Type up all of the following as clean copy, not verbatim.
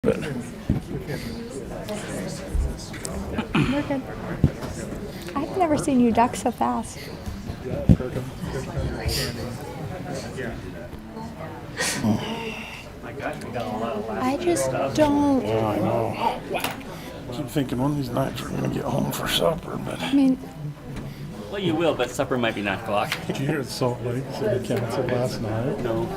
but We're good. I've never seen you duck so fast. I just don't. I know. I keep thinking one of these nights we're gonna get home for supper, but I mean, Well, you will, but supper might be 9 o'clock. did you hear the Salt Lake City Council last night? No.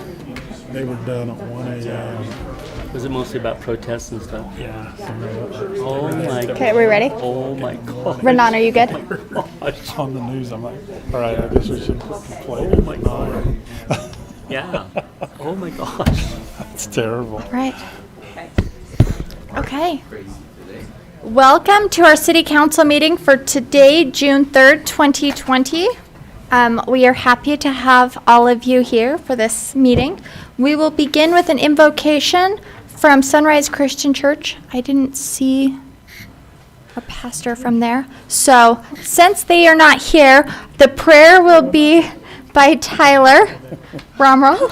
They were done at 1 a.m. Was it mostly about protests and stuff? Yeah. Oh my god. okay, are we ready? Oh my god. Renan, are you good? It's on the news. I'm like, all right, I guess we should quit complaining. Oh my god. Yeah. Oh my gosh. It's terrible. Right. Okay. Welcome to our City Council meeting for today, June 3rd, 2020. We are happy to have all of you here for this meeting. We will begin with an invocation from Sunrise Christian Church. I didn't see a pastor from there. So, since they are not here, the prayer will be by Tyler Romroll,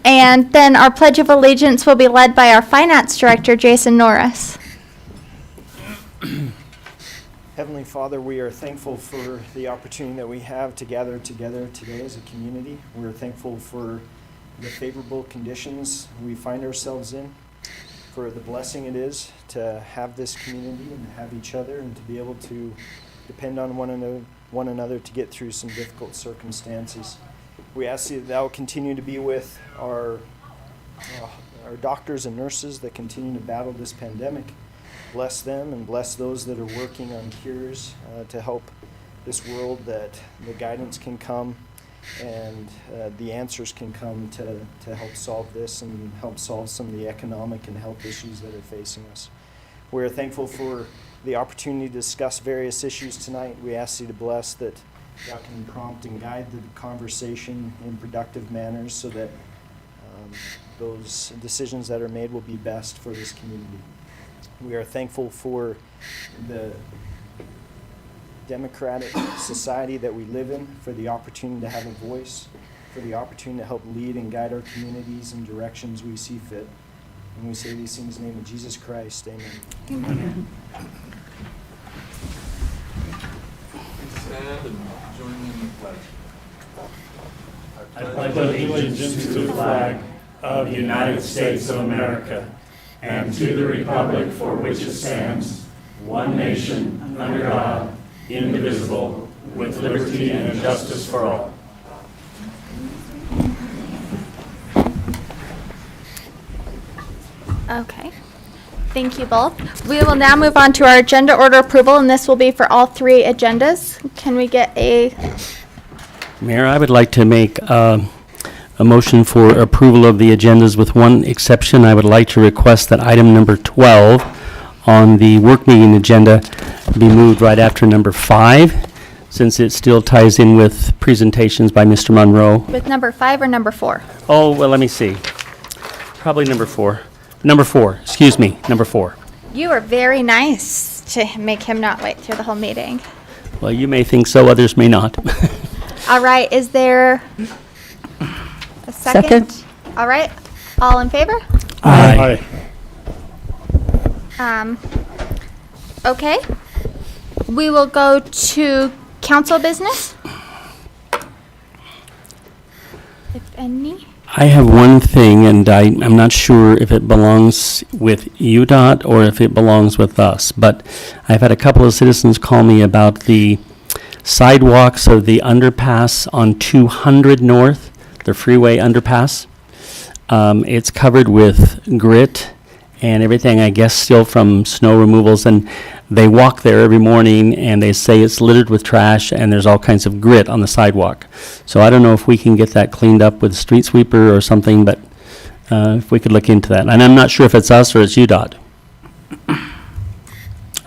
and then our Pledge of Allegiance will be led by our Finance Director, Jason Norris. Heavenly Father, we are thankful for the opportunity that we have to gather together today as a community. We are thankful for the favorable conditions we find ourselves in, for the blessing it is to have this community and have each other and to be able to depend on one another to get through some difficult circumstances. We ask you that thou continue to be with our doctors and nurses that continue to battle this pandemic. Bless them and bless those that are working on cures to help this world, that the guidance can come and the answers can come to help solve this and help solve some of the economic and health issues that are facing us. We're thankful for the opportunity to discuss various issues tonight. We ask you to bless that God can prompt and guide the conversation in productive manners so that those decisions that are made will be best for this community. We are thankful for the democratic society that we live in, for the opportunity to have a voice, for the opportunity to help lead and guide our communities in directions we see fit. And we say these things in the name of Jesus Christ. Amen. Amen. Stand and join me in the pledge. I pledge allegiance to the flag of the United States of America and to the republic for which it stands, one nation, under God, indivisible, with liberty and justice for all. Okay. Thank you both. We will now move on to our agenda order approval, and this will be for all three agendas. Can we get a... Mayor, I would like to make a motion for approval of the agendas with one exception. I would like to request that item number 12 on the work meeting agenda be moved right after number 5, since it still ties in with presentations by Mr. Monroe. with number 5 or number 4? Oh, well, let me see. Probably number 4. Number 4, excuse me, number 4. You are very nice to make him not wait through the whole meeting. Well, you may think so, others may not. All right, is there a second? All right, all in favor? Aye. Okay. We will go to council business. If any. I have one thing, and I'm not sure if it belongs with UDOT or if it belongs with us, but I've had a couple of citizens call me about the sidewalks of the underpass on 200 North, the freeway underpass. It's covered with grit and everything, I guess, still from snow removals, and they walk there every morning and they say it's littered with trash and there's all kinds of grit on the sidewalk. So I don't know if we can get that cleaned up with a street sweeper or something, but if we could look into that. And I'm not sure if it's us or it's UDOT.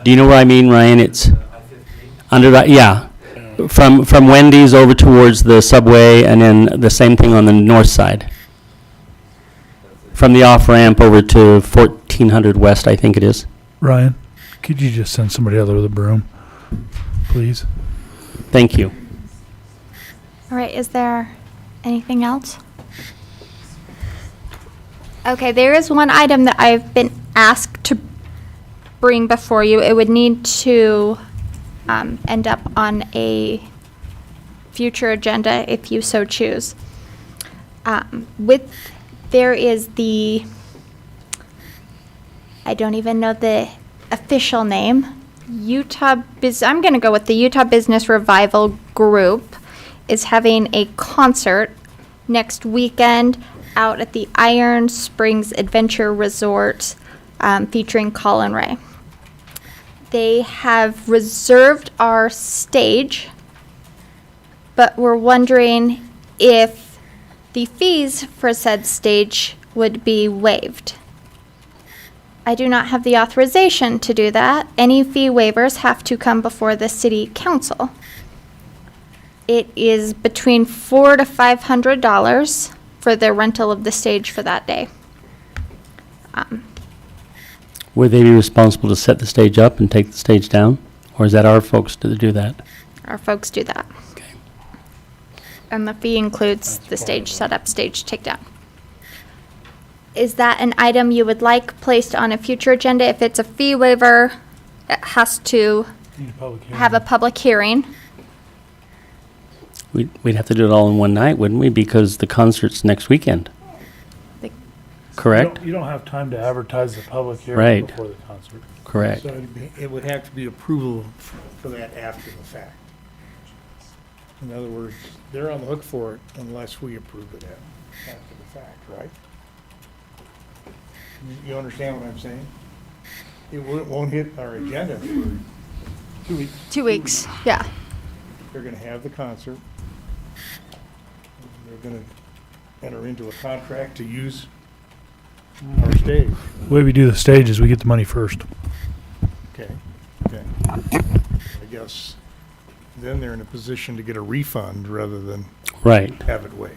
Do you know where I mean, Ryan? It's under that, yeah. From Wendy's over towards the subway, and then the same thing on the north side. From the off-ramp over to 1400 West, I think it is. Ryan, could you just send somebody out there with a broom, please? Thank you. All right, is there anything else? Okay, there is one item that I've been ask to bring before you, it would need to end up on a future agenda if you so choose. There is the, I don't even know the official name, I'm going to go with the Utah Business Revival Group is having a concert next weekend out at the Iron Springs Adventure Resort featuring Colin Ray. They have reserved our stage, but we're wondering if the fees for said stage would be waived. I do not have the authorization to do that. Any fee waivers have to come before the city council. It is between $400 to $500 for the rental of the stage for that day. Would they be responsible to set the stage up and take the stage down? Or is that our folks to do that? Our folks do that. Okay. And the fee includes the stage setup, stage takedown. Is that an item you would like placed on a future agenda? If it's a fee waiver, it has to have a public hearing. We'd have to do it all in one night, wouldn't we? Because the concert's next weekend. The- Correct? You don't have time to advertise the public hearing Right. before the concert. Correct. So it would have to be approval for that after the fact. In other words, they're on the hook for it unless we approve it after the fact, right? You understand what I'm saying? It won't hit our agenda for 2 weeks. 2 weeks, yeah. They're gonna have the concert. They're gonna enter into a contract to use our stage. The way we do the stage is we get the money first. Okay. I guess then they're in a position to get a refund rather than Right. have it waived.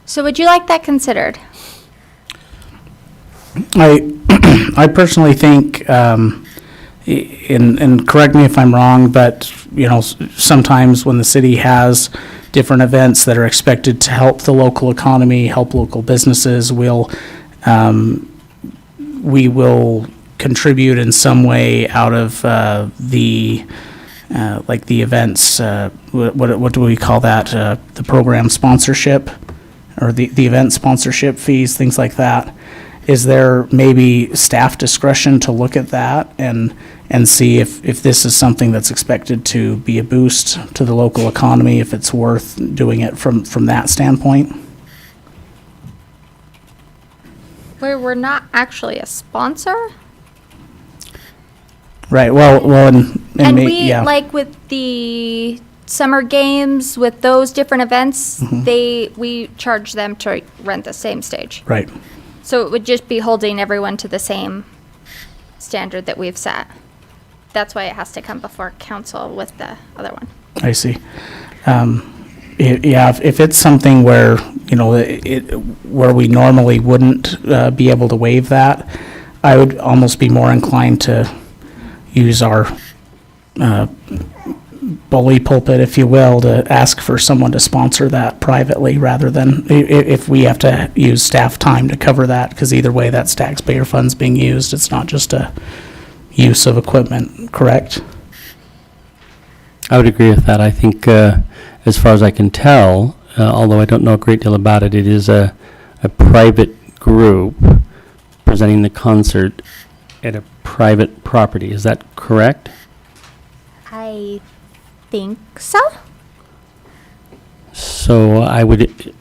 So would you like that considered? I personally think, and correct me if I'm wrong, but, sometimes when the city has different events that are expected to help the local economy, help local businesses, we will contribute in some way out of the events, what do we call that? The program sponsorship, or the event sponsorship fees, things like that. Is there maybe staff discretion to look at that and see if this is something that's expected to be a boost to the local economy, if it's worth doing it from that standpoint? Where we're not actually a sponsor? Right, And we, like with the summer games, with those different events, we charge them to rent the same stage. Right, So it would just be holding everyone to the same standard that we've set. That's why it has to come before council with the other one. I see. If it's something where, where we normally wouldn't be able to waive that, I would almost be more inclined to use our bully pulpit, if you will, to ask for someone to sponsor that privately rather than if we have to use staff time to cover that, because either way, that's taxpayer funds being used. It's not just a use of equipment, correct? I would agree with that. I think, as far as I can tell, although I don't know a great deal about it, it is a private group presenting the concert at a private property. Is that correct? I think so. So I would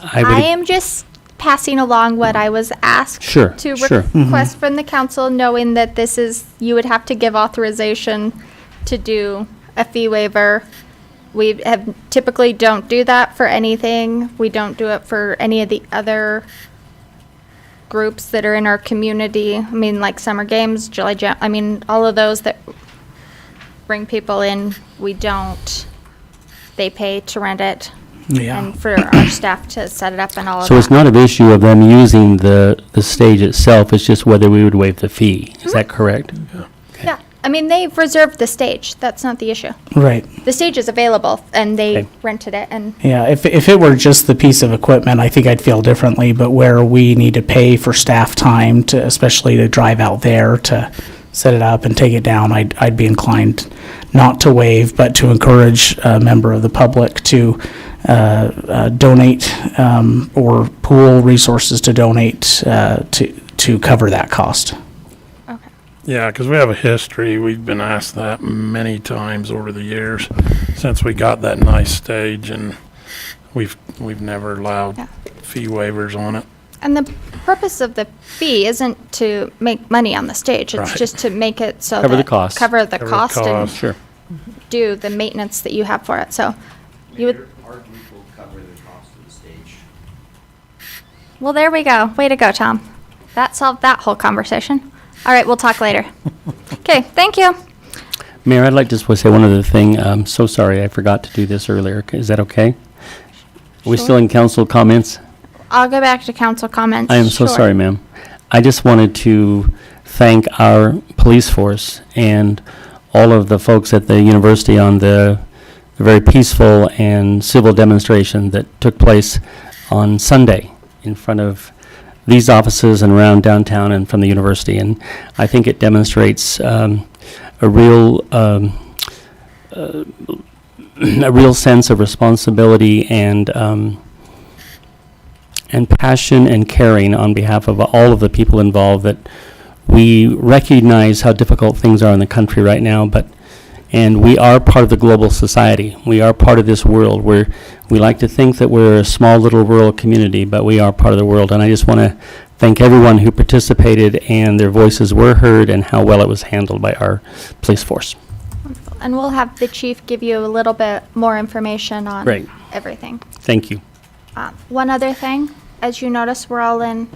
I am just passing along what I was asked Sure, to sure. request from the council, knowing that this is, you would have to give authorization to do a fee waiver. We have typically don't do that for anything. We don't do it for any of the other groups that are in our community. I mean, like summer games, July Jam, I mean, all of those that bring people in, we don't. They pay to rent it. Yeah. And for our staff to set it up and all of that. So it's not an issue of them using the stage itself, it's just whether we would waive the fee. Is that correct? Yeah, I mean, they've reserved the stage. That's not the issue. Right. The stage is available, and they Okay. rented it, and Yeah, if it were just the piece of equipment, I think I'd feel differently, but where we need to pay for staff time to, especially to drive out there to set it up and take it down, I'd be inclined not to waive, but to encourage a member of the public to donate or pool resources to donate to cover that cost. okay. Yeah, because we have a history. We've been asked that many times over the years since we got that nice stage, and we've never allowed Yeah. fee waivers on it. And the purpose of the fee isn't to make money on the stage. It's Right. just to make it so Cover the that cost. cover the Cover the cost and cost. Sure. do the maintenance that you have for it. So you would. Our group will cover the cost of the stage. Well, there we go. Way to go, Tom. That solved that whole conversation. All right, we'll talk later. Okay, thank you. Mayor, I'd like to just say one other thing. I'm so sorry I forgot to do this earlier. Is that okay? Are we still in council comments? I'll go back to council comments. I am so Sure. sorry, ma'am. I just wanted to thank our police force and all of the folks at the university on the very peaceful and civil demonstration that took place on Sunday in front of these offices and around downtown and from the university. And I think it demonstrates a real sense of responsibility and passion and caring on behalf of all of the people involved, that we recognize how difficult things are in the country right now, and we are part of the global society. We are part of this world where we like to think that we're a small little rural community, but we are part of the world. And I just want to thank everyone who participated and their voices were heard and how well it was handled by our police force. And we'll have the chief give you a little bit more information on Great. everything. Thank you. One other thing, as you notice, we're all in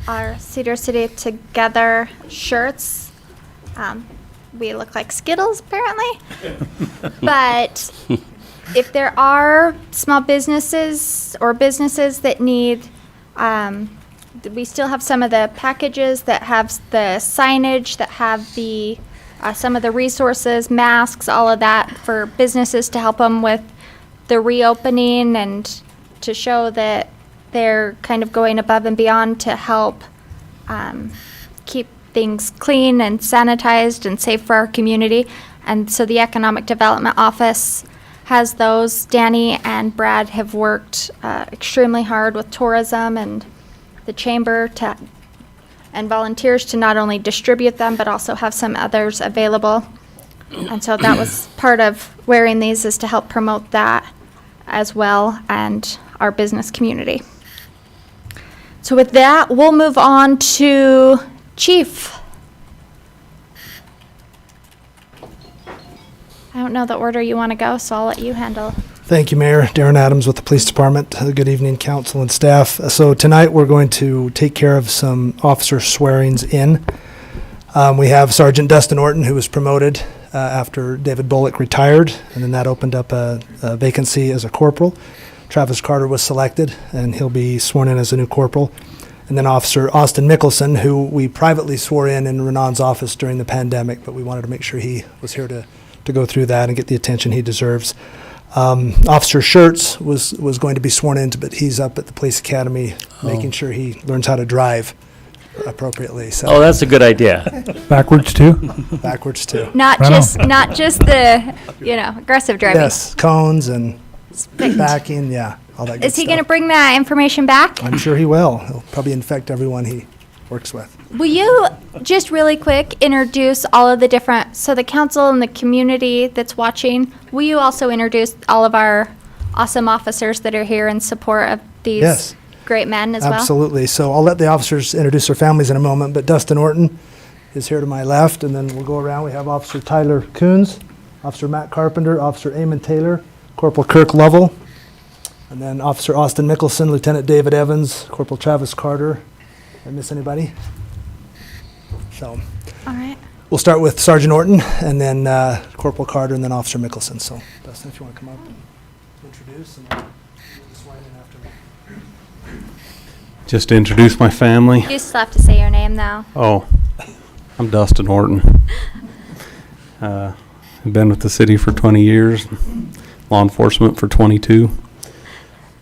our Cedar City Together shirts. We look like Skittles, apparently. But if there are small businesses or businesses that need, we still have some of the packages that have the signage, that have the some of the resources, masks, all of that for businesses to help them with the reopening and to show that they're kind of going above and beyond to help keep things clean and sanitized and safe for our community. And so the Economic Development Office has those. Danny and Brad have worked extremely hard with tourism and the chamber and volunteers to not only distribute them, but also have some others available. And so that was part of wearing these, is to help promote that as well and our business community. So with that, we'll move on to Chief. I don't know the order you want to go, so I'll let you handle. Thank you, Mayor. Darren Adams with the Police Department. Good evening, council and staff. So tonight, we're going to take care of some officer swearings in. We have Sergeant Dustin Orton, who was promoted after David Bullock retired, and then that opened up a vacancy as a corporal. Travis Carter was selected, and he'll be sworn in as a new corporal. And then Officer Austin Mickelson, who we privately swore in Renan's office during the pandemic, but we wanted to make sure he was here to go through that and get the attention he deserves. Officer Schertz was going to be sworn in, but he's up at the police academy making sure he learns how to drive appropriately. So Oh, that's a good idea. Backwards too? backwards too. Not Right just the, aggressive driving. Yes, cones and backing, yeah, all that good Is he stuff. going to bring that information back? I'm sure he will. He'll probably infect everyone he works with. Will you just really quick introduce all of the different, so the council and the community that's watching, will you also introduce all of our awesome officers that are here in support of these Yes. great men as well? Absolutely. So I'll let the officers introduce their families in a moment, but Dustin Orton is here to my left, and then we'll go around. We have Officer Tyler Coons, Officer Matt Carpenter, Officer Eamon Taylor, Corporal Kirk Lovell, and then Officer Austin Mickelson, Lieutenant David Evans, Corporal Travis Carter. Did I miss anybody? So All right. we'll start with Sergeant Orton, and then Corporal Carter, and then Officer Mickelson. So Dustin, if you want to come up and introduce, and then we'll just wind in after me. Just to introduce my family. You still have to say your name now. Oh, I'm Dustin Orton. I've been with the city for 20 years, law enforcement for 22.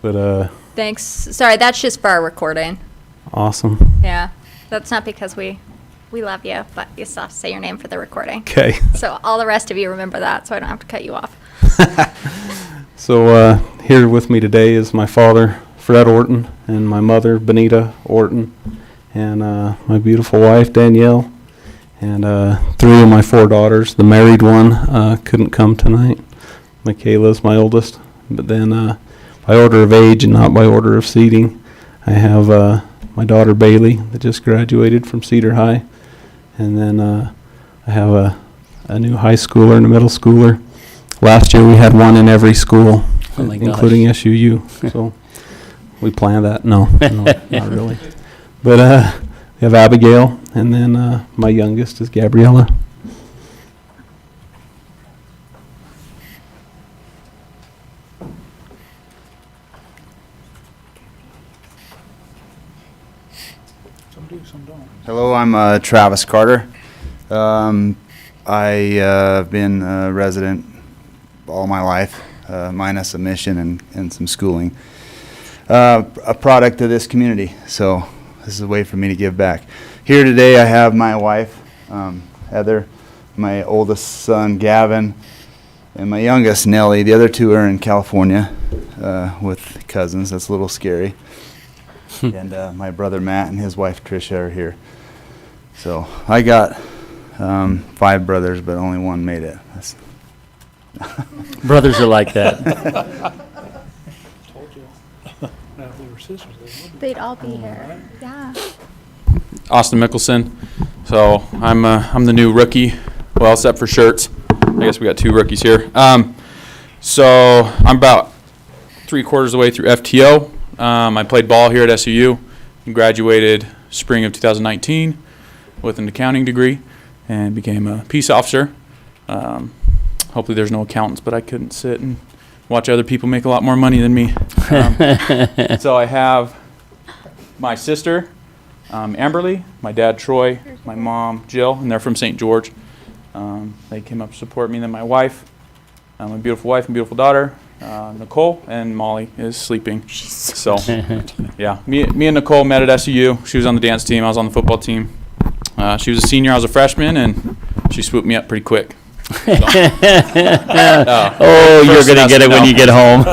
But Thanks. Sorry, that's just for our recording. awesome. Yeah. That's not because we love you, but you still have to say your name for the recording. Okay. So all the rest of you remember that, so I don't have to cut you off. So here with me today is my father, Fred Orton, and my mother, Benita Orton, and my beautiful wife, Danielle, and 3 of my 4 daughters. The married one couldn't come tonight. Michaela's my oldest. But then by order of age and not by order of seating, I have my daughter, Bailey, that just graduated from Cedar High. And then I have a new high schooler and a middle schooler. Last year we had one in every school, Oh my gosh. including SUU. So we planned that. No, not really. But we have Abigail, and then my youngest is Gabriella. Some do, some don't. Hello, I'm Travis Carter. I've been a resident all my life, minus a mission and some schooling. A product of this community, so this is a way for me to give back. Here today I have my wife, Heather, my oldest son, Gavin, and my youngest, Nellie. The other 2 are in California with cousins. That's a little scary. And my brother Matt and his wife Tricia are here. So I got 5 brothers, but only one made it. Brothers are like that. Told you. Now, if they were sisters, they would be. They'd all be here. Yeah. Austin Mickelson. So I'm the new rookie. Well, except for shirts. I guess we got 2 rookies here. So I'm about 3/4 of the way through FTO. I played ball here at SUU and graduated spring of 2019 with an accounting degree and became a peace officer. Hopefully there's no accountants, but I couldn't sit and watch other people make a lot more money than me. So I have my sister, Amberly, my dad, Troy, my mom, Jill, and they're from St. George. They came up to support me. Then my wife, my beautiful wife and beautiful daughter, Nicole, and Molly is sleeping. So, yeah, me and Nicole met at SUU. She was on the dance team. I was on the football team. She was a senior. I was a freshman, and she swooped me up pretty quick. So, Oh, you're first going to get it semester, when no. you get home.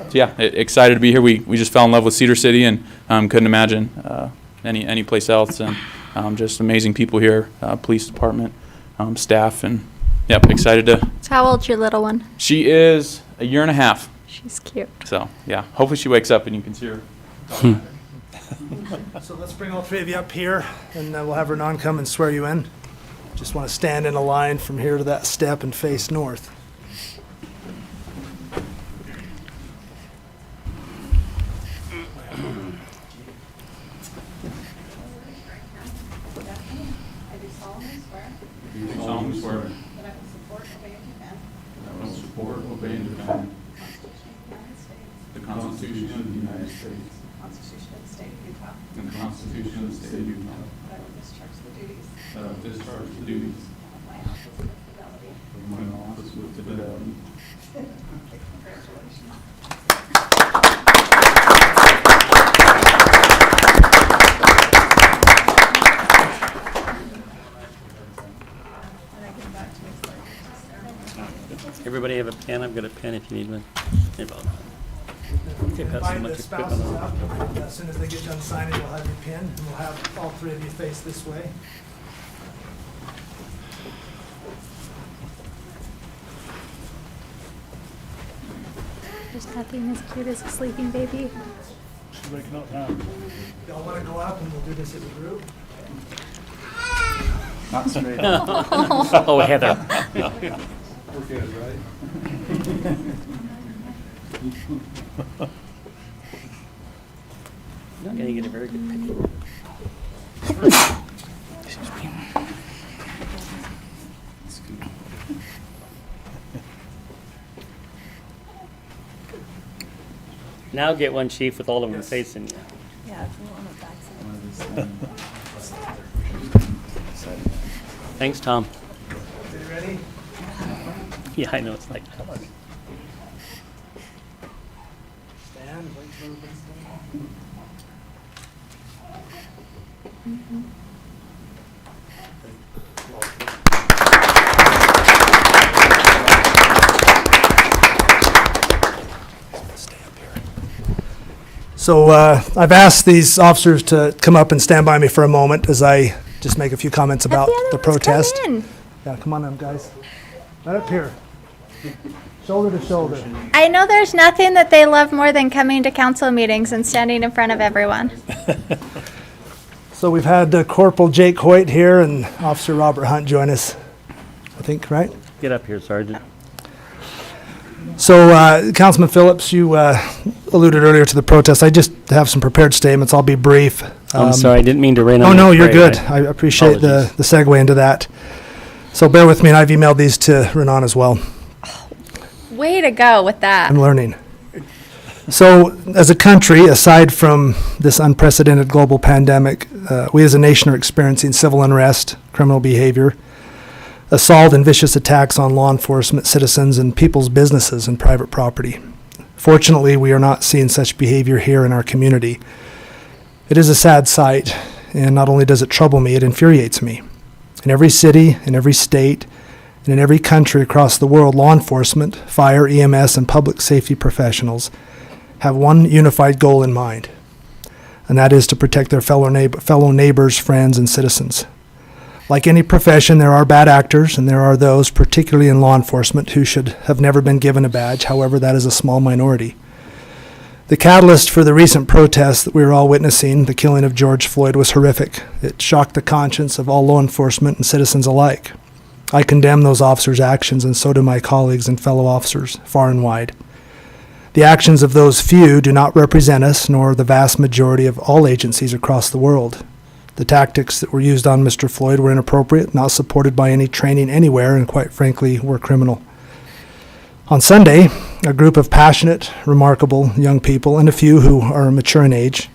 So yeah, excited to be here. We just fell in love with Cedar City and couldn't imagine any place else. And just amazing people here, police department, staff, and yep, excited to. So how old's your little one? She is a year and a half. She's cute. So yeah, hopefully she wakes up and you can see her. So let's bring all 3 of you up here, and then we'll have Renan come and swear you in. Just want to stand in a line from here to that step and face north. Do solemnly swear that I will support, obey, and defend the Constitution of the United States and the Constitution of the State of Utah. That I will discharge the duties of my office with fidelity. Everybody have a pen? I've got a pen if you need one. Here, Bob. Okay, pass Invite so much the spouses equipment up. on. As soon as they get done signing, we'll have your pin, and we'll have all 3 of you face this way. There's nothing as cute as a sleeping baby. She's waking up now. Y'all want to go up, and we'll do this as a group? Not straight. Oh, Heather. We're good, right? Not going to get a very good picture. Now get one, Chief, with all of them facing you. Yeah, it's a little on the back side. Thanks, Tom. Yeah, I know, it's like, come on. So I've asked these officers to come up and stand by me for a moment as I just make a few comments about the protest. Yeah, come on in, guys. Right up here. Shoulder to shoulder. I know there's nothing that they love more than coming to council meetings and standing in front of everyone. So we've had Corporal Jake Hoyt here and Officer Robert Hunt join us, I think, right? Get up here, Sergeant. So, Councilman Phillips, you alluded earlier to the protest. I just have some prepared statements. I'll be brief. I'm sorry, I didn't mean to rain on Oh, your no, you're parade. good. I appreciate the Apologies. segue into that. So bear with me, and I've emailed these to Renan as well. Way to go with that. I'm learning. So, as a country, aside from this unprecedented global pandemic, we as a nation are experiencing civil unrest, criminal behavior, assault and vicious attacks on law enforcement, citizens, and people's businesses and private property. Fortunately, we are not seeing such behavior here in our community. It is a sad sight, and not only does it trouble me, it infuriates me. In every city, in every state, and in every country across the world, law enforcement, fire, EMS, and public safety professionals have one unified goal in mind, and that is to protect their fellow neighbors, friends, and citizens. Like any profession, there are bad actors, and there are those, particularly in law enforcement, who should have never been given a badge. However, that is a small minority. The catalyst for the recent protests that we were all witnessing, the killing of George Floyd, was horrific. It shocked the conscience of all law enforcement and citizens alike. I condemn those officers' actions, and so do my colleagues and fellow officers, far and wide. The actions of those few do not represent us, nor the vast majority of all agencies across the world. The tactics that were used on Mr. Floyd were inappropriate, not supported by any training anywhere, and quite frankly, were criminal. On Sunday, a group of passionate, remarkable young people, and a few who are mature in age,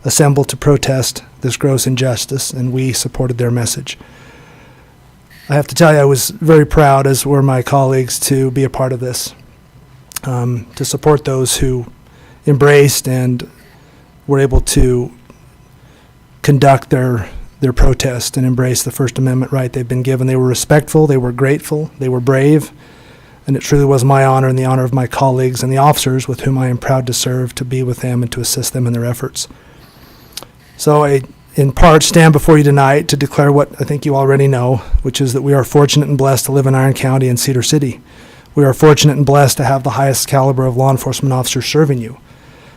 assembled to protest this gross injustice, and we supported their message. I have to tell you, I was very proud, as were my colleagues, to be a part of this, to support those who embraced and were able to conduct their protest and embrace the First Amendment right they've been given. They were respectful, they were grateful, they were brave, and it truly was my honor and the honor of my colleagues and the officers with whom I am proud to serve, to be with them and to assist them in their efforts. So I, in part, stand before you tonight to declare what I think you already know, which is that we are fortunate and blessed to live in Iron County and Cedar City. We are fortunate and blessed to have the highest caliber of law enforcement officers serving you.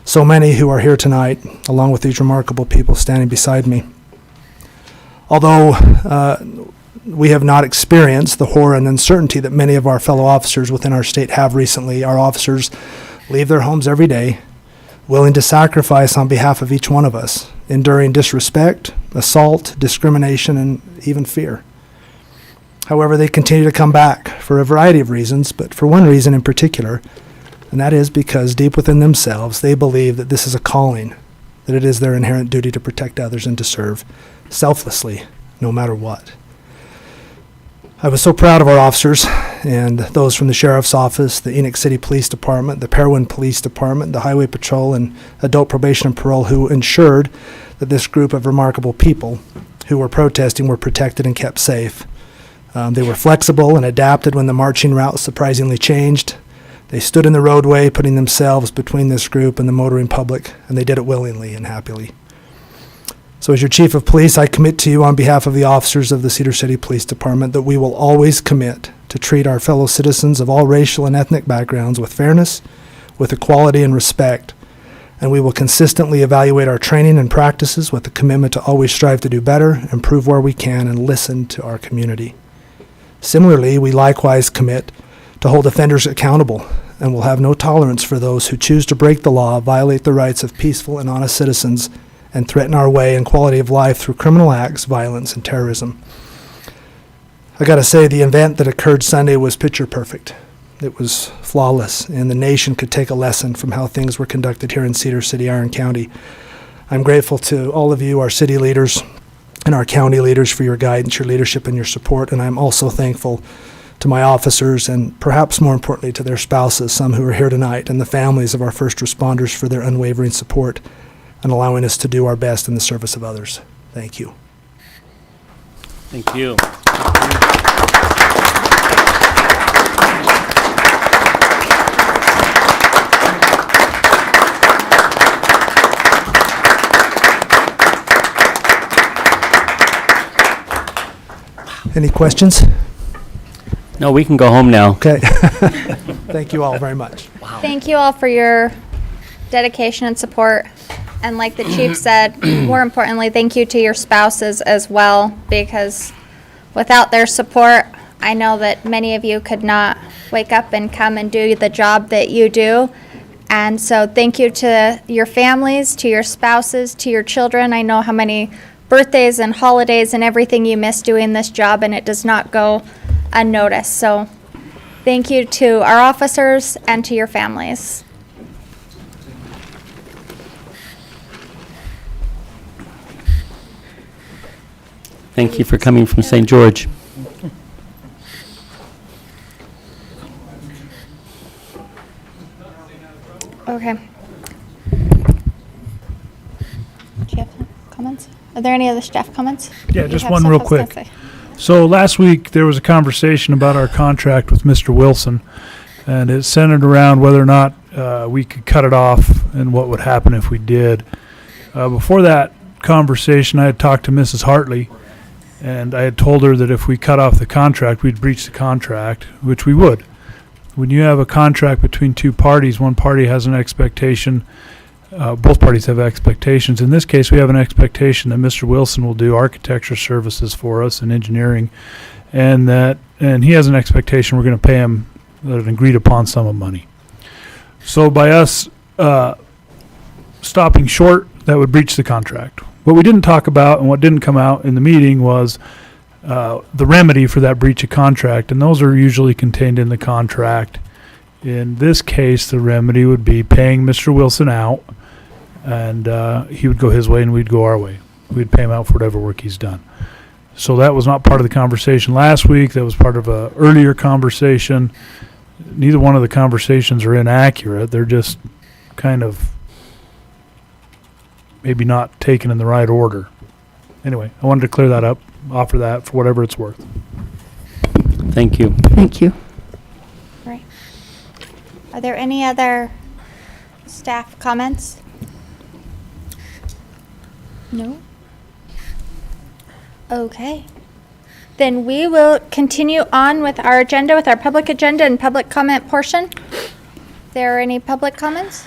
So many who are here tonight, along with these remarkable people standing beside me. Although we have not experienced the horror and uncertainty that many of our fellow officers within our state have recently, our officers leave their homes every day, willing to sacrifice on behalf of each one of us, enduring disrespect, assault, discrimination, and even fear. However, they continue to come back for a variety of reasons, but for one reason in particular, and that is because deep within themselves, they believe that this is a calling, that it is their inherent duty to protect others and to serve selflessly, no matter what. I was so proud of our officers and those from the Sheriff's Office, the Enoch City Police Department, the Parowan Police Department, the Highway Patrol, and Adult Probation and Parole, who ensured that this group of remarkable people who were protesting were protected and kept safe. They were flexible and adapted when the marching route surprisingly changed. They stood in the roadway, putting themselves between this group and the motoring public, and they did it willingly and happily. So as your Chief of Police, I commit to you on behalf of the officers of the Cedar City Police Department that we will always commit to treat our fellow citizens of all racial and ethnic backgrounds with fairness, with equality and respect, and we will consistently evaluate our training and practices with the commitment to always strive to do better, improve where we can, and listen to our community. Similarly, we likewise commit to hold offenders accountable, and will have no tolerance for those who choose to break the law, violate the rights of peaceful and honest citizens, and threaten our way and quality of life through criminal acts, violence, and terrorism. I gotta say, the event that occurred Sunday was picture perfect. It was flawless, and the nation could take a lesson from how things were conducted here in Cedar City, Iron County. I'm grateful to all of you, our city leaders, and our county leaders for your guidance, your leadership, and your support. And I'm also thankful to my officers and perhaps more importantly to their spouses, some who are here tonight, and the families of our first responders for their unwavering support and allowing us to do our best in the service of others. Thank you. Thank you. Any questions? No, we can go home now. Okay. Thank you all very much. Thank you all for your dedication and support. And like the chief said, more importantly, thank you to your spouses as well, because without their support, I know that many of you could not wake up and come and do the job that you do. And so thank you to your families, to your spouses, to your children. I know how many birthdays and holidays and everything you miss doing this job, and it does not go unnoticed. So thank you to our officers and to your families. Thank you for coming from St. George. Okay. Do you have comments? Are there any other staff comments? Yeah, You just have one stuff real I was gonna quick. say. So last week, there was a conversation about our contract with Mr. Wilson, and it centered around whether or not we could cut it off and what would happen if we did. Before that conversation, I had talked to Mrs. Hartley, and I had told her that if we cut off the contract, we'd breach the contract, which we would. When you have a contract between two parties, one party has an expectation, both parties have expectations. In this case, we have an expectation that Mr. Wilson will do architecture services for us and engineering, and he has an expectation we're going to pay him an agreed upon sum of money. So by us stopping short, that would breach the contract. What we didn't talk about and what didn't come out in the meeting was the remedy for that breach of contract, and those are usually contained in the contract. In this case, the remedy would be paying Mr. Wilson out, and he would go his way and we'd go our way. We'd pay him out for whatever work he's done. So that was not part of the conversation last week. That was part of a earlier conversation. Neither one of the conversations are inaccurate. They're just kind of maybe not taken in the right order. Anyway, I wanted to clear that up, offer that for whatever it's worth. Thank you. Thank you. Right. Are there any other staff comments? No? Okay. Then we will continue on with our agenda, with our public agenda and public comment portion. There are any public comments?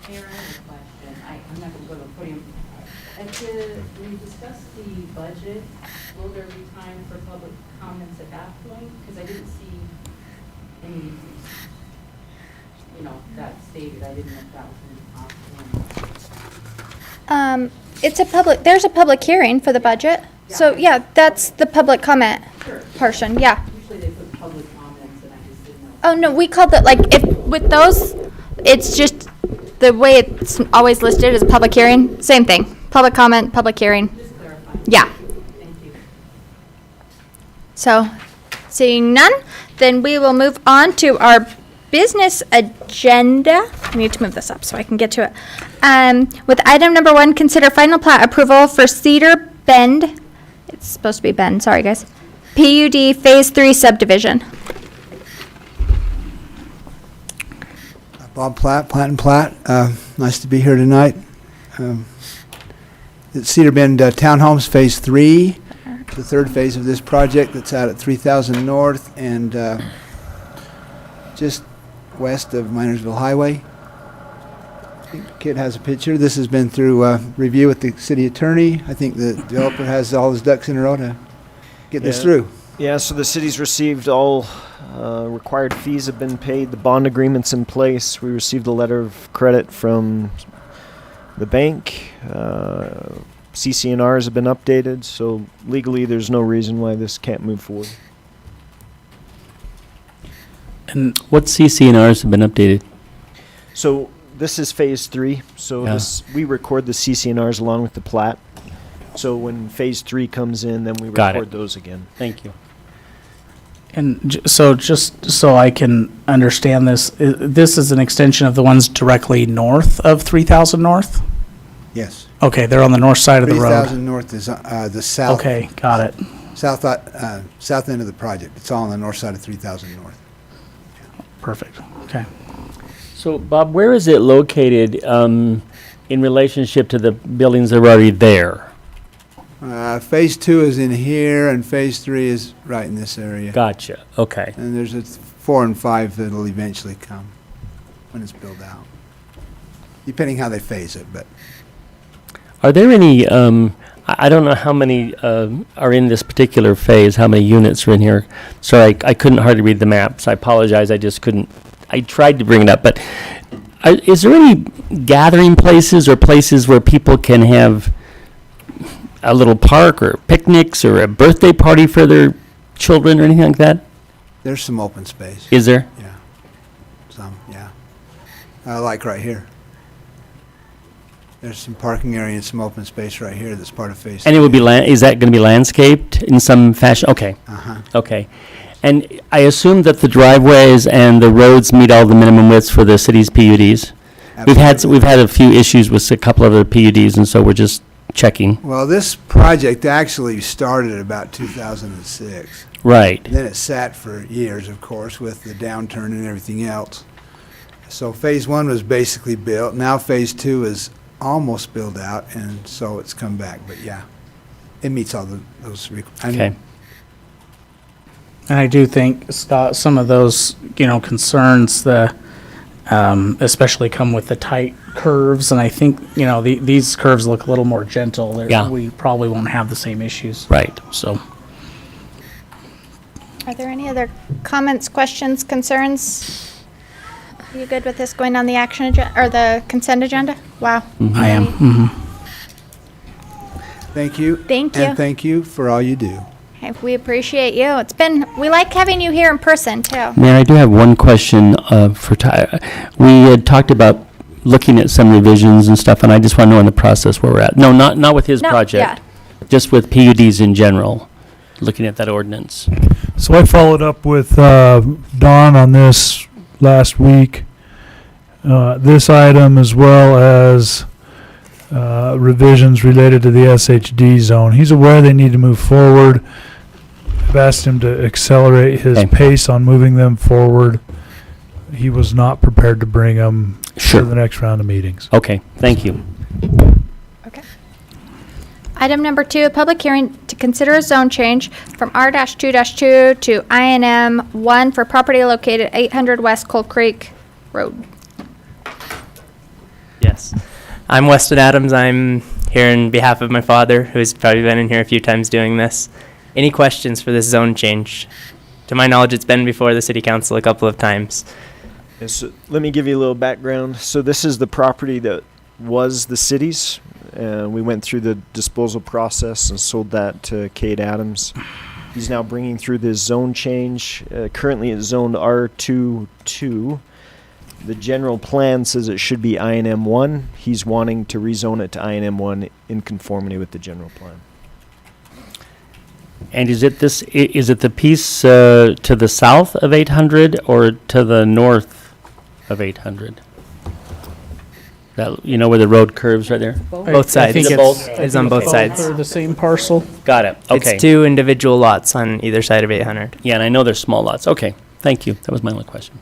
Mayor, I have a question. I'm not going to go to the podium. When you discuss the budget, will there be time for public comments at that point? Because I didn't see any, that stated. I didn't know if that was in the possible. There's a public hearing for the budget. So, yeah, that's the public comment portion, yeah. Usually they put public comments, and I just didn't know. Oh, no, we called it, with those, it's just, the way it's always listed is public hearing, same thing. Public comment, public hearing. Just clarifying. Yeah. Thank you. So, seeing none, then we will move on to our business agenda. I need to move this up so I can get to it. With item number 1, consider final plat approval for Cedar Bend. It's supposed to be Bend, sorry guys. PUD Phase 3 subdivision. Bob Platt, Platt & Platt. Nice to be here tonight. It's Cedar Bend Townhomes Phase 3, the third phase of this project that's out at 3000 North and just west of Minersville Highway. I think the kid has a picture. This has been through review with the city attorney. I think the developer has all his ducks in a row to get this through. Yeah, so the city's received all required fees have been paid. The bond agreement's in place. We received a letter of credit from the bank. CC&Rs have been updated, so legally there's no reason why this can't move forward. And what CC&Rs have been updated? So this is phase 3. So Yeah. we record the CC&Rs along with the plat. So when phase 3 comes in, then we Got it. record those again. Thank you. And so just so I can understand this, this is an extension of the ones directly north of 3000 North? Yes. Okay, they're on the north side of the road. 3000 North is the south. Okay, got it. South end of the project. It's all on the north side of 3000 North. Perfect. Okay. So, Bob, where is it located in relationship to the buildings that are already there? Phase 2 is in here, and phase 3 is right in this area. Gotcha. Okay. And there's a 4 and 5 that'll eventually come when it's built out, depending how they phase it. But Are there any, I don't know how many are in this particular phase, how many units are in here. Sorry, I couldn't hardly read the maps. I apologize, I just couldn't. I tried to bring it up, but is there any gathering places or places where people can have a little park or picnics or a birthday party for their children or anything like that? there's some open space. Is there? Yeah. Some, yeah. Like right here. There's some parking area and some open space right here that's part of phase 3. And it would be, is that going to be landscaped in some fashion? Okay. Uh-huh. Okay. And I assume that the driveways and the roads meet all the minimum widths for the city's PUDs? Absolutely. We've had a few issues with a couple of the PUDs, and so we're just checking. Well, this project actually started about 2006. Right. Then it sat for years, of course, with the downturn and everything else. So phase 1 was basically built. Now phase 2 is almost built out, and so it's come back. But yeah, it meets all those requirements. Okay. And I do think, Scott, some of those, concerns, especially come with the tight curves, and I think, these curves look a little more gentle. Yeah. We probably won't have the same issues. Right. So, Are there any other comments, questions, concerns? Are you good with this going on the action agenda, or the consent agenda? Wow. I am. Mm-hmm. Thank you. Thank you. And thank you for all you do. Okay, we appreciate you. We like having you here in person, too. Mayor, I do have one question for Ty. We had talked about looking at some revisions and stuff, and I just want to know in the process where we're at. No, not with his No, project. yeah. Just with PUDs in general, looking at that ordinance. So I followed up with Don on this last week. This item, as well as revisions related to the SHD zone. He's aware they need to move forward. I've asked him to accelerate his Okay. pace on moving them forward. He was not prepared to bring them Sure. to the next round of meetings. Okay, thank you. Okay. Item number 2, a public hearing to consider a zone change from R-2-2 to INM 1 for property located 800 West Cold Creek Road. Yes. I'm Weston Adams. I'm here on behalf of my father, who's probably been in here a few times doing this. Any questions for this zone change? To my knowledge, it's been before the city council a couple of times. Yeah, so let me give you a little background. So this is the property that was the city's. We went through the disposal process and sold that to Cade Adams. He's now bringing through this zone change. Currently it's zoned R22. The general plan says it should be INM 1. He's wanting to rezone it to INM 1 in conformity with the general plan. And is it the piece to the south of 800 or to the north of 800? That, where the road curves right there? Both sides. Is it both? It's on both sides. They're the same parcel. Got it. Okay. It's 2 individual lots on either side of 800. Yeah, and I know they're small lots. Okay, thank you. That was my only question.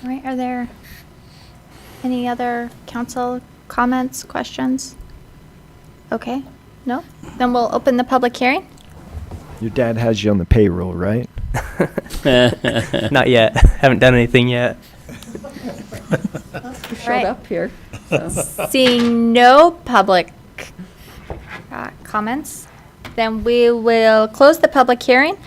All right, are there any other council comments, questions? Okay, no? Then we'll open the public hearing. Your dad has you on the payroll, right? Not yet. Haven't done anything yet. Right. up here. Seeing no public comments, then we will close the public hearing,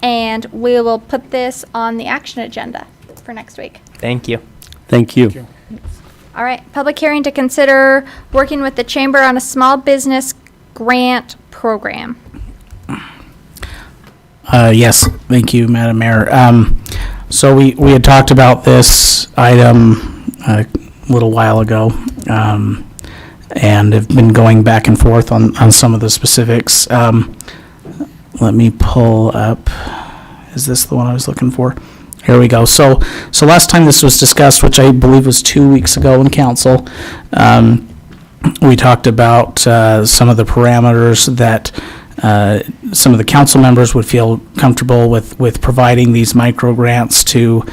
and we will put this on the action agenda for next week. Thank you. Thank you. All right, public hearing to consider working with the chamber on a small business grant program. Yes, thank you, Madam Mayor. So we had talked about this item a little while ago. and have been going back and forth on some of the specifics. Let me pull up, is this the one I was looking for? Here we go. So last time this was discussed, which I believe was 2 weeks ago in council, we talked about some of the parameters that some of the council members would feel comfortable with providing these micro grants to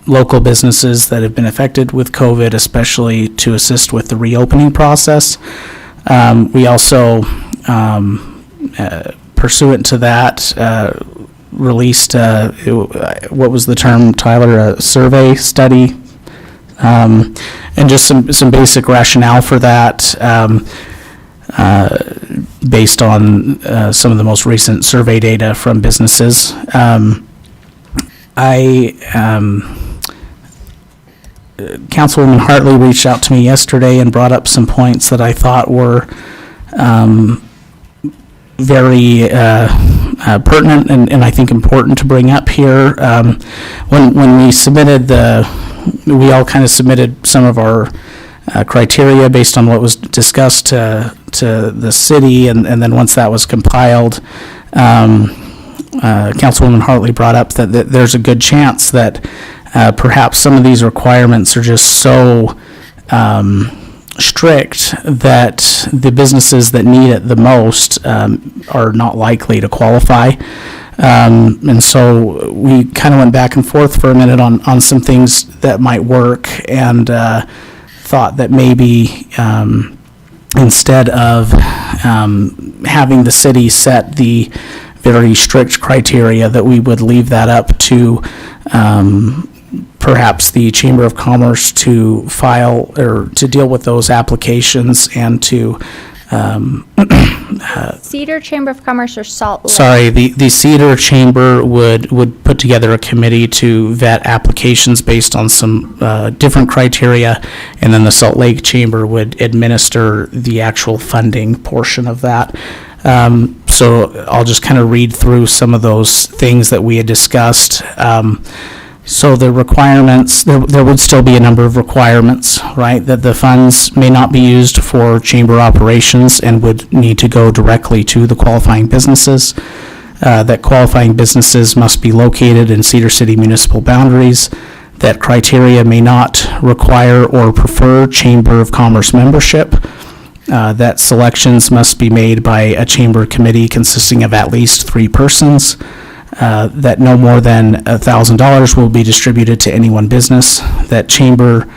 local businesses that have been affected with COVID, especially to assist with the reopening process. We also, pursuant to that, released, what was the term, Tyler, a survey study, and just some basic rationale for that, based on some of the most recent survey data from businesses. Councilwoman Hartley reached out to me yesterday and brought up some points that I thought were very pertinent and I think important to bring up here. When we submitted we all kind of submitted some of our criteria based on what was discussed to the city, and then once that was compiled, Councilwoman Hartley brought up that there's a good chance that perhaps some of these requirements are just so strict that the businesses that need it the most are not likely to qualify. And so we kind of went back and forth for a minute on some things that might work, and thought that maybe instead of having the city set the very strict criteria, that we would leave that up to perhaps the Chamber of Commerce to file or to deal with those applications and to Cedar Chamber of Commerce or Salt Lake? Sorry, the Cedar Chamber would put together a committee to vet applications based on some different criteria, and then the Salt Lake Chamber would administer the actual funding portion of that. So I'll just kind of read through some of those things that we had discussed. So the requirements, there would still be a number of requirements, right? That the funds may not be used for chamber operations and would need to go directly to the qualifying businesses. That qualifying businesses must be located in Cedar City municipal boundaries. That criteria may not require or prefer Chamber of Commerce membership. That selections must be made by a chamber committee consisting of at least 3 persons. That no more than $1,000 will be distributed to any one business. That the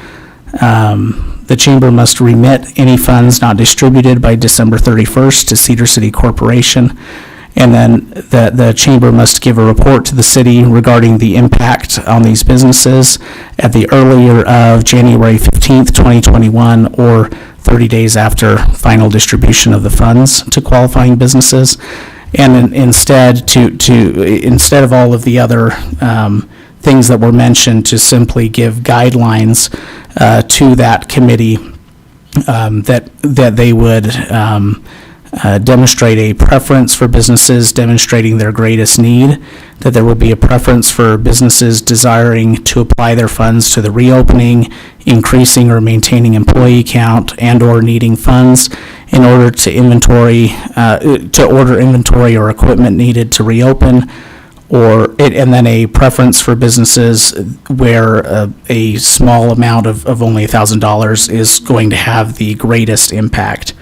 chamber must remit any funds not distributed by December 31st to Cedar City Corporation. And then the chamber must give a report to the city regarding the impact on these businesses at the earlier of January 15th, 2021, or 30 days after final distribution of the funds to qualifying businesses. And instead instead of all of the other things that were mentioned, to simply give guidelines to that committee that they would demonstrate a preference for businesses demonstrating their greatest need, that there would be a preference for businesses desiring to apply their funds to the reopening, increasing or maintaining employee count, and or needing funds in order to order inventory or equipment needed to reopen, and then a preference for businesses where a small amount of only $1,000 is going to have the greatest impact.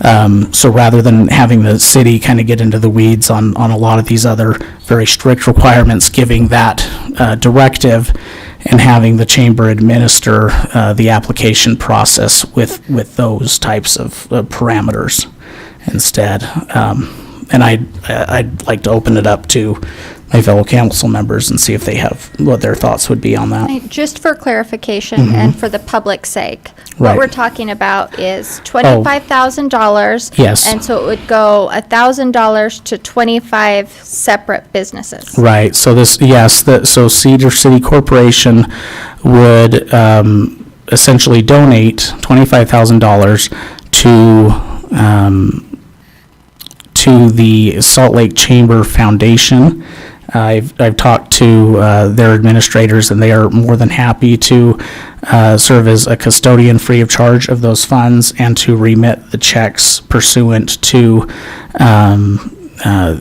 So rather than having the city kind of get into the weeds on a lot of these other very strict requirements, giving that directive and having the chamber administer the application process with those types of parameters instead. And I'd like to open it up to my fellow council members and see if they have what their thoughts would be on that. Just for clarification and for the public's sake, what Right. we're talking about is $25,000. Yes. And so it would go $1,000 to 25 separate businesses. Right, so so Cedar City Corporation would essentially donate $25,000 to the Salt Lake Chamber Foundation. I've talked to their administrators, and they are more than happy to serve as a custodian free of charge of those funds and to remit the checks pursuant to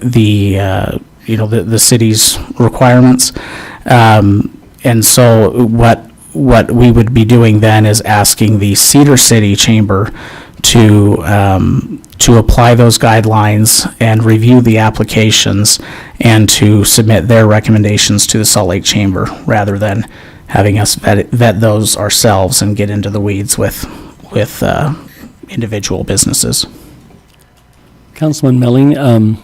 the city's requirements. And so what we would be doing then is asking the Cedar City Chamber to apply those guidelines and review the applications and to submit their recommendations to the Salt Lake Chamber, rather than having us vet those ourselves and get into the weeds with individual businesses. Councilman Melling,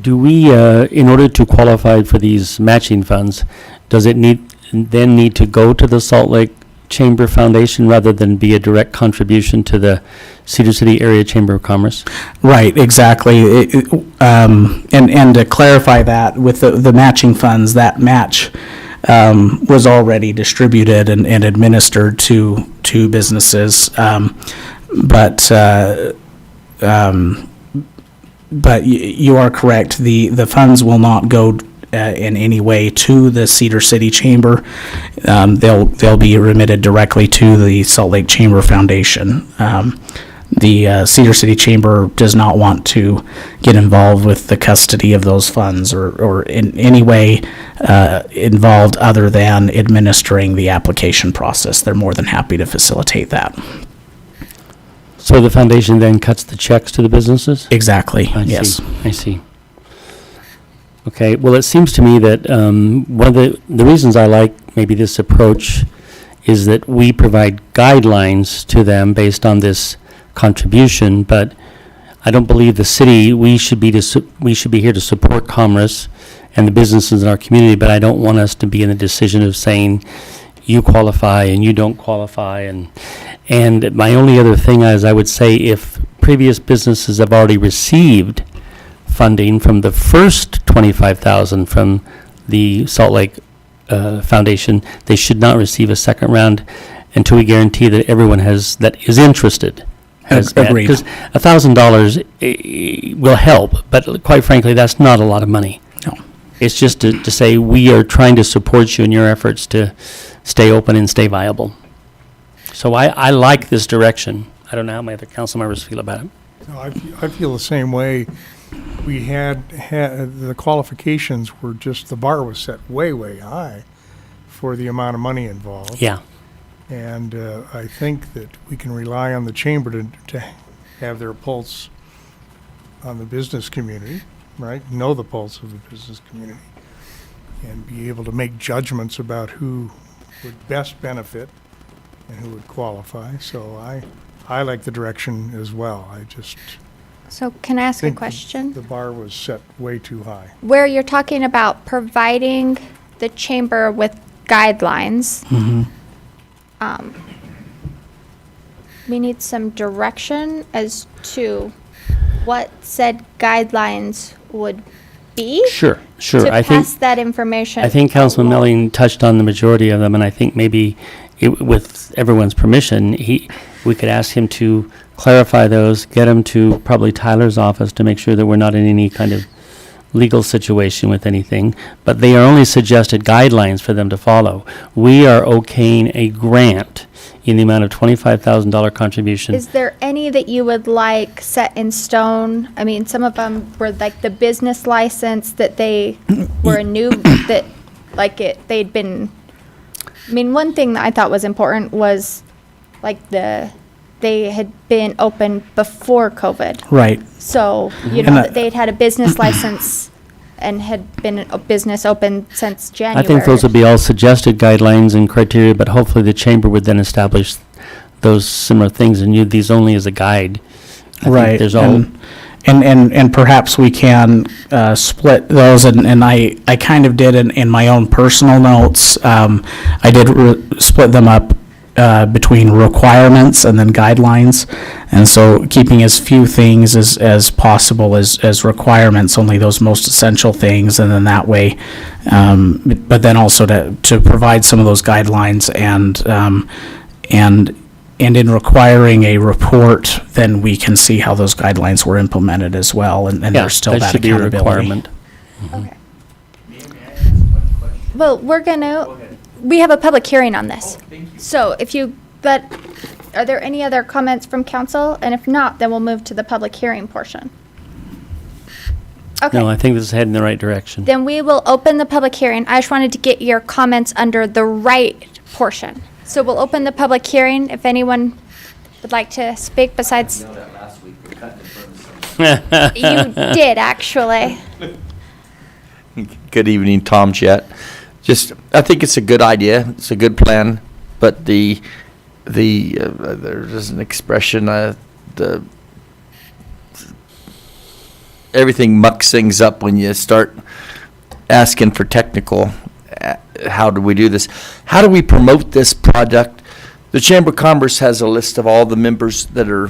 do we, in order to qualify for these matching funds, does it need to go to the Salt Lake Chamber Foundation rather than be a direct contribution to the Cedar City Area Chamber of Commerce? Right, exactly. And to clarify that, with the matching funds, that match was already distributed and administered to businesses. But you are correct. The funds will not go in any way to the Cedar City Chamber. They'll be remitted directly to the Salt Lake Chamber Foundation. The Cedar City Chamber does not want to get involved with the custody of those funds or in any way involved other than administering the application process. They're more than happy to facilitate that. So the foundation then cuts the checks to the businesses? Exactly, yes. I see. Okay, well, it seems to me that one of the reasons I like maybe this approach is that we provide guidelines to them based on this contribution, but I don't believe the city, we should be here to support commerce and the businesses in our community, but I don't want us to be in the decision of saying you qualify and you don't qualify. And my only other thing is, I would say, if previous businesses have already received funding from the first $25,000 from the Salt Lake Foundation, they should not receive a second round until we guarantee that everyone that is interested has that. Agreed. Because $1,000 will help, but quite frankly, that's not a lot of money. No. It's just to say we are trying to support you in your efforts to stay open and stay viable. So I like this direction. I don't know how my other council members feel about it. No, I feel the same way. We had the qualifications were just, the bar was set way, way high for the amount of money involved. Yeah. And I think that we can rely on the chamber to have their pulse on the business community, right? Know the pulse of the business community and be able to make judgments about who would best benefit and who would qualify. So I like the direction as well. So can I ask a think question? the bar was set way too high. Where you're talking about providing the chamber with guidelines, we need some direction as to what said guidelines would be. Sure. To I pass that information. think Councilman along. Melling touched on the majority of them, and I think maybe with everyone's permission, we could ask him to clarify those, get him to probably Tyler's office to make sure that we're not in any kind of legal situation with anything, but they are only suggested guidelines for them to follow. We are okaying a grant in the amount of $25,000 contribution. Is there any that you would like set in stone? I mean, some of them were like the business license that they were new, that like they'd been, I mean, one thing that I thought was important was like they had been open before COVID. Right. So, that they'd had a business license and had been a business open since January. I think those would be all suggested guidelines and criteria, but hopefully the chamber would then establish those similar things and use these only as a guide. I Right. think there's all. And perhaps we can split those, and I kind of did in my own personal notes. I did split them up between requirements and then guidelines, and so keeping as few things as possible as requirements, only those most essential things, and then that way, but then also to provide some of those guidelines and in requiring a report, then we can see how those guidelines were implemented as well, and there's still that should be a accountability. requirement. Okay. Well, we have a public hearing on this. So but are there any other comments from council? And if not, then we'll move to the public hearing portion. Okay. No, I think this is heading in the right direction. Then we will open the public hearing. I just wanted to get your comments under the right portion. So we'll open the public hearing. If anyone would like to speak besides. You did, actually. Good evening, Tom Chet. I think it's a good idea. It's a good plan, but there's an expression, everything mucks things up when you start asking for technical, how do we do this? How do we promote this product? The Chamber of Commerce has a list of all the members that are,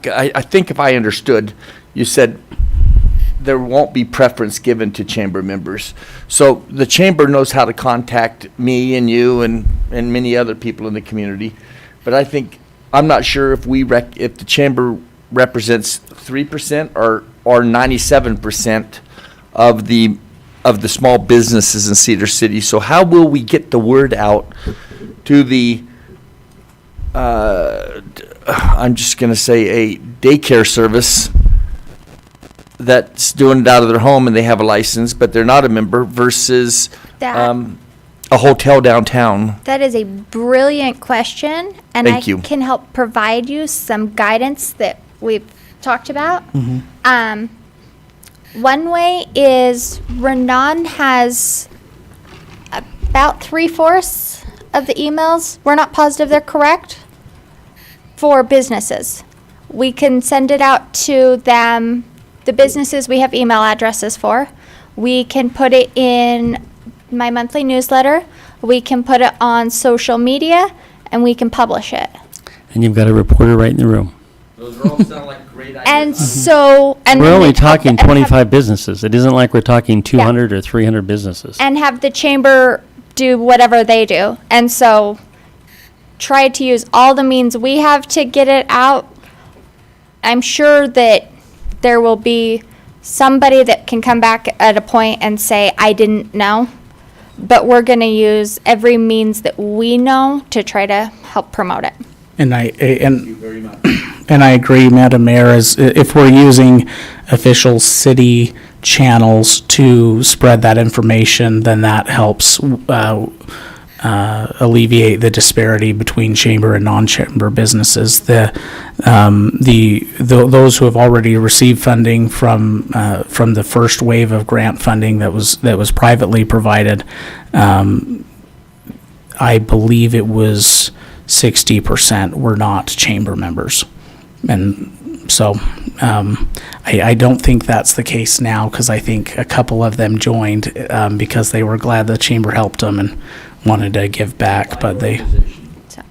I think if I understood, you said there won't be preference given to chamber members. So the chamber knows how to contact me and you and many other people in the community. But I'm not sure if if the chamber represents 3% or 97% of the small businesses in Cedar City. So how will we get the word out to the I'm just going to say a daycare service that's doing it out of their home and they have a license, but they're not a member, versus a hotel downtown? That is a brilliant question, and Thank you. Can help provide you some guidance that we've talked about. One way is Renan has about 3/4 of the emails. We're not positive they're correct for businesses. We can send it out to them. The businesses we have email addresses for. We can put it in my monthly newsletter. We can put it on social media, and we can publish it. And you've got a reporter right in the room. Those are all sound like great ideas. And so, and We're then only they have talking the- and 25 businesses. It isn't like we're talking 200 or 300 businesses. and have the chamber do whatever they do. And so try to use all the means we have to get it out. I'm sure that there will be somebody that can come back at a point and say, I didn't know. But we're going to use every means that we know to try to help promote it. And Thank you very much. And I agree, Madam Mayor, as if we're using official city channels to spread that information, then that helps alleviate the disparity between chamber and non-chamber businesses. Those who have already received funding from the first wave of grant funding that was privately provided, I believe it was 60% were not chamber members. And so I don't think that's the case now, because I think a couple of them joined because they were glad the chamber helped them and wanted to give back, but they... So,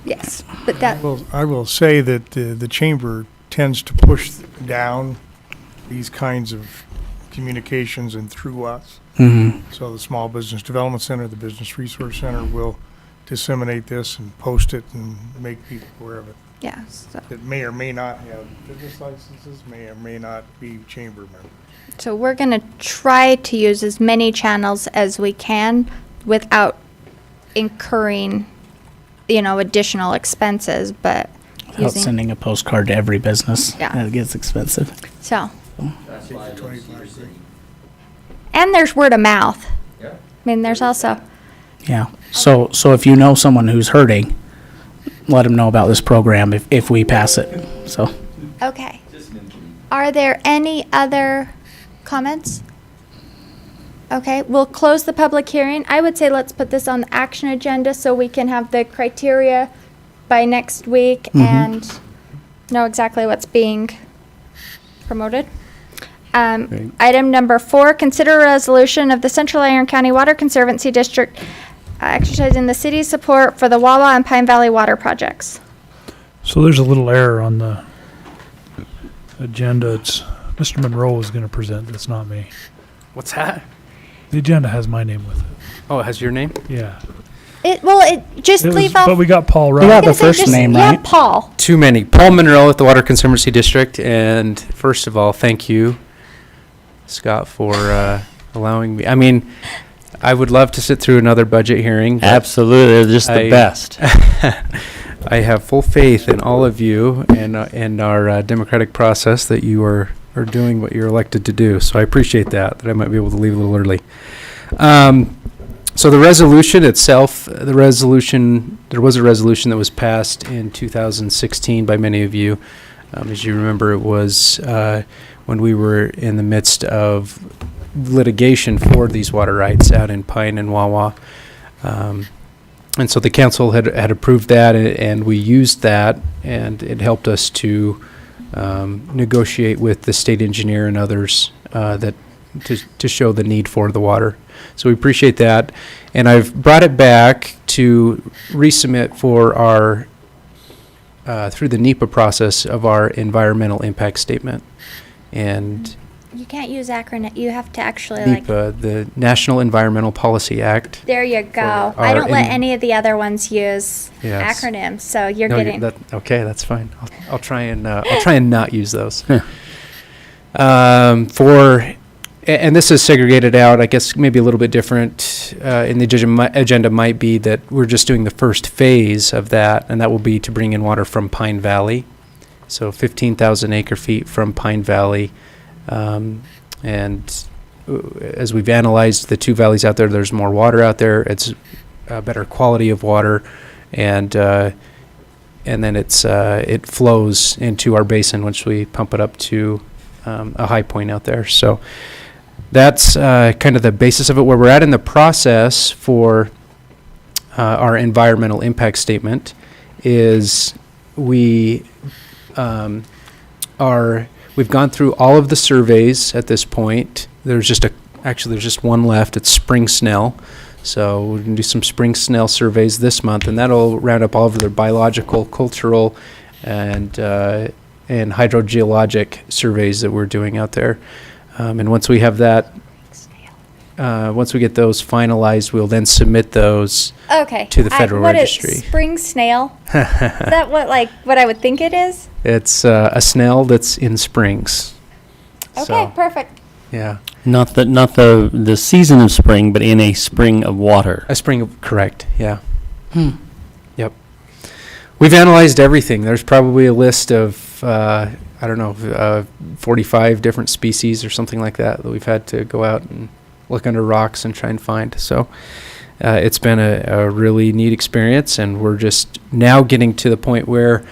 yes, but that... I will say that the chamber tends to push down these kinds of communications and through us. So the Small Business Development Center, the Business Resource Center will disseminate this and post it and make people aware of it. Yeah. So. That may or may not have business licenses, may or may not be chamber members. So we're going to try to use as many channels as we can without incurring, additional expenses, but Without sending a postcard to every business. Yeah. That gets expensive. So. That's why I love Cedar City. And there's word of mouth. Yeah. I mean, there's also. Yeah. So if you know someone who's hurting, let them know about this program if we pass it. So. Okay. Are there any other comments? Okay, we'll close the public hearing. I would say let's put this on the action agenda so we can have the criteria by next week and know exactly what's being promoted. Item number 4, consider a resolution of the Central Iron County Water Conservancy District exercising the city's support for the Wawa and Pine Valley water projects. So there's a little error on the agenda. It's Mr. Monroe is going to present this, not me. What's that? The agenda has my name with it. Oh, it has your name? Yeah. Just leave off. But we got Paul right. You got the first name, right? Yeah, Paul. Too many. Paul Monroe at the Water Conservancy District. And first of all, thank you, Scott, for allowing me. I mean, I would love to sit through another budget hearing. but Absolutely, they're just the I- best. I have full faith in all of you and our democratic process that you are doing what you're elected to do. So I appreciate that I might be able to leave a little early. So the resolution itself, there was a resolution that was passed in 2016 by many of you. As you remember, it was when we were in the midst of litigation for these water rights out in Pine and Wawa. And so the council had approved that, and we used that, and it helped us to negotiate with the state engineer and others to show the need for the water. So we appreciate that. And I've brought it back to resubmit for our, through the NEPA process of our environmental impact statement. And You can't use acronym. You have to actually like. NEPA, the National Environmental Policy Act. There you go. For I don't let our any of the other ones use Yes. acronyms, so you're No, getting. okay, that's fine. I'll try and not use those. And this is segregated out. I guess maybe a little bit different in the agenda might be that we're just doing the first phase of that, and that will be to bring in water from Pine Valley, so 15,000 acre feet from Pine Valley. And as we've analyzed the two valleys out there, there's more water out there. It's a better quality of water, and then it flows into our basin once we pump it up to a high point out there. So that's kind of the basis of it. Where we're at in the process for our environmental impact statement is we've gone through all of the surveys at this point. There's just one left. It's spring snell. So we're going to do some spring snell surveys this month, and that'll round up all of their biological, cultural, and hydrogeologic surveys that we're doing out there. And once we have that, once we get those finalized, we'll then submit those Okay. to the federal what registry. Is spring snail? Is that what I would think it is? It's a snail that's in springs. Okay, So, perfect. yeah. Not the season of spring, but in a spring of water. A spring of, correct, yeah. Yep. We've analyzed everything. There's probably a list of, 45 different species or something like that we've had to go out and look under rocks and try and find. So it's been a really neat experience, and we're just now getting to the point where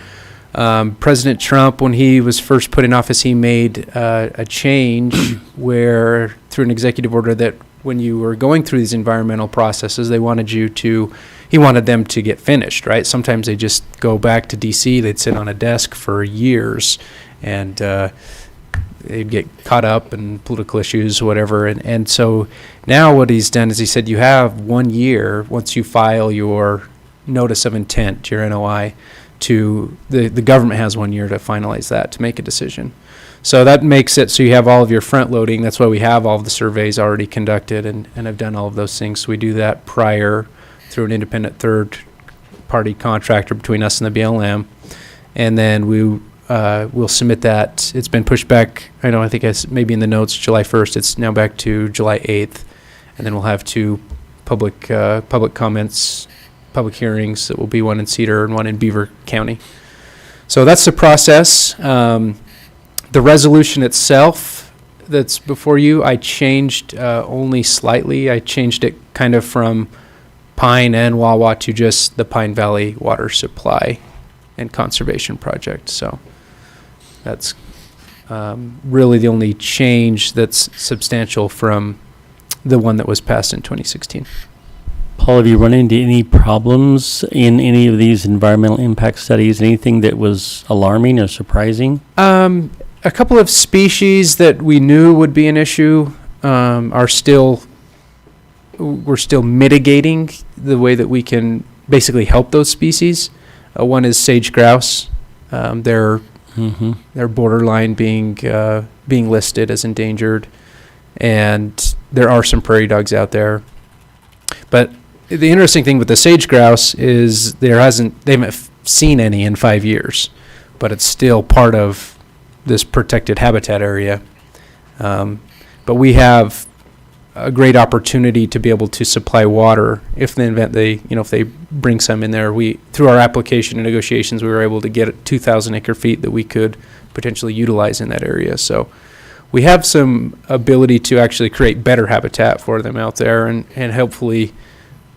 President Trump, when he was first put in office, he made a change where, through an executive order, that when you were going through these environmental processes, he wanted them to get finished, right? Sometimes they just go back to D.C., they'd sit on a desk for years, and they'd get caught up in political issues, whatever. And so now what he's done is he said you have 1 year, once you file your notice of intent, your NOI, to the government has 1 year to finalize that, to make a decision. So that makes it so you have all of your front loading. That's why we have all of the surveys already conducted and have done all of those things. So we do that prior through an independent third-party contractor between us and the BLM. And then we'll submit that. It's been pushed back, I think maybe in the notes, July 1st. It's now back to July 8th. And then we'll have two public comments, public hearings. That will be one in Cedar and one in Beaver County. So that's the process. The resolution itself that's before you, I changed only slightly. I changed it kind of from Pine and Wawa to just the Pine Valley Water Supply and Conservation Project. So that's really the only change that's substantial from the one that was passed in 2016. Paul, have you run into any problems in any of these environmental impact studies? Anything that was alarming or surprising? A couple of species that we knew would be an issue we're still mitigating the way that we can basically help those species. One is sage grouse. They're borderline being listed as endangered, and there are some prairie dogs out there. But the interesting thing with the sage grouse is they haven't seen any in 5 years, but it's still part of this protected habitat area. But we have a great opportunity to be able to supply water if the event if they bring some in there. Through our application and negotiations, we were able to get 2,000 acre feet that we could potentially utilize in that area. So we have some ability to actually create better habitat for them out there and hopefully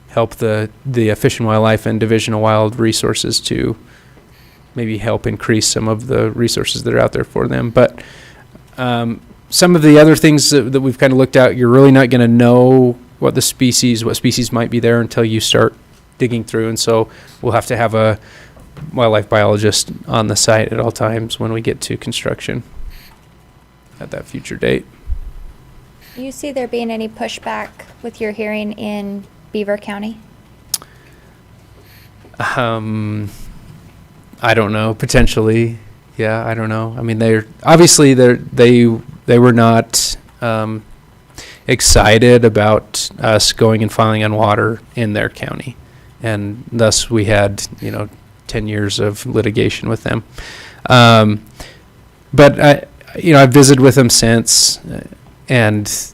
help the Fish and Wildlife and Division of Wild Resources to maybe help increase some of the resources that are out there for them. But some of the other things that we've kind of looked at, you're really not going to know what species might be there until you start digging through. And so we'll have to have a wildlife biologist on the site at all times when we get to construction at that future date. Do you see there being any pushback with your hearing in Beaver County? I don't know. Potentially, yeah. I don't know. I mean, they were not excited about us going and filing on water in their county, and thus we had 10 years of litigation with them. But I visited with them since, and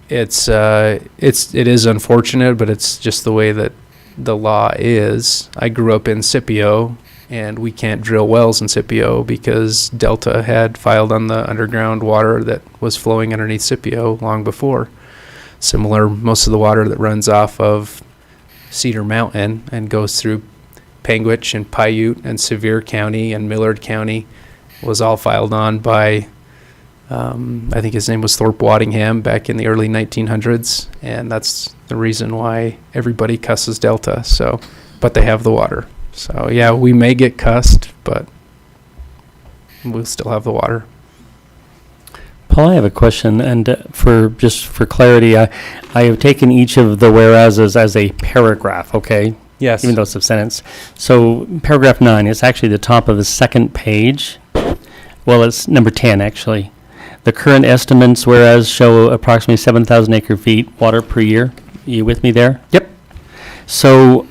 it is unfortunate, but it's just the way that the law is. I grew up in Scipio, and we can't drill wells in Scipio because Delta had filed on the underground water that was flowing underneath Scipio long before. Similar, most of the water that runs off of Cedar Mountain and goes through Panguitch and Paiute and Sevier County and Millard County was all filed on by, I think his name was Thorpe Waddingham back in the early 1900s, and that's the reason why everybody cusses Delta. So, but they have the water. So yeah, we may get cussed, but we'll still have the water. Paul, I have a question, and for clarity, I have taken each of the whereases as a paragraph, okay? Yes. Even though it's a sentence. So paragraph 9 is actually the top of the second page. Well, it's number 10, actually. The current estimates, whereas, show approximately 7,000 acre feet water per year. You with me there? Yep. So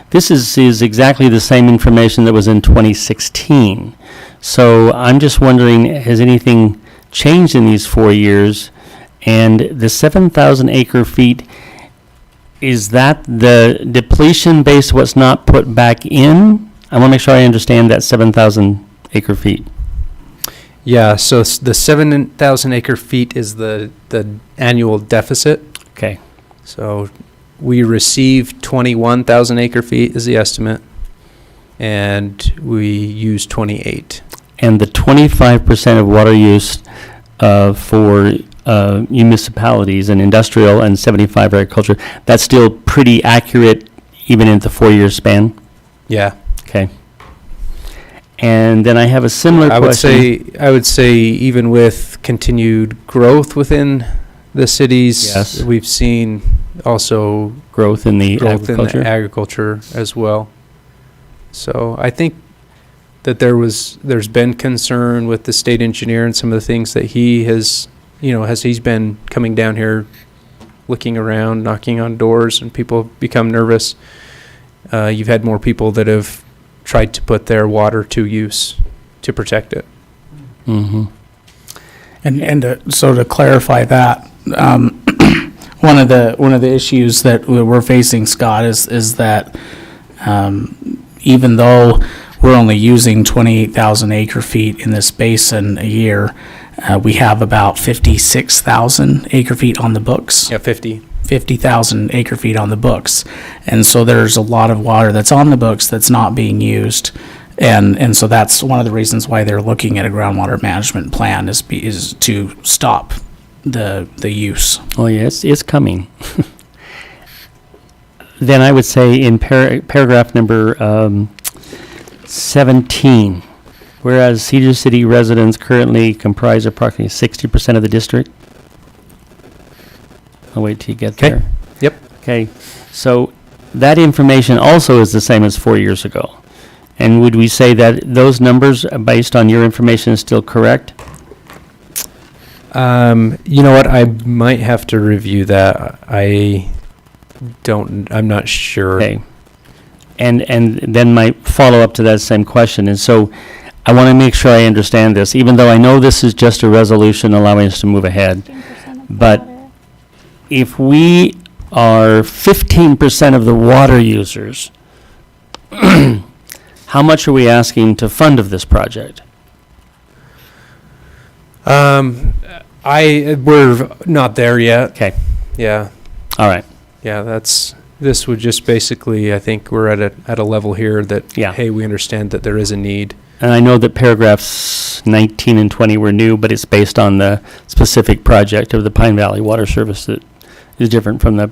this is exactly the same information that was in 2016. So I'm just wondering, has anything changed in these 4 years? And the 7,000 acre feet, is that the depletion based what's not put back in? I want to make sure I understand that 7,000 acre feet. Yeah, so the 7,000 acre feet is the annual deficit. Okay. So we received 21,000 acre feet is the estimate, and we use 28. And the 25% of water use for municipalities and industrial and 75 for agriculture, that's still pretty accurate even in the 4-year span? Yeah. Okay. And then I have a similar question. I would say even with continued growth within the cities, yes, we've seen also growth in the agriculture as well. So I think that there's been concern with the state engineer and some of the things that he has, he's been coming down here, looking around, knocking on doors, and people become nervous. You've had more people that have tried to put their water to use to protect it. Mm-hmm. And so to clarify that, one of the issues that we're facing, Scott, is that even though we're only using 28,000 acre feet in this basin a year, we have about 56,000 acre feet on the books. Yeah, 50,000 acre feet on the books. And so there's a lot of water that's on the books that's not being used. And so that's one of the reasons why they're looking at a groundwater management plan is to stop the use. Oh, yes, it's coming. Then I would say in paragraph number 17, whereas Cedar City residents currently comprise approximately 60% of the district. I'll wait till you get there. Yep. Okay, so that information also is the same as 4 years ago. And would we say that those numbers, based on your information, is still correct? You know what? I might have to review that. I'm not sure. Okay. And then my follow-up to that same question is, so I want to make sure I understand this, even though I know this is just a resolution allowing us to move ahead. But if we are 15% of the water users, how much are we asking to fund of this project? We're not there yet. Okay. Yeah. All right. Yeah, this would just basically, I think we're at a level here that, Yeah. hey, we understand that there is a need. And I know that paragraphs 19 and 20 were new, but it's based on the specific project of the Pine Valley Water Service that is different from the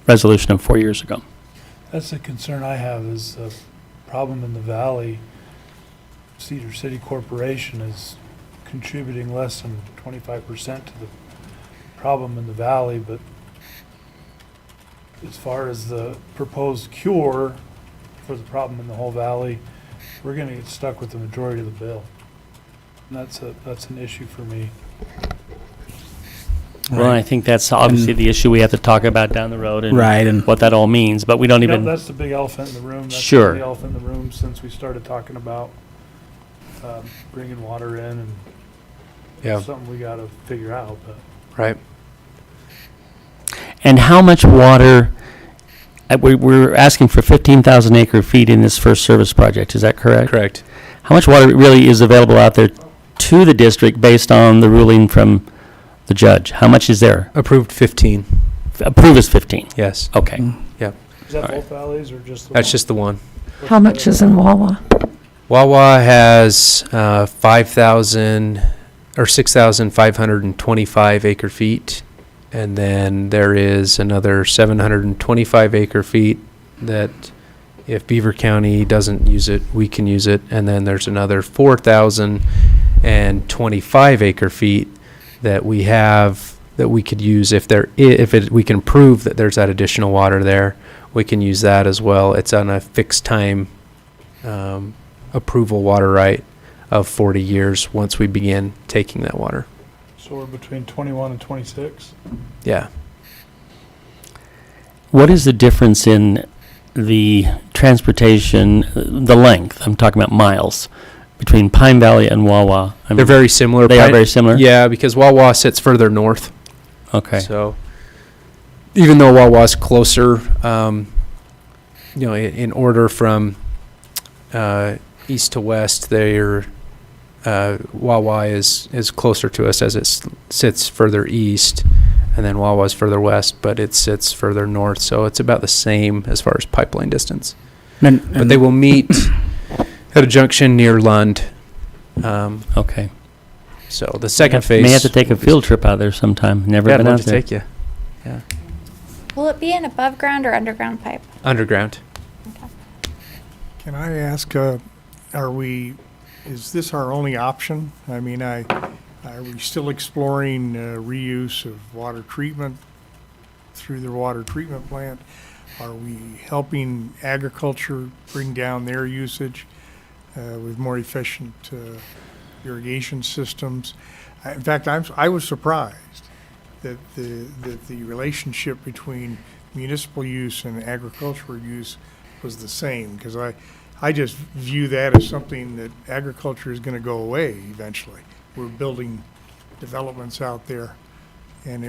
resolution of 4 years ago. That's the concern I have, is the problem in the valley. Cedar City Corporation is contributing less than 25% to the problem in the valley, but as far as the proposed cure for the problem in the whole valley, we're gonna get stuck with the majority of the bill. And that's an issue for me. Well, I think that's obviously the issue we have to talk about down the road and Right, and- what that all means, but we don't Yep, even, that's the big elephant in the room. That's Sure. been the elephant in the room since we started talking about bringing water in, and Yeah. something we gotta figure out, but. Right. and how much water, we're asking for 15,000 acre feet in this first service project, is that correct? Correct. How much water really is available out there to the district based on the ruling from the judge? How much is there? Approved 15. Approved is 15. Yes. Okay. Yep. Is that All right. both valleys or just the one? That's just the one. How much is in Wawa? Wawa has 5,000 or 6,525 acre feet. And then there is another 725 acre feet that if Beaver County doesn't use it, we can use it. And then there's another 4,025 acre feet that we have that we could use if we can prove that there's that additional water there. We can use that as well. It's on a fixed time approval water right of 40 years once we begin taking that water. So we're between 21 and 26? Yeah. What is the difference in the transportation, the length, I'm talking about miles, between Pine Valley and Wawa? I They're mean, very similar. They are very similar? Yeah, because Wawa sits further north. Okay. So even though Wawa's closer, in order from east to west, Wawa is closer to us as it sits further east, and then Wawa's further west, but it sits further north, so it's about the same as far as pipeline distance. But they will meet at a junction near Lund. Okay. So the second phase. May have to take a field trip out there sometime. Never Yeah, been I'd out love to there. take you. Yeah. Will it be an above ground or underground pipe? Underground. Can I ask, is this our only option? I mean, are we still exploring reuse of water treatment through the water treatment plant? Are we helping agriculture bring down their usage with more efficient irrigation systems? In fact, I was surprised that the relationship between municipal use and agricultural use was the same, because I just view that as something that agriculture is going to go away eventually. We're building developments out there, and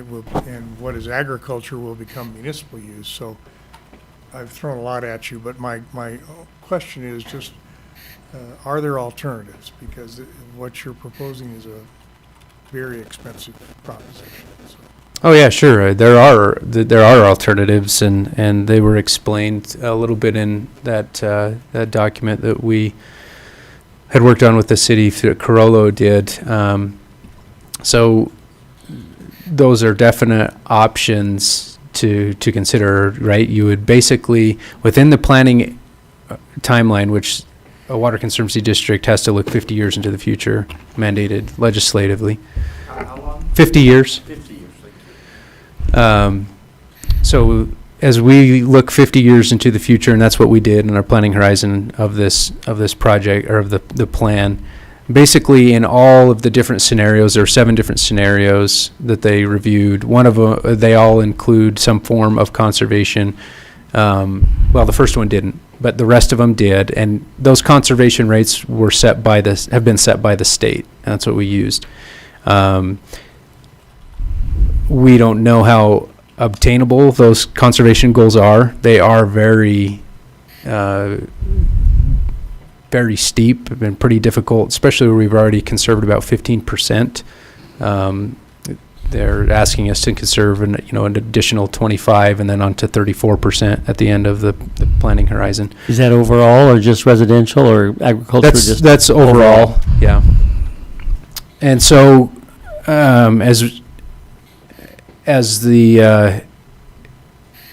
what is agriculture will become municipal use. So I've thrown a lot at you, but my question is just, are there alternatives? Because what you're proposing is a very expensive proposition. So. Oh yeah, sure. There are alternatives, and they were explained a little bit in that document that we had worked on with the city. Carollo did. So those are definite options to consider. Right, you would basically within the planning timeline, which a water conservancy district has to look 50 years into the future, mandated legislatively. How long? 50 years. 50 years. So as we look 50 years into the future, and that's what we did in our planning horizon of this project, or of the plan, basically in all of the different scenarios, there are 7 different scenarios that they reviewed. One of them, they all include some form of conservation. Well, the first one didn't, but the rest of them did, and those conservation rates were have been set by the state, and that's what we used. We don't know how obtainable those conservation goals are. They are very, very steep and pretty difficult, especially where we've already conserved about 15%. They're asking us to conserve an additional 25 and then on to 34% at the end of the planning horizon. Is that overall or just residential or agriculture? That's overall, yeah. And so, as the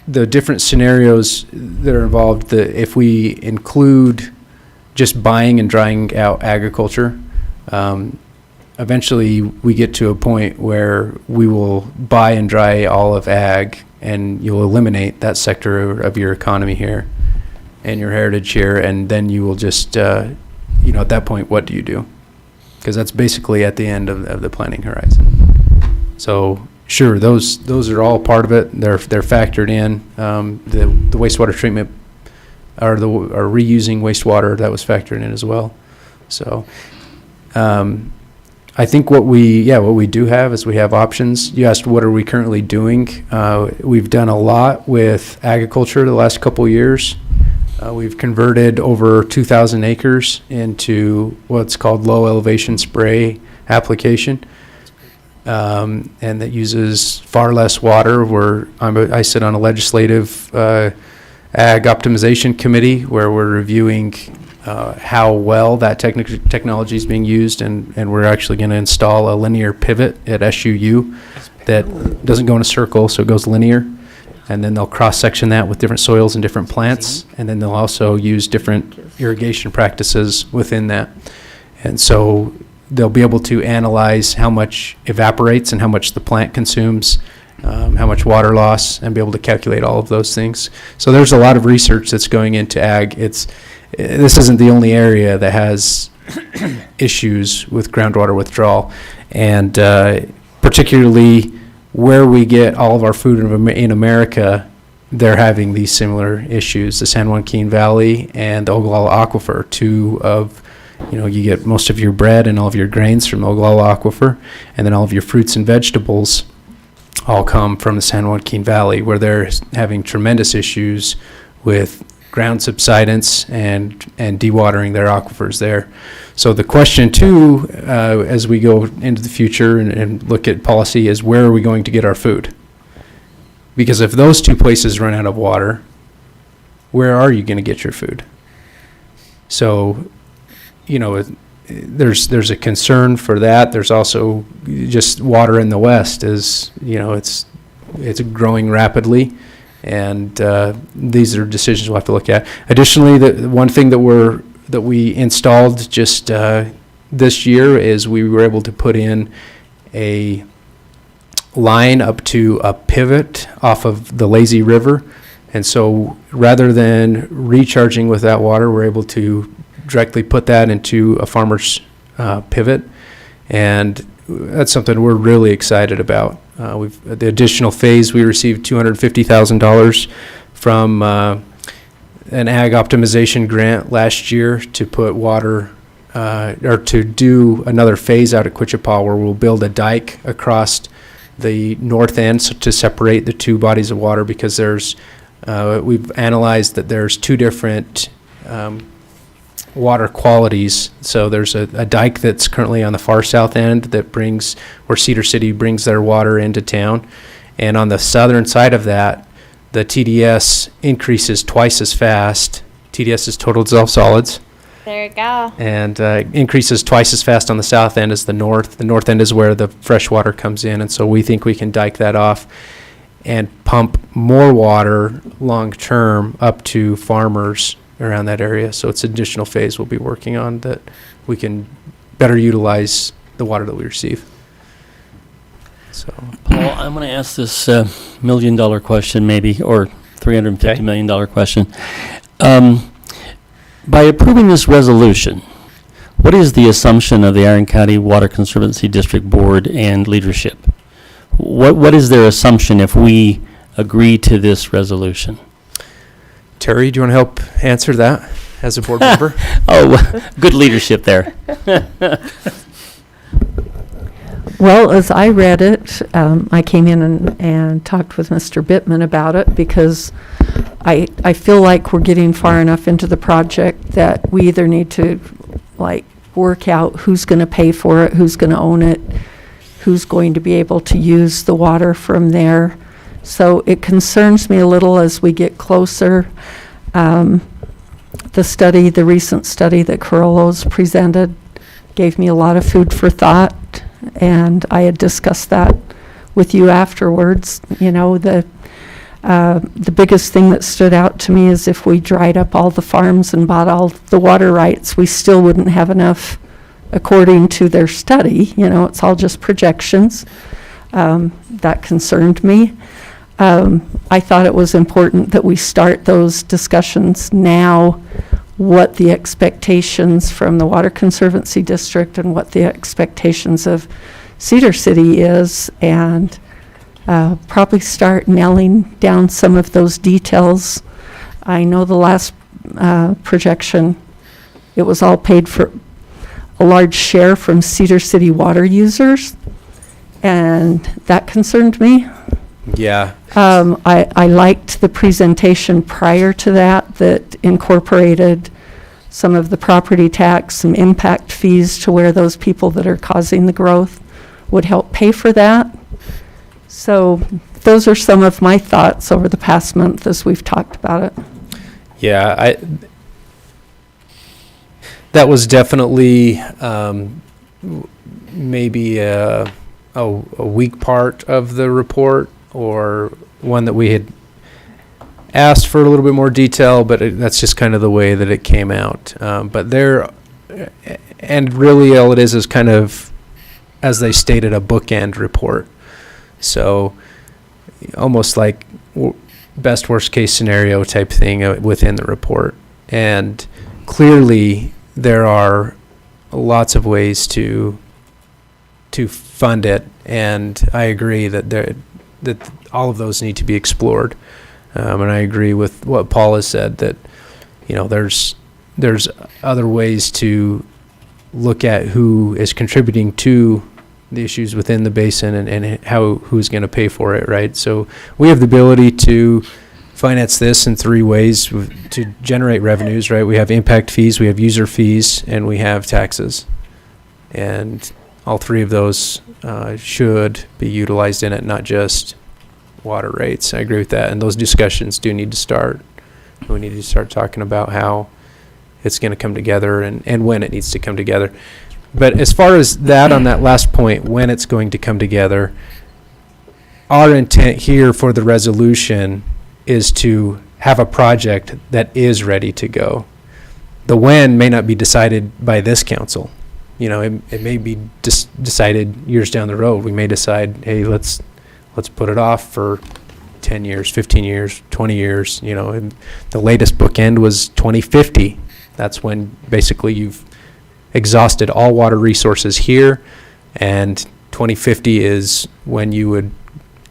different scenarios that are involved, if we include just buying and drying out agriculture, eventually we get to a point where we will buy and dry all of ag, and you'll eliminate that sector of your economy here and your heritage here, and then you will just, at that point, what do you do? Because that's basically at the end of the planning horizon. So sure, those are all part of it. They're factored in. The wastewater treatment or reusing wastewater, that was factored in as well. So I think what we do have is we have options. You asked what are we currently doing. We've done a lot with agriculture the last couple years. We've converted over 2,000 acres into what's called low elevation spray application. And that uses far less water. I sit on a legislative ag optimization committee where we're reviewing how well that technology is being used, and we're actually going to install a linear pivot at SUU that doesn't go in a circle, so it goes linear, and then they'll cross-section that with different soils and different plants, and then they'll also use different irrigation practices within that. And so they'll be able to analyze how much evaporates and how much the plant consumes, how much water loss, and be able to calculate all of those things. So there's a lot of research that's going into ag. This isn't the only area that has issues with groundwater withdrawal, and particularly where we get all of our food in America, they're having these similar issues. The San Joaquin Valley and the Ogallala Aquifer, two of, you get most of your bread and all of your grains from the Ogallala Aquifer, and then all of your fruits and vegetables all come from the San Joaquin Valley, where they're having tremendous issues with ground subsidence and dewatering their aquifers there. So the question too, as we go into the future and look at policy, is where are we going to get our food? Because if those two places run out of water, where are you going to get your food? So, there's a concern for that. There's also just water in the West is, it's growing rapidly. And these are decisions we'll have to look at. Additionally, the one thing that we installed just this year is we were able to put in a line up to a pivot off of the Lazy River. And so rather than recharging with that water, we're able to directly put that into a farmer's pivot. And that's something we're really excited about. The additional phase, we received $250,000 from an ag optimization grant last year to put water, or to do another phase out at Quichapa where we'll build a dike across the north end to separate the two bodies of water, because we've analyzed that there's two different water qualities. So there's a dike that's currently on the far south end that where Cedar City brings their water into town, and on the southern side of that, the TDS increases twice as fast. TDS is total dissolved solids. There you go. And increases twice as fast on the south end as the north. The north end is where the fresh water comes in, and so we think we can dike that off and pump more water long term up to farmers around that area. So it's an additional phase we'll be working on that we can better utilize the water that we receive. So, Paul, I'm going to ask this $1 million question maybe, or $350 million question. By approving this resolution, what is the assumption of the Iron County Water Conservancy District Board and leadership? What is their assumption if we agree to this resolution? Terry, do you want to help answer that as a board member? Oh, good leadership there. Well, as I read it, I came in and talked with Mr. Bittman about it because I feel like we're getting far enough into the project that we either need to work out who's going to pay for it, who's going to own it, who's going to be able to use the water from there. So it concerns me a little as we get closer. The recent study that Carollo's presented gave me a lot of food for thought, and I had discussed that with you afterwards. The biggest thing that stood out to me is if we dried up all the farms and bought all the water rights, we still wouldn't have enough according to their study. It's all just projections. That concerned me. I thought it was important that we start those discussions now, what the expectations from the Water Conservancy District and what the expectations of Cedar City is, and probably start nailing down some of those details. I know the last projection, it was all paid for a large share from Cedar City water users, and that concerned me. Yeah. I liked the presentation prior to that incorporated some of the property tax, some impact fees to where those people that are causing the growth would help pay for that. So those are some of my thoughts over the past month as we've talked about it. Yeah, that was definitely maybe a weak part of the report, or one that we had asked for a little bit more detail, but that's just kind of the way that it came out. But and really all it is kind of, as they stated, a bookend report. So almost like best worst case scenario type thing within the report. And clearly there are lots of ways to fund it, and I agree that all of those need to be explored. And I agree with what Paul has said, that there's other ways to look at who is contributing to the issues within the basin and who's going to pay for it, right? So we have the ability to finance this in three ways to generate revenues, right? We have impact fees, we have user fees, and we have taxes. And all three of those should be utilized in it, not just water rates. I agree with that. And those discussions do need to start. We need to start talking about how it's going to come together and when it needs to come together. But as far as that, on that last point, when it's going to come together, our intent here for the resolution is to have a project that is ready to go. The when may not be decided by this council. It may be decided years down the road. We may decide, hey, let's put it off for 10 years, 15 years, 20 years. And the latest bookend was 2050. That's when basically you've exhausted all water resources here, and 2050 is when you would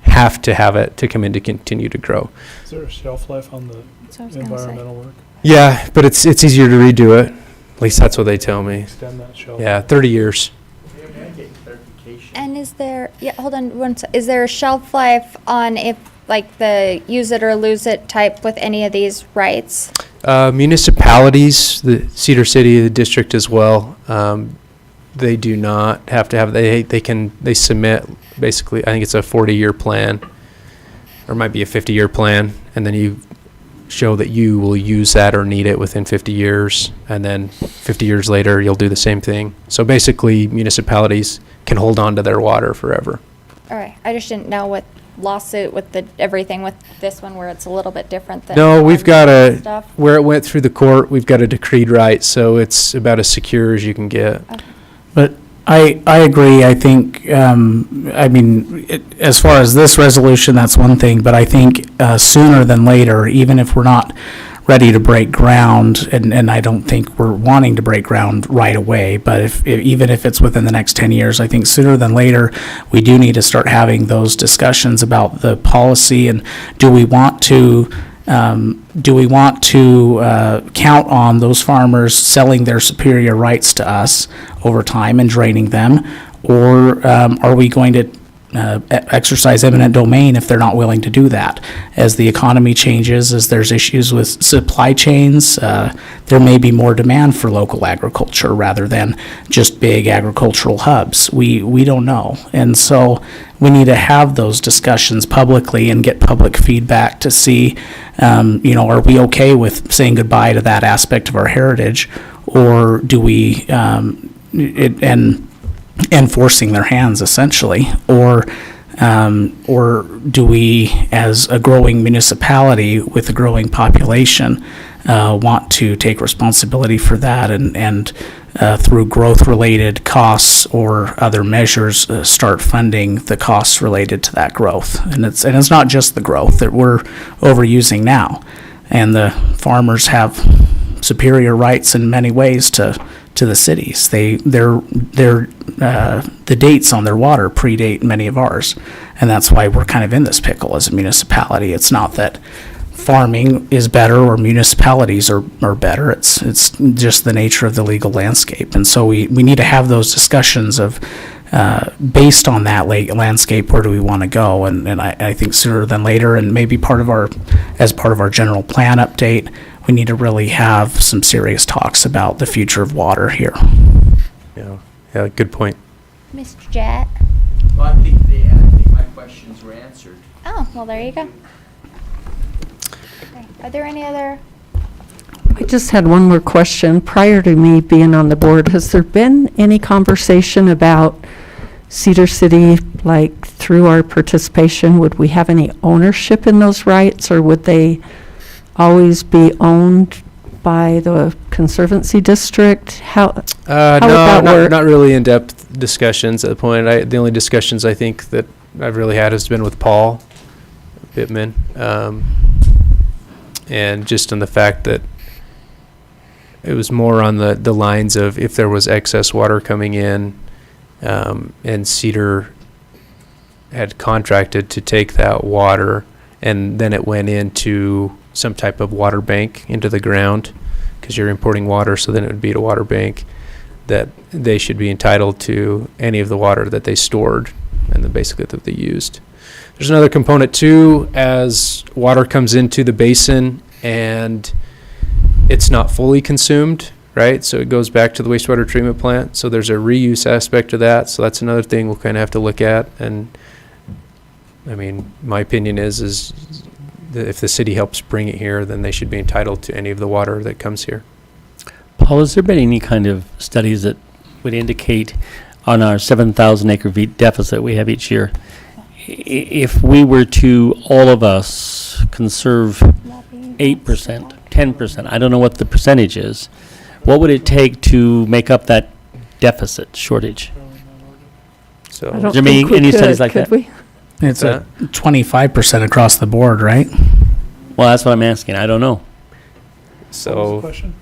have to have it to come in to continue to grow. Is there a shelf life on the environmental work? Yeah, but it's easier to redo it. At least that's what they tell me. Extend that shelf. Yeah, 30 years. And is there a shelf life on if the use it or lose it type with any of these rights? Municipalities, the Cedar City, the district as well, they do not have to have, they submit basically, I think it's a 40-year plan, or it might be a 50-year plan, and then you show that you will use that or need it within 50 years, and then 50 years later you'll do the same thing. So basically municipalities can hold on to their water forever. All right, I just didn't know what lawsuit with everything with this one where it's a little bit different than. No, we've got stuff. where it went through the court, we've got a decreed right, so it's about as secure as you can get. Okay. But I agree. I think, as far as this resolution, that's one thing, but I think sooner than later, even if we're not ready to break ground, and I don't think we're wanting to break ground right away, but even if it's within the next 10 years, I think sooner than later, we do need to start having those discussions about the policy, and do we want to count on those farmers selling their superior rights to us over time and draining them, Or are we going to exercise eminent domain if they're not willing to do that? As the economy changes, as there's issues with supply chains, there may be more demand for local agriculture rather than just big agricultural hubs. We don't know. And so we need to have those discussions publicly and get public feedback to see, are we okay with saying goodbye to that aspect of our heritage, or do we, and forcing their hands essentially, or do we, as a growing municipality with a growing population, want to take responsibility for that and through growth-related costs or other measures, start funding the costs related to that growth? And it's not just the growth that we're overusing now, and the farmers have superior rights in many ways to the cities. The dates on their water predate many of ours, and that's why we're kind of in this pickle as a municipality. It's not that farming is better or municipalities are better. It's just the nature of the legal landscape, and so we need to have those discussions of based on that landscape, where do we want to go? And I think sooner than later, and maybe as part of our general plan update, we need to really have some serious talks about the future of water here. Yeah, good point. Mr. Jett? Well, I think my questions were answered. Oh, well, there you go. Okay. Are there any other? I just had one more question. Prior to me being on the board, has there been any conversation about Cedar City, like through our participation, would we have any ownership in those rights, or would they always be owned by the Conservancy District? How would that work? Not really in-depth discussions at the point. The only discussions I think that I've really had has been with Paul Bittman, and just on the fact that it was more on the lines of if there was excess water coming in, and Cedar had contracted to take that water, and then it went into some type of water bank into the ground, because you're importing water, so then it would be at a water bank, that they should be entitled to any of the water that they stored and then basically that they used. There's another component too, as water comes into the basin and it's not fully consumed, right? So it goes back to the wastewater treatment plant. So there's a reuse aspect to that. So that's another thing we'll kind of have to look at. And I mean, my opinion is that if the city helps bring it here, then they should be entitled to any of the water that comes here. Paul, has there been any kind of studies that would indicate on our 7,000 acre feet deficit we have each year, if we were to, all of us, conserve 8%, 10%, I don't know what the percentage is, what would it take to make up that deficit shortage? So, I don't there think we any could, studies like could that? we? It's a 25% across the board, right? Well, that's what I'm asking. I don't know. What was the so question?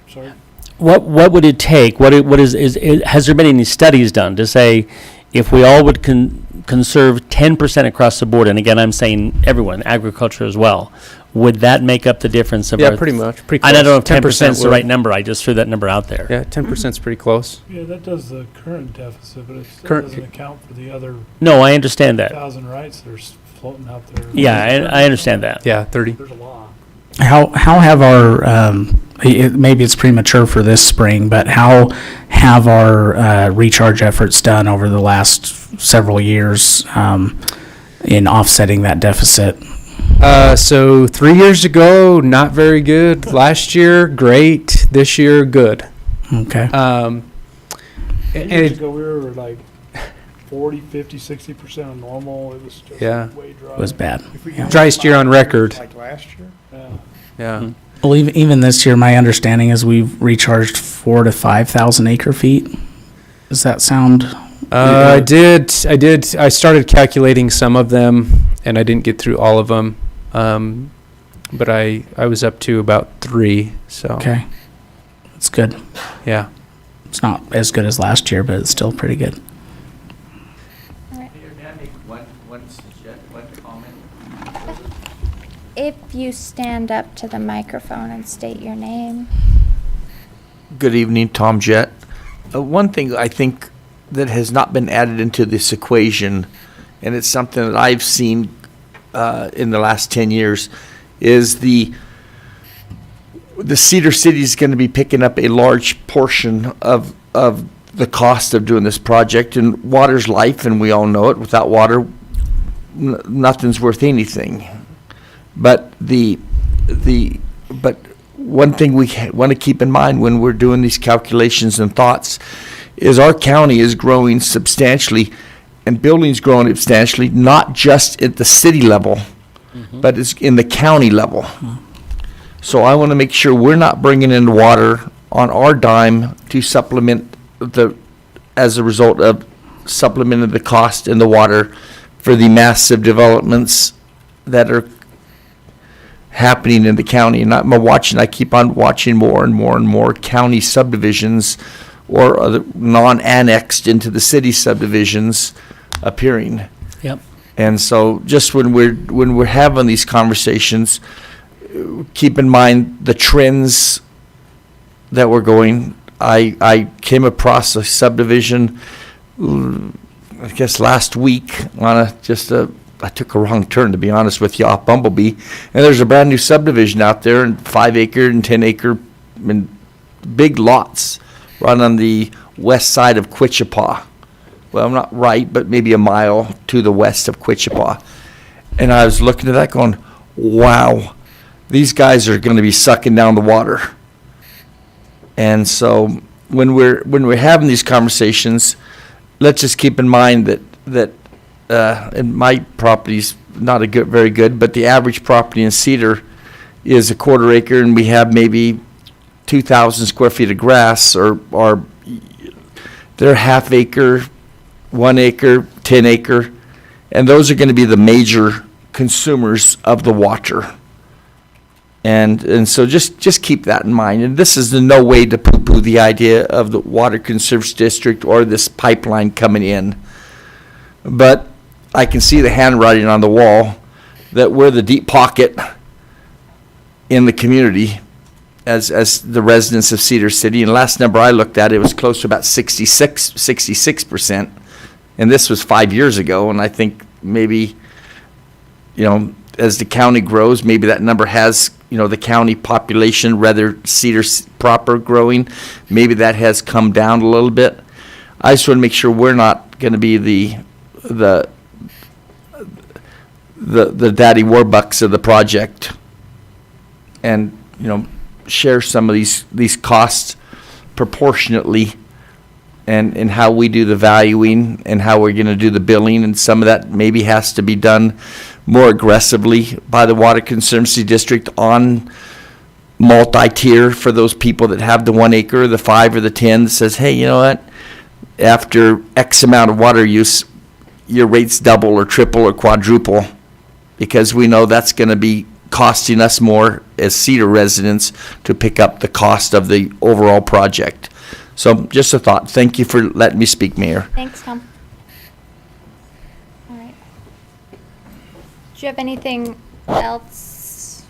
Sorry. What would it take? What is has there been any studies done to say if we all would conserve 10% across the board, and again, I'm saying everyone, agriculture as well, would that make up the difference of yeah, our... pretty much. Pretty I close. don't know if 10% is the would. right number. I just threw that number out there. Yeah, 10% is pretty close. Yeah, that does the current deficit, but it still Current- doesn't account for the other No, I understand that. 1,000 rights that are floating out there. Yeah, I understand that. Yeah, 30. There's a law. How have our, maybe it's premature for this spring, but how have our recharge efforts done over the last several years in offsetting that deficit? So 3 years ago, not very good. Last year, great. This year, good. Okay. 3 years ago, we were like 40, 50, 60% of normal. It was just Yeah. way dry. It was bad. If we Yeah. go Driest year on 5 years, record. Like last year? Yeah. Yeah. Mm-hmm. Well, even this year, my understanding is we've recharged 4,000 to 5,000 acre feet. Does that sound? I did. I started calculating some of them, and I didn't get through all of them. But I was up to about 3. So Okay. That's good. yeah. It's not as good as last year, but it's still pretty good. May I make one comment? If you stand up to the microphone and state your name. Good evening, Tom Jett. One thing I think that has not been added into this equation, and it's something that I've seen in the last 10 years, is the Cedar City is going to be picking up a large portion of the cost of doing this project. And water's life, and we all know it. Without water, nothing's worth anything. But but one thing we want to keep in mind when we're doing these calculations and thoughts is our county is growing substantially, and buildings growing substantially, not just at the city level, but it's in the county level. So I want to make sure we're not bringing in water on our dime to supplement as a result of supplementing the cost in the water for the massive developments that are happening in the county. And I keep on watching more and more and more county subdivisions or other non-annexed into the city subdivisions appearing. Yep. And so just when we're having these conversations, keep in mind the trends that we're going. I came across a subdivision, I guess last week, on I took a wrong turn, to be honest with you, off Bumblebee, and there's a brand new subdivision out there, and 5-acre and 10-acre and big lots right on the west side of Quichapa. Well, not right, but maybe a mile to the west of Quichapa. And I was looking at that going, wow, these guys are going to be sucking down the water. And so when we're having these conversations, let's just keep in mind that and my property's not very good, but the average property in Cedar is a 1/4 acre, and we have maybe 2,000 square feet of grass, or they're 1/2 acre, 1 acre, 10 acre, and those are going to be the major consumers of the water. And so just keep that in mind. And this is in no way to poo-poo the idea of the Water Conserves District or this pipeline coming in. But I can see the handwriting on the wall that we're the deep pocket in the community as the residents of Cedar City. And last number I looked at, it was close to about 66%. And this was 5 years ago. And I think maybe, as the county grows, maybe that number has, the county population, rather Cedar proper growing, maybe that has come down a little bit. I just want to make sure we're not going to be the daddy warbucks of the project, and share some of these costs proportionately, and how we do the valuing and how we're going to do the billing, and some of that maybe has to be done more aggressively by the Water Conservancy District on multi-tier for those people that have the 1 acre, the 5 or the 10, that says, hey, you know what, after X amount of water use, your rates double or triple or quadruple, because we know that's going to be costing us more as Cedar residents to pick up the cost of the overall project. So just a thought. Thank you for letting me speak, Mayor. Thanks, Tom. All right. Do you have anything else?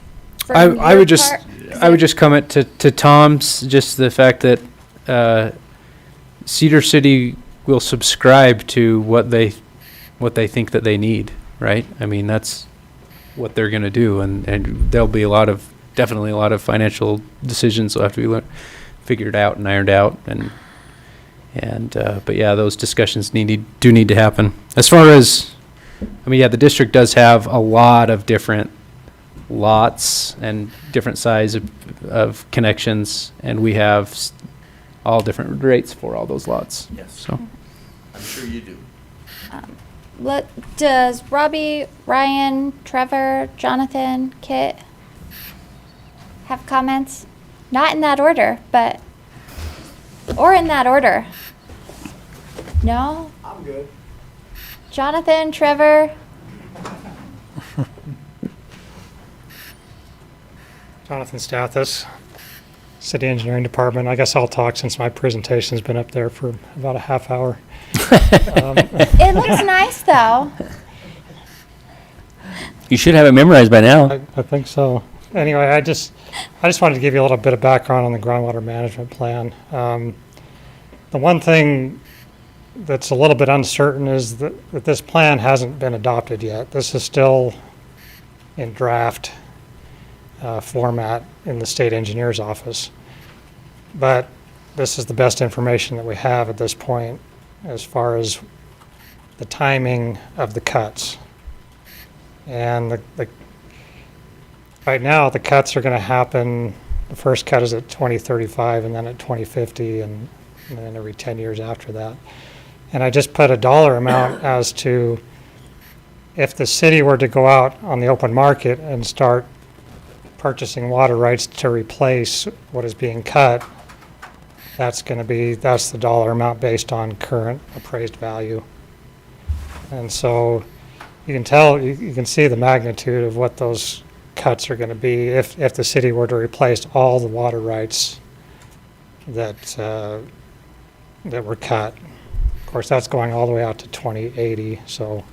I would just comment to Tom's, just the fact that Cedar City will subscribe to what they think that they need, right? I mean, that's what they're going to do, and there'll be definitely a lot of financial decisions will have to be figured out and ironed out, but yeah, those discussions do need to happen. As far as, the district does have a lot of different lots and different size of connections, and we have all different rates for all those lots. Yes. So I'm sure you do. Does Robbie, Ryan, Trevor, Jonathan, Kit have comments? Not in that order, or in that order. No? I'm good. Jonathan, Trevor? Jonathan Stathis, City Engineering Department. I guess I'll talk since my presentation's been up there for about a half hour. It looks nice, though. You should have it memorized by now. I think so. Anyway, I just wanted to give you a little bit of background on the groundwater management plan. The one thing that's a little bit uncertain is that this plan hasn't been adopted yet. This is still in draft format in the state engineer's office. But this is the best information that we have at this point as far as the timing of the cuts. And right now, the cuts are going to happen, the first cut is at 2035 and then at 2050 and then every 10 years after that. And I just put a dollar amount as to if the city were to go out on the open market and start purchasing water rights to replace what is being cut, that's the dollar amount based on current appraised value. And so you can tell, you can see the magnitude of what those cuts are going to be if the city were to replace all the water rights that were cut. Of course, that's going all the way out to 2080, so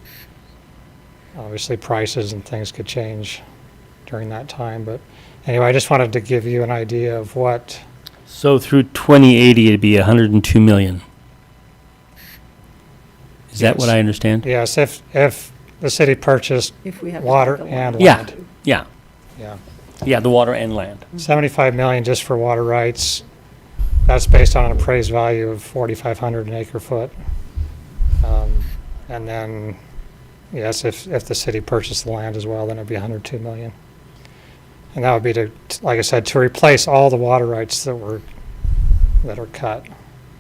obviously prices and things could change during that time. But anyway, I just wanted to give you an idea of what. So through 2080, it'd be 102 million. Is that what I understand? Yes, if the city purchased If we have to water have the and Yeah, land. yeah, Yeah. yeah, the water and land. 75 million just for water rights. That's based on an appraised value of 4,500 an acre foot. And then, yes, if the city purchased the land as well, then it'd be 102 million. And that would be to, like I said, to replace all the water rights that are cut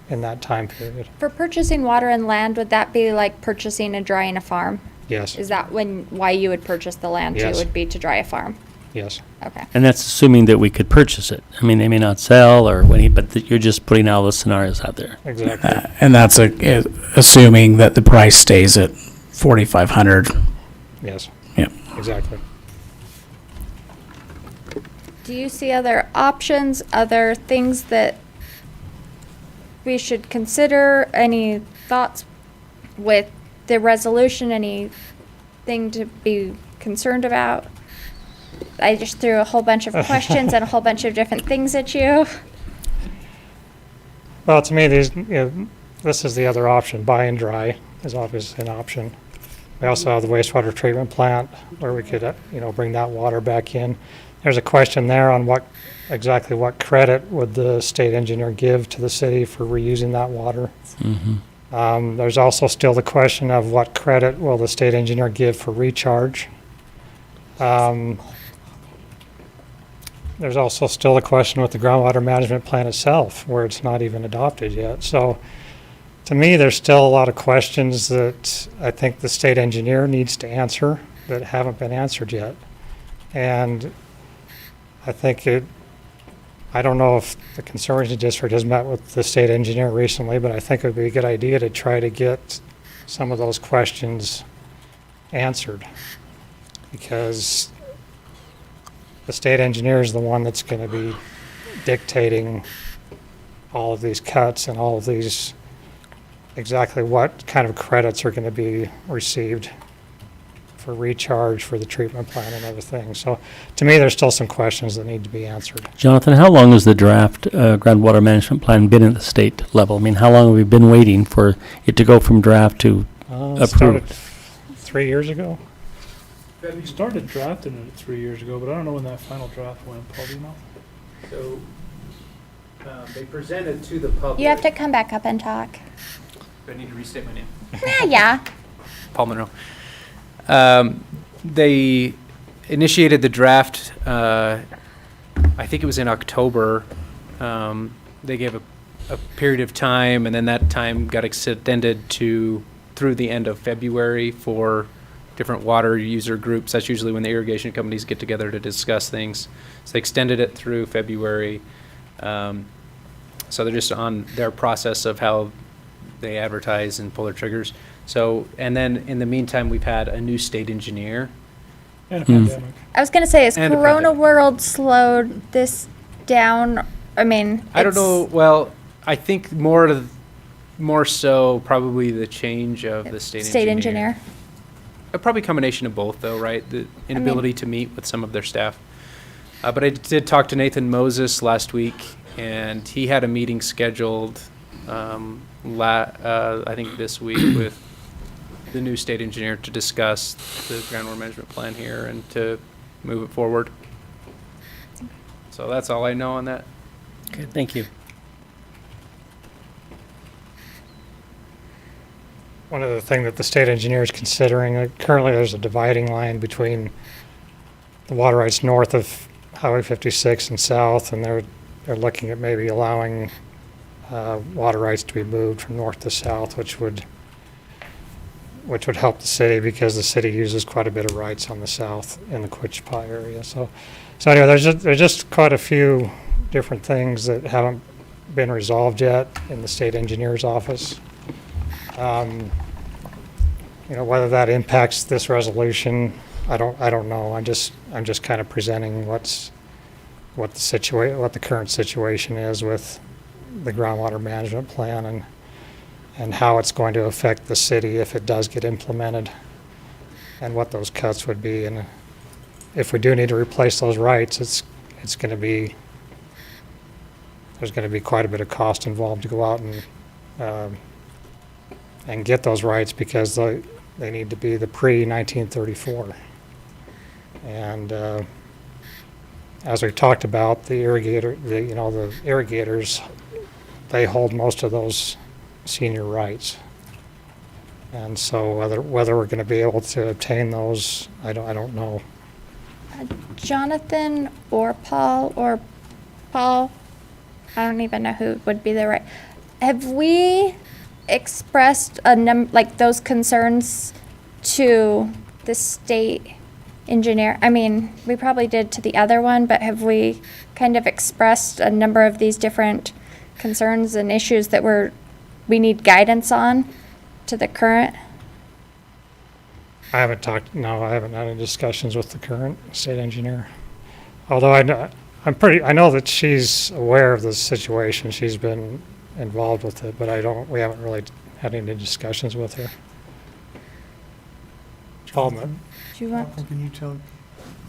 in that time period. For purchasing water and land, would that be like purchasing and drying a farm? Yes, Is that why you would purchase the land too, Yes. would be to dry a farm? yes. Okay. And that's assuming that we could purchase it. I mean, they may not sell or but that you're just putting all the scenarios out there. Exactly. And that's assuming that the price stays at 4,500. Yes. Yep. Exactly. Do you see other options, other things that we should consider? Any thoughts with the resolution? Anything to be concerned about? I just threw a whole bunch of questions and a whole bunch of different things at you. Well, to me, this is the other option. Buy and dry is obviously an option. We also have the wastewater treatment plant where we could, bring that water back in. There's a question there on exactly what credit would the state engineer give to the city for reusing that water. Mm-hmm. There's also still the question of what credit will the state engineer give for recharge. There's also still a question with the groundwater management plan itself, where it's not even adopted yet. So to me, there's still a lot of questions that I think the state engineer needs to answer that haven't been answered yet. And I think I don't know if the Conservancy District has met with the state engineer recently, but I think it would be a good idea to try to get some of those questions answered. Because the state engineer is the one that's going to be dictating all of these cuts and all of these, exactly what kind of credits are going to be received for recharge for the treatment plant and other things. So to me, there's still some questions that need to be answered. Jonathan, how long has the draft groundwater management plan been at the state level? I mean, how long have we been waiting for it to go from draft to It started approved? 3 years ago. We started drafting it 3 years ago, but I don't know when that final draft went. Paul, do you know? So they presented to the public. You have to come back up and talk. Do I need to restate my name? Yeah. Paul Monroe. They initiated the draft, I think it was in October. They gave a period of time, and then that time got extended through the end of February for different water user groups. That's usually when the irrigation companies get together to discuss things. So they extended it through February. So they're just on their process of how they advertise and pull their triggers. So, and then in the meantime, we've had a new state engineer. And a pandemic. I was going to say, has And a Corona pandemic. World slowed this down? I mean, I don't know. Well, I think more so probably the change of the state engineer. Probably a combination of both, though, right? The inability to meet with some of their staff. But I did talk to Nathan Moses last week, and he had a meeting scheduled I think this week with the new state engineer to discuss the groundwater management plan here and to move it forward. So that's all I know on that. Okay, thank you. One of the things that the state engineer is considering, currently there's a dividing line between the water rights north of Highway 56 and south, and they're looking at maybe allowing water rights to be moved from north to south, which would help the city because the city uses quite a bit of rights on the south in the Quichpa area. So anyway, there's just quite a few different things that haven't been resolved yet in the state engineer's office. Whether that impacts this resolution, I don't know. I'm just kind of presenting what the current situation is with the groundwater management plan and how it's going to affect the city if it does get implemented, and what those cuts would be. And if we do need to replace those rights, there's going to be quite a bit of cost involved to go out and get those rights, because they need to be the pre-1934. And as we talked about, the irrigators, they hold most of those senior rights. And so whether we're going to be able to obtain those, I don't know. Jonathan or Paul, I don't even know who would be the right. Have we expressed those concerns to the state engineer? I mean, we probably did to the other one, but have we kind of expressed a number of these different concerns and issues that we need guidance on to the current? I haven't had any discussions with the current state engineer. Although I know that she's aware of the situation. She's been involved with it, but we haven't really had any discussions with her. Jonathan, do you want? Can you tell,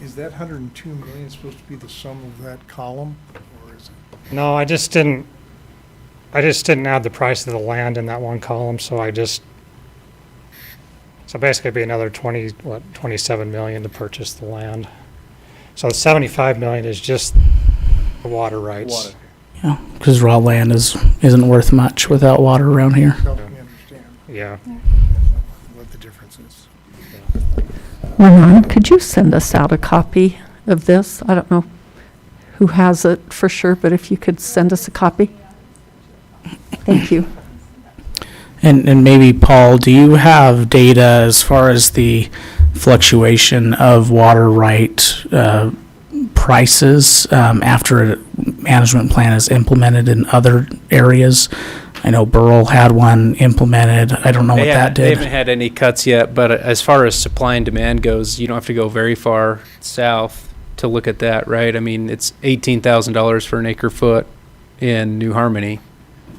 is that 102 million supposed to be the sum of that column, or is it? No, I just didn't add the price of the land in that one column, so basically it'd be another 27 million to purchase the land. So 75 million is just the water rights. Yeah, because raw land isn't worth much without water around here. Help me understand Yeah. what the difference is. Ron, could you send us out a copy of this? I don't know who has it for sure, but if you could send us a copy. Thank you. And maybe, Paul, do you have data as far as the fluctuation of water right prices after a management plan is implemented in other areas? I know Burrell had one implemented. I don't know what that They did. haven't had any cuts yet, but as far as supply and demand goes, you don't have to go very far south to look at that, right? I mean, it's $18,000 for an acre foot in New Harmony.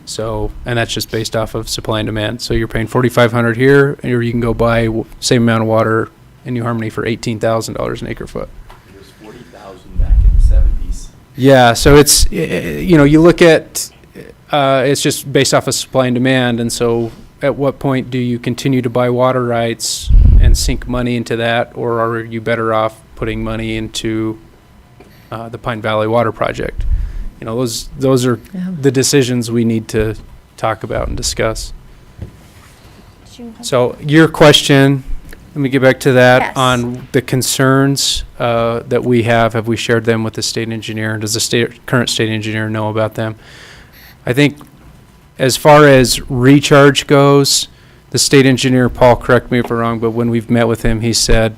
So, and that's just based off of supply and demand. So you're paying $4,500 here, or you can go buy same amount of water in New Harmony for $18,000 an acre foot. It was 40,000 back in the 70s. Yeah, so it's, you look at, it's just based off of supply and demand, and so at what point do you continue to buy water rights and sink money into that, or are you better off putting money into the Pine Valley Water Project? Those are the decisions we need to talk about and discuss. So your question, let me get back to that. Yes. On the concerns that we have we shared them with the state engineer? And does the current state engineer know about them? I think as far as recharge goes, the state engineer, Paul, correct me if I'm wrong, but when we've met with him, he said.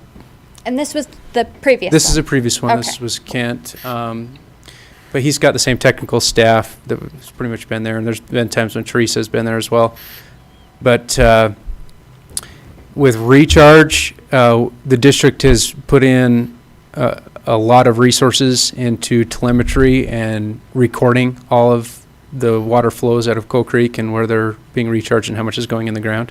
And this was the previous This one. is a previous one. Okay. This was Kent. But he's got the same technical staff that's pretty much been there, and there's been times when Teresa's been there as well. But with recharge, the district has put in a lot of resources into telemetry and recording all of the water flows out of Coal Creek and where they're being recharged and how much is going in the ground.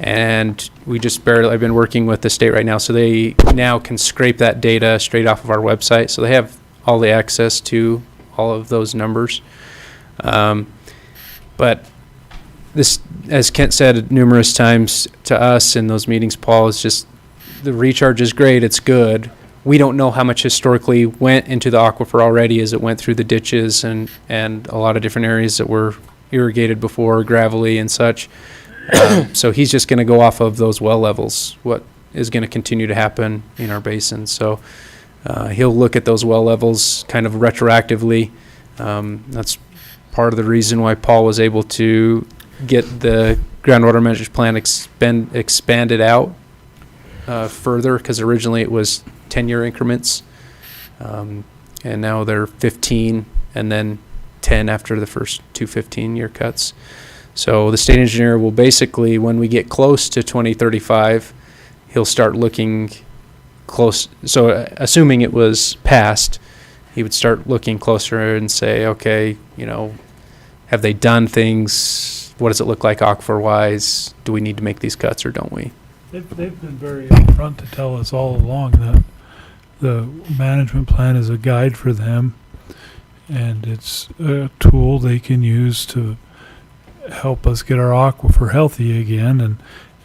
And I've been working with the state right now, so they now can scrape that data straight off of our website. So they have all the access to all of those numbers. But this, as Kent said numerous times to us in those meetings, Paul, is just the recharge is great. It's good. We don't know how much historically went into the aquifer already as it went through the ditches and a lot of different areas that were irrigated before, gravelly and such. So he's just going to go off of those well levels, what is going to continue to happen in our basin. So he'll look at those well levels kind of retroactively. That's part of the reason why Paul was able to get the groundwater management plan expanded out further, because originally it was 10-year increments, and now they're 15 and then 10 after the first two 15-year cuts. So the state engineer will basically, when we get close to 2035, he'll start looking close. So assuming it was passed, he would start looking closer and say, okay, have they done things? What does it look like aquifer-wise? Do we need to make these cuts or don't we? They've been very upfront to tell us all along that the management plan is a guide for them, and it's a tool they can use to help us get our aquifer healthy again. And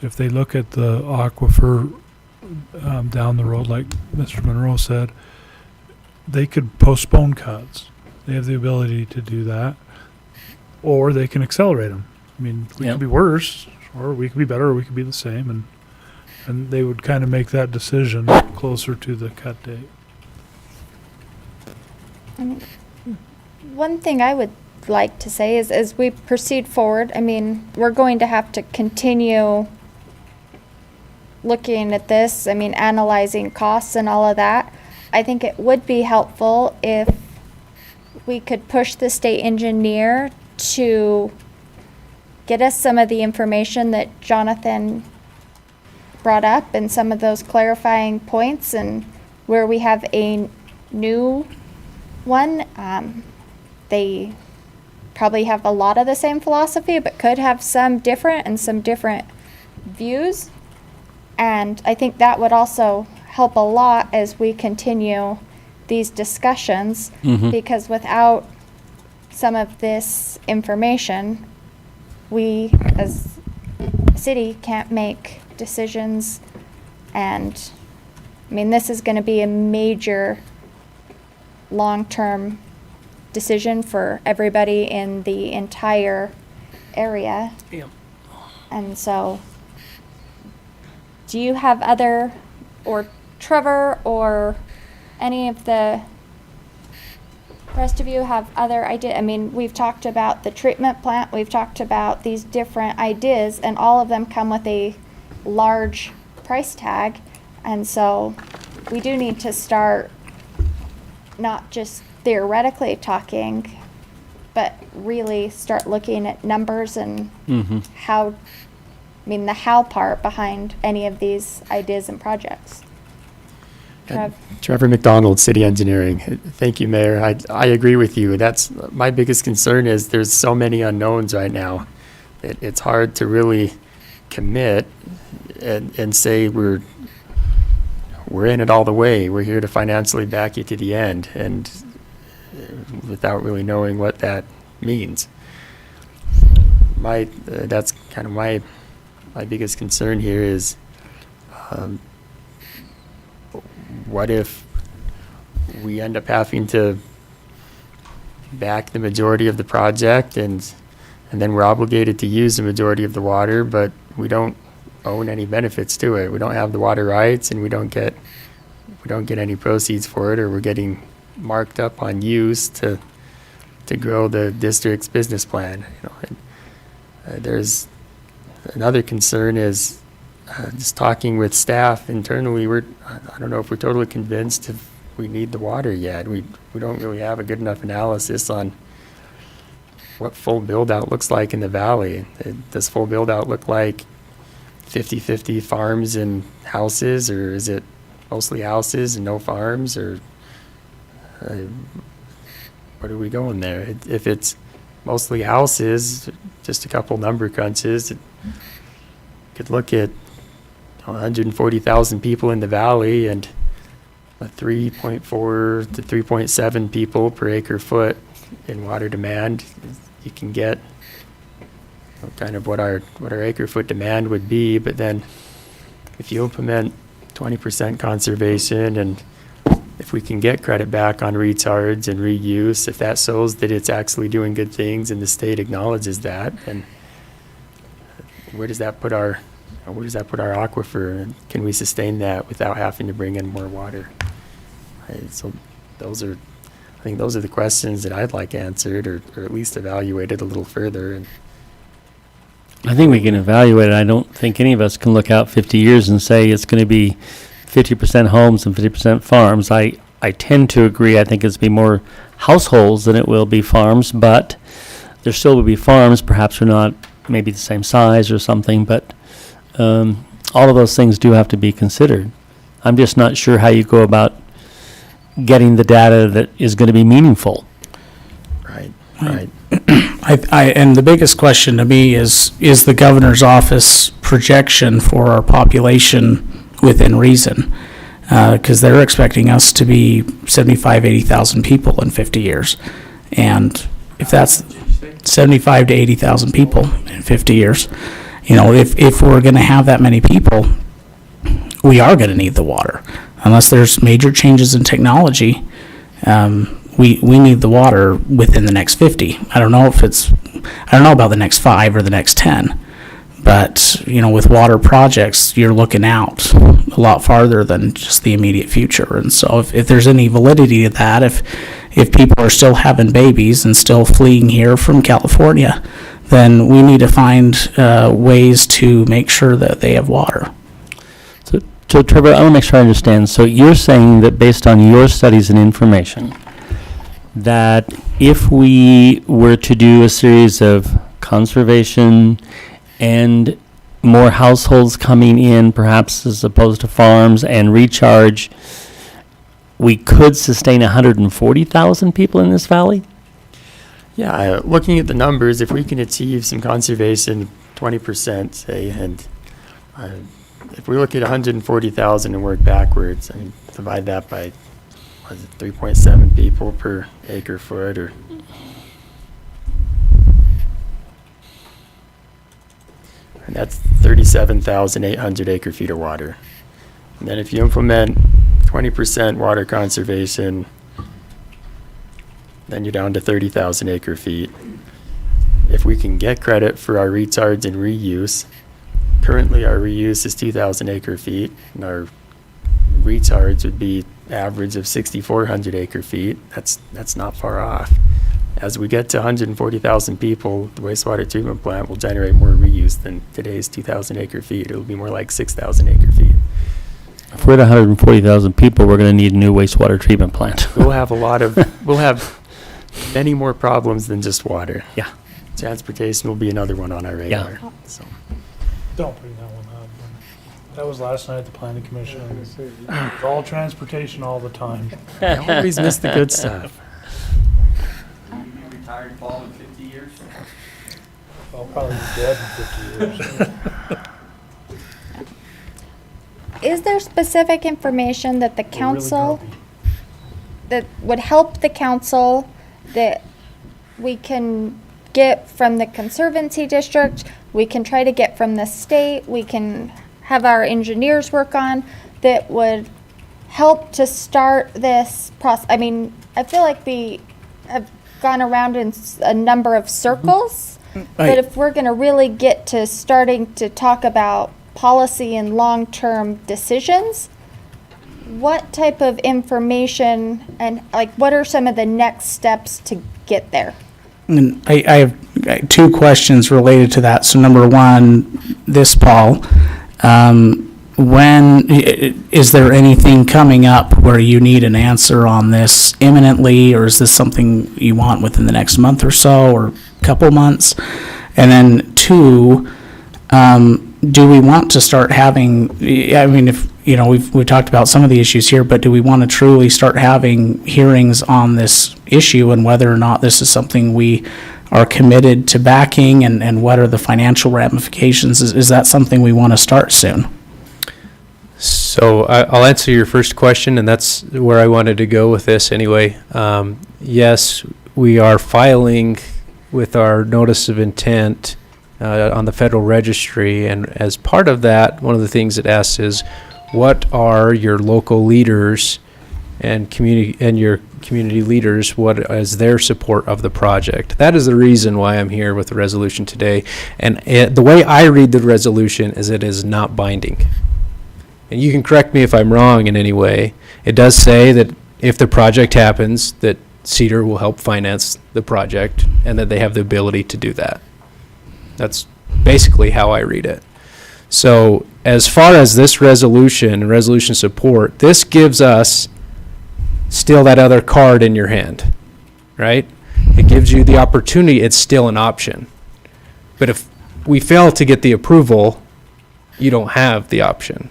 if they look at the aquifer down the road, like Mr. Monroe said, they could postpone cuts. They have the ability to do that, or they can accelerate them. I mean, we could be worse, or we could be better, or we could be the same, and they would kind of make that decision closer to the cut date. One thing I would like to say is, as we proceed forward, I mean, we're going to have to continue looking at this, analyzing costs and all of that. I think it would be helpful if we could push the state engineer to get us some of the information that Jonathan brought up and some of those clarifying points, and where we have a new one, they probably have a lot of the same philosophy, but could have some different views. And I think that would also help a lot as we continue these discussions, because without some of this information, we as a city can't make decisions. And this is going to be a major long-term decision for everybody in the entire area. Yep. And so, do you have other, or Trevor, or any of the rest of you have other ideas? We've talked about the treatment plant, we've talked about these different ideas, and all of them come with a large price tag. And so we do need to start not just theoretically talking, but really start looking at numbers and how, the how part behind any of these ideas and projects. Trevor McDonald, City Engineering. Thank you, Mayor. I agree with you. That's my biggest concern, is there's so many unknowns right now. It's hard to really commit and say we're in it all the way. We're here to financially back you to the end, and without really knowing what that means. That's kind of my biggest concern here is, what if we end up having to back the majority of the project, and then we're obligated to use the majority of the water, but we don't own any benefits to it. We don't have the water rights, and we don't get any proceeds for it, or we're getting marked up on use to grow the district's business plan. There's another concern is just talking with staff internally. I don't know if we're totally convinced if we need the water yet. We don't really have a good enough analysis on what full build out looks like in the valley. Does full build out look like 50-50 farms and houses, or is it mostly houses and no farms, or where are we going there? If it's mostly houses, just a couple number crunches, it could look at 140,000 people in the valley and a 3.4 to 3.7 people per acre foot in water demand. You can get kind of what our acre foot demand would be, but then if you implement 20% conservation, and if we can get credit back on retards and reuse, if that shows that it's actually doing good things and the state acknowledges that, then where does that put our aquifer, and can we sustain that without having to bring in more water? So I think those are the questions that I'd like answered, or at least evaluated a little further. And I think we can evaluate it. I don't think any of us can look out 50 years and say it's going to be 50% homes and 50% farms. I tend to agree. I think it's be more households than it will be farms, but there still will be farms. Perhaps they're not maybe the same size or something, but all of those things do have to be considered. I'm just not sure how you go about getting the data that is going to be meaningful. Right. And the biggest question to me is the governor's office projection for our population within reason? Because they're expecting us to be 75, 80,000 people in 50 years. And if that's 75 to 80,000 people in 50 years, if we're going to have that many people, we are going to need the water. Unless there's major changes in technology, we need the water within the next 50. I don't know about the next 5 or the next 10, but with water projects, you're looking out a lot farther than just the immediate future. And so if there's any validity to that, if people are still having babies and still fleeing here from California, then we need to find ways to make sure that they have water. So Trevor, I want to make sure I understand. So you're saying that based on your studies and information, that if we were to do a series of conservation and more households coming in, perhaps as opposed to farms, and recharge, we could sustain 140,000 people in this valley? Yeah, looking at the numbers, if we can achieve some conservation, 20%, say, and if we look at 140,000 and work backwards, I mean, divide that by, 3.7 people per acre foot, or and that's 37,800 acre feet of water. And then if you implement 20% water conservation, then you're down to 30,000 acre feet. If we can get credit for our retards and reuse, currently our reuse is 2,000 acre feet, and our retards would be average of 6,400 acre feet. That's not far off. As we get to 140,000 people, the wastewater treatment plant will generate more reuse than today's 2,000 acre feet. It'll be more like 6,000 acre feet. If we're at 140,000 people, we're going to need a new wastewater treatment plant. We'll have many more problems than just water. Yeah. Transportation will be another one on our radar. Yeah. So. Don't bring that one up. That was last night at the planning commission. It's all transportation all the time. I always miss the good stuff. Retired Paul in 50 years? I'll probably be dead in 50 years. Is there specific information that the council, that would help the council, that we can get from the Conservancy District, we can try to get from the state, we can have our engineers work on, that would help to start this process? I mean, I feel like we have gone around in a number of circles, but if we're going to really get to starting to talk about policy and long-term decisions, what type of information and what are some of the next steps to get there? And I have 2 questions related to that. So number one, Paul, when is there anything coming up where you need an answer on this imminently, or is this something you want within the next month or so, or couple months? And then 2, do we want to start having, I mean, if, we've talked about some of the issues here, but do we want to truly start having hearings on this issue and whether or not this is something we are committed to backing, and what are the financial ramifications? Is that something we want to start soon? So I'll answer your first question, and that's where I wanted to go with this anyway. Yes, we are filing with our notice of intent on the Federal Registry. And as part of that, one of the things it asks is, what are your local leaders and your community leaders, what is their support of the project? That is the reason why I'm here with the resolution today. And the way I read the resolution is it is not binding. And you can correct me if I'm wrong in any way. It does say that if the project happens, that Cedar will help finance the project and that they have the ability to do that. That's basically how I read it. So as far as this resolution and resolution support, this gives us still that other card in your hand, right? It gives you the opportunity. It's still an option. But if we fail to get the approval, you don't have the option.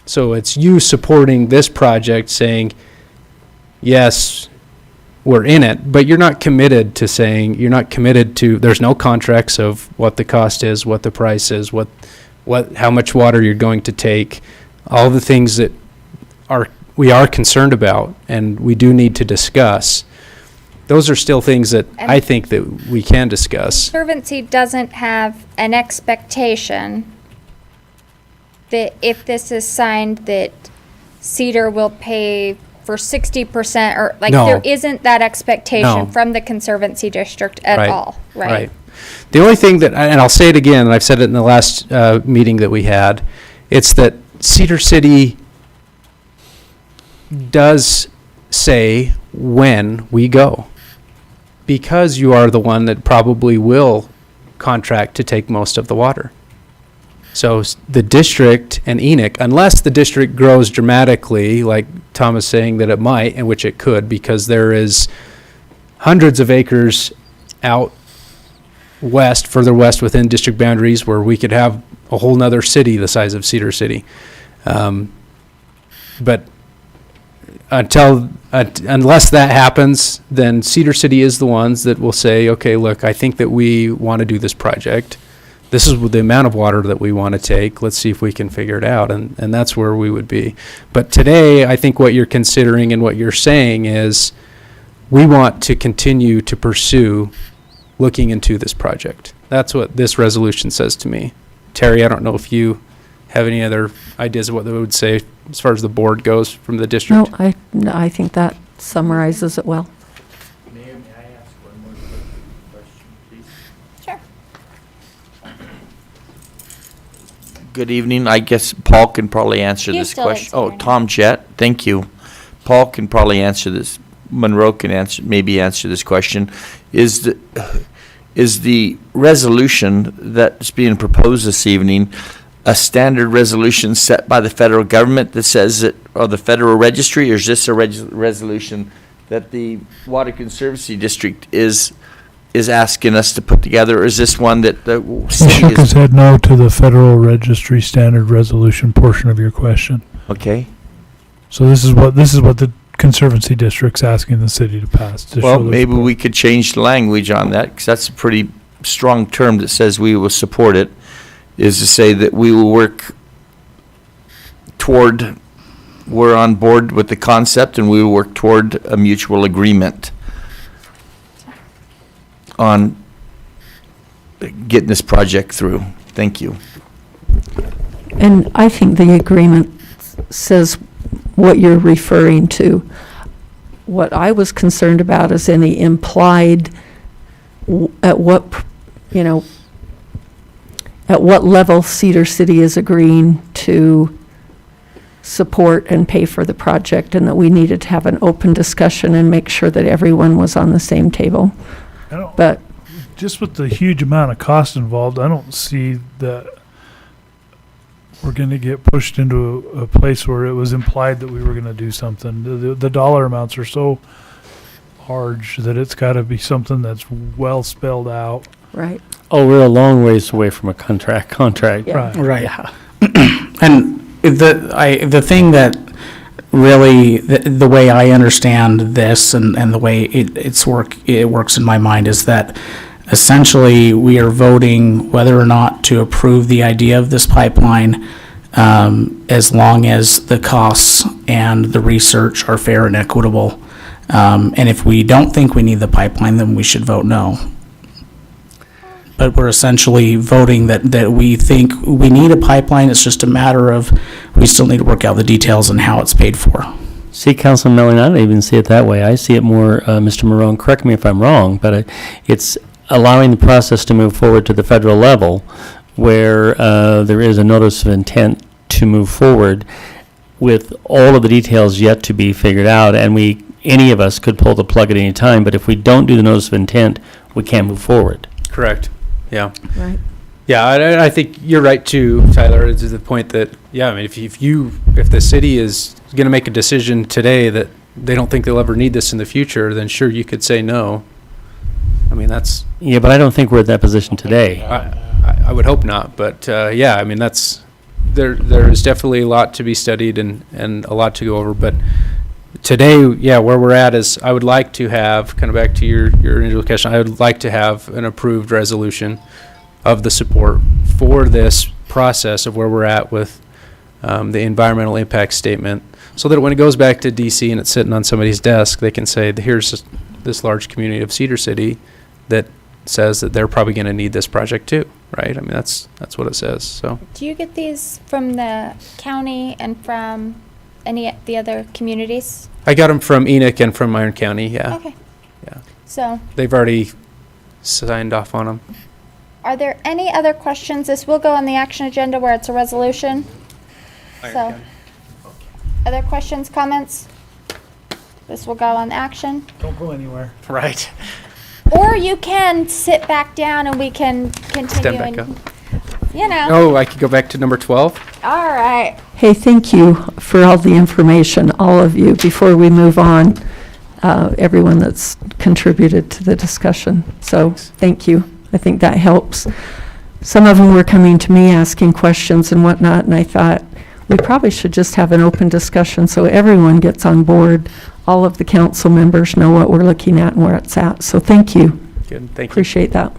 So it's you supporting this project saying, yes, we're in it, but you're not committed to there's no contracts of what the cost is, what the price is, how much water you're going to take, all the things that we are concerned about and we do need to discuss. Those are still things that And I think that we can discuss. Conservancy doesn't have an expectation that if this is signed, that Cedar will pay for 60%, or like No. there isn't that expectation No. from the Conservancy District at Right. all, right? The only thing that, and I'll say it again, and I've said it in the last meeting that we had, it's that Cedar City does say when we go, because you are the one that probably will contract to take most of the water. So the district and Enoch, unless the district grows dramatically, like Tom is saying that it might, and which it could, because there is hundreds of acres out west, further west within district boundaries, where we could have a whole nother city the size of Cedar City. But unless that happens, then Cedar City is the ones that will say, okay, look, I think that we want to do this project. This is the amount of water that we want to take. Let's see if we can figure it out. And that's where we would be. But today, I think what you're considering and what you're saying is we want to continue to pursue looking into this project. That's what this resolution says to me. Terry, I don't know if you have any other ideas of what they would say as far as the board goes from the district. No, I think that summarizes it well. May I ask one more question, please? Sure. Good evening. I guess Paul can probably answer You this still question. answer Oh, your Tom Jett, thank you. Paul can probably answer this. Monroe can maybe answer this question. Is the resolution that's being proposed this evening a standard resolution set by the federal government that says that, or the Federal Registry, or is this a resolution that the Water Conservancy District is asking us to put together, or is this one that the He city shook his is? head no to the Federal Registry Standard Resolution portion of your question. Okay. So this is what the Conservancy District's asking the city to pass. To Well, show their maybe support. we could change the language on that, because that's a pretty strong term that says we will support it, is to say that we will work toward, we're on board with the concept, and we will work toward a mutual agreement on getting this project through. Thank you. And I think the agreement says what you're referring to. What I was concerned about is any implied, at what level Cedar City is agreeing to support and pay for the project, and that we needed to have an open discussion and make sure that everyone was on the same table. But just with the huge amount of cost involved, I don't see that we're going to get pushed into a place where it was implied that we were going to do something. The dollar amounts are so large that it's got to be something that's well spelled out. Right. Oh, we're a long ways away from a contract. Yeah. Right. Yeah. And the thing that really, the way I understand this and the way it works in my mind is that essentially we are voting whether or not to approve the idea of this pipeline, as long as the costs and the research are fair and equitable. And if we don't think we need the pipeline, then we should vote no. but we're essentially voting that we think we need a pipeline. It's just a matter of, we still need to work out the details and how it's paid for. See, Councilman Melling, I don't even see it that way. I see it more, Mr. Marone, correct me if I'm wrong, but it's allowing the process to move forward to the federal level where there is a notice of intent to move forward with all of the details yet to be figured out, and any of us could pull the plug at any time, but if we don't do the notice of intent, we can't move forward. Correct. Yeah. Right. Yeah, I think you're right too, Tyler, to the point that, yeah, I mean, if the city is going to make a decision today that they don't think they'll ever need this in the future, then sure, you could say no. I mean, that's... Yeah, but I don't think we're in that position today. I would hope not, but yeah, I mean, there is definitely a lot to be studied and a lot to go over, but today, yeah, where we're at is I would like to have, kind of back to your initial question, I would like to have an approved resolution of the support for this process of where we're at with the environmental impact statement, so that when it goes back to DC and it's sitting on somebody's desk, they can say, here's this large community of Cedar City that says that they're probably going to need this project too, right? I mean, that's what it says. So Do you get these from the county and from any of the other communities? I got them from Enoch and from Iron County, yeah. Okay. Yeah. So, They've already signed off on them. are there any other questions? This will go on the action agenda where it's a resolution. So, other questions, comments? This will go on action. Don't go anywhere. Right. Or you can sit back down and we can continue. Stand back and, up. you know. Oh, I could go back to number 12? All right. Hey, thank you for all the information, all of you. Before we move on, everyone that's contributed to the discussion. So thank you. I think that helps. Some of them were coming to me asking questions and whatnot, and I thought we probably should just have an open discussion so everyone gets on board. All of the council members know what we're looking at and where it's at. So thank you. Good, thank you. Appreciate that.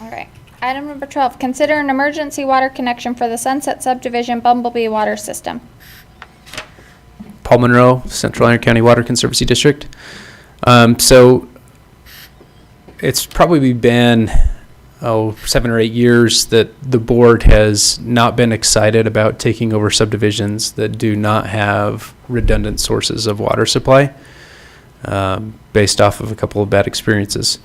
All right. Item number 12, consider an emergency water connection for the Sunset Subdivision Bumblebee Water System. Paul Monroe, Central Iron County Water Conservancy District. So it's probably been 7 or 8 years that the board has not been excited about taking over subdivisions that do not have redundant sources of water supply, based off of a couple of bad experiences.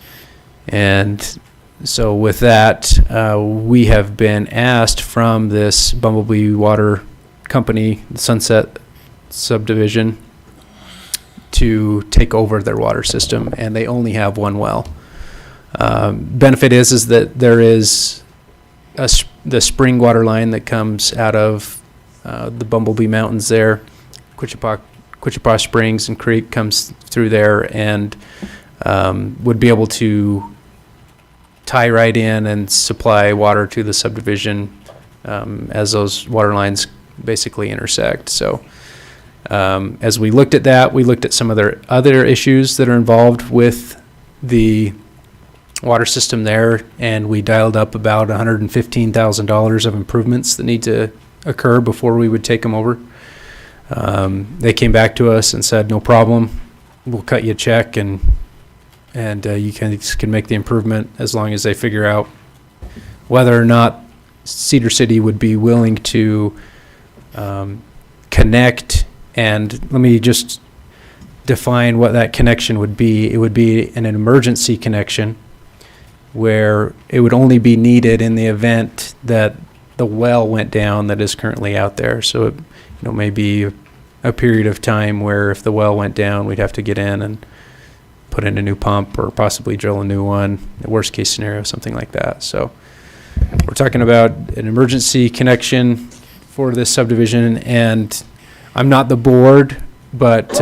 And so with that, we have been asked from this Bumblebee Water Company, the Sunset Subdivision, to take over their water system, and they only have one well. Benefit is that there is the spring water line that comes out of the Bumblebee Mountains there. Quichapa Springs and Creek comes through there and would be able to tie right in and supply water to the subdivision as those water lines basically intersect. So as we looked at that, we looked at some of their other issues that are involved with the water system there, and we dialed up about $115,000 of improvements that need to occur before we would take them over. They came back to us and said, no problem, we'll cut you a check and you can make the improvement as long as they figure out whether or not Cedar City would be willing to connect. And let me just define what that connection would be. It would be an emergency connection where it would only be needed in the event that the well went down that is currently out there. So it may be a period of time where if the well went down, we'd have to get in and put in a new pump or possibly drill a new one, the worst case scenario, something like that. So we're talking about an emergency connection for this subdivision, and I'm not the board, but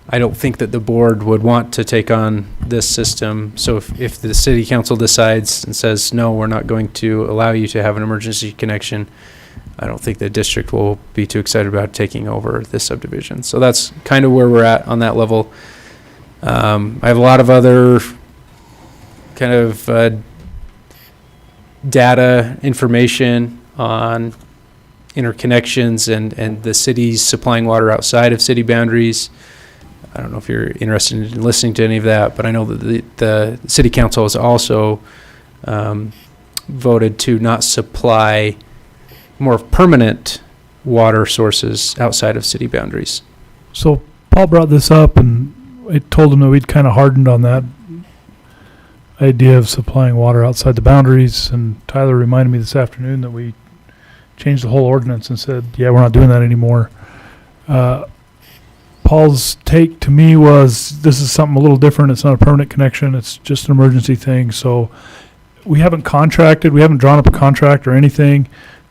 I don't think that the board would want to take on this system. So if the city council decides and says, no, we're not going to allow you to have an emergency connection, I don't think the district will be too excited about taking over this subdivision. So that's kind of where we're at on that level. I have a lot of other kind of data information on interconnections and the cities supplying water outside of city boundaries. I don't know if you're interested in listening to any of that, but I know that the city council has also voted to not supply more permanent water sources outside of city boundaries. So Paul brought this up, and I told him that we'd kind of hardened on that idea of supplying water outside the boundaries. And Tyler reminded me this afternoon that we changed the whole ordinance and said, yeah, we're not doing that anymore. Paul's take to me was, this is something a little different. It's not a permanent connection. It's just an emergency thing. So we haven't contracted. We haven't drawn up a contract or anything.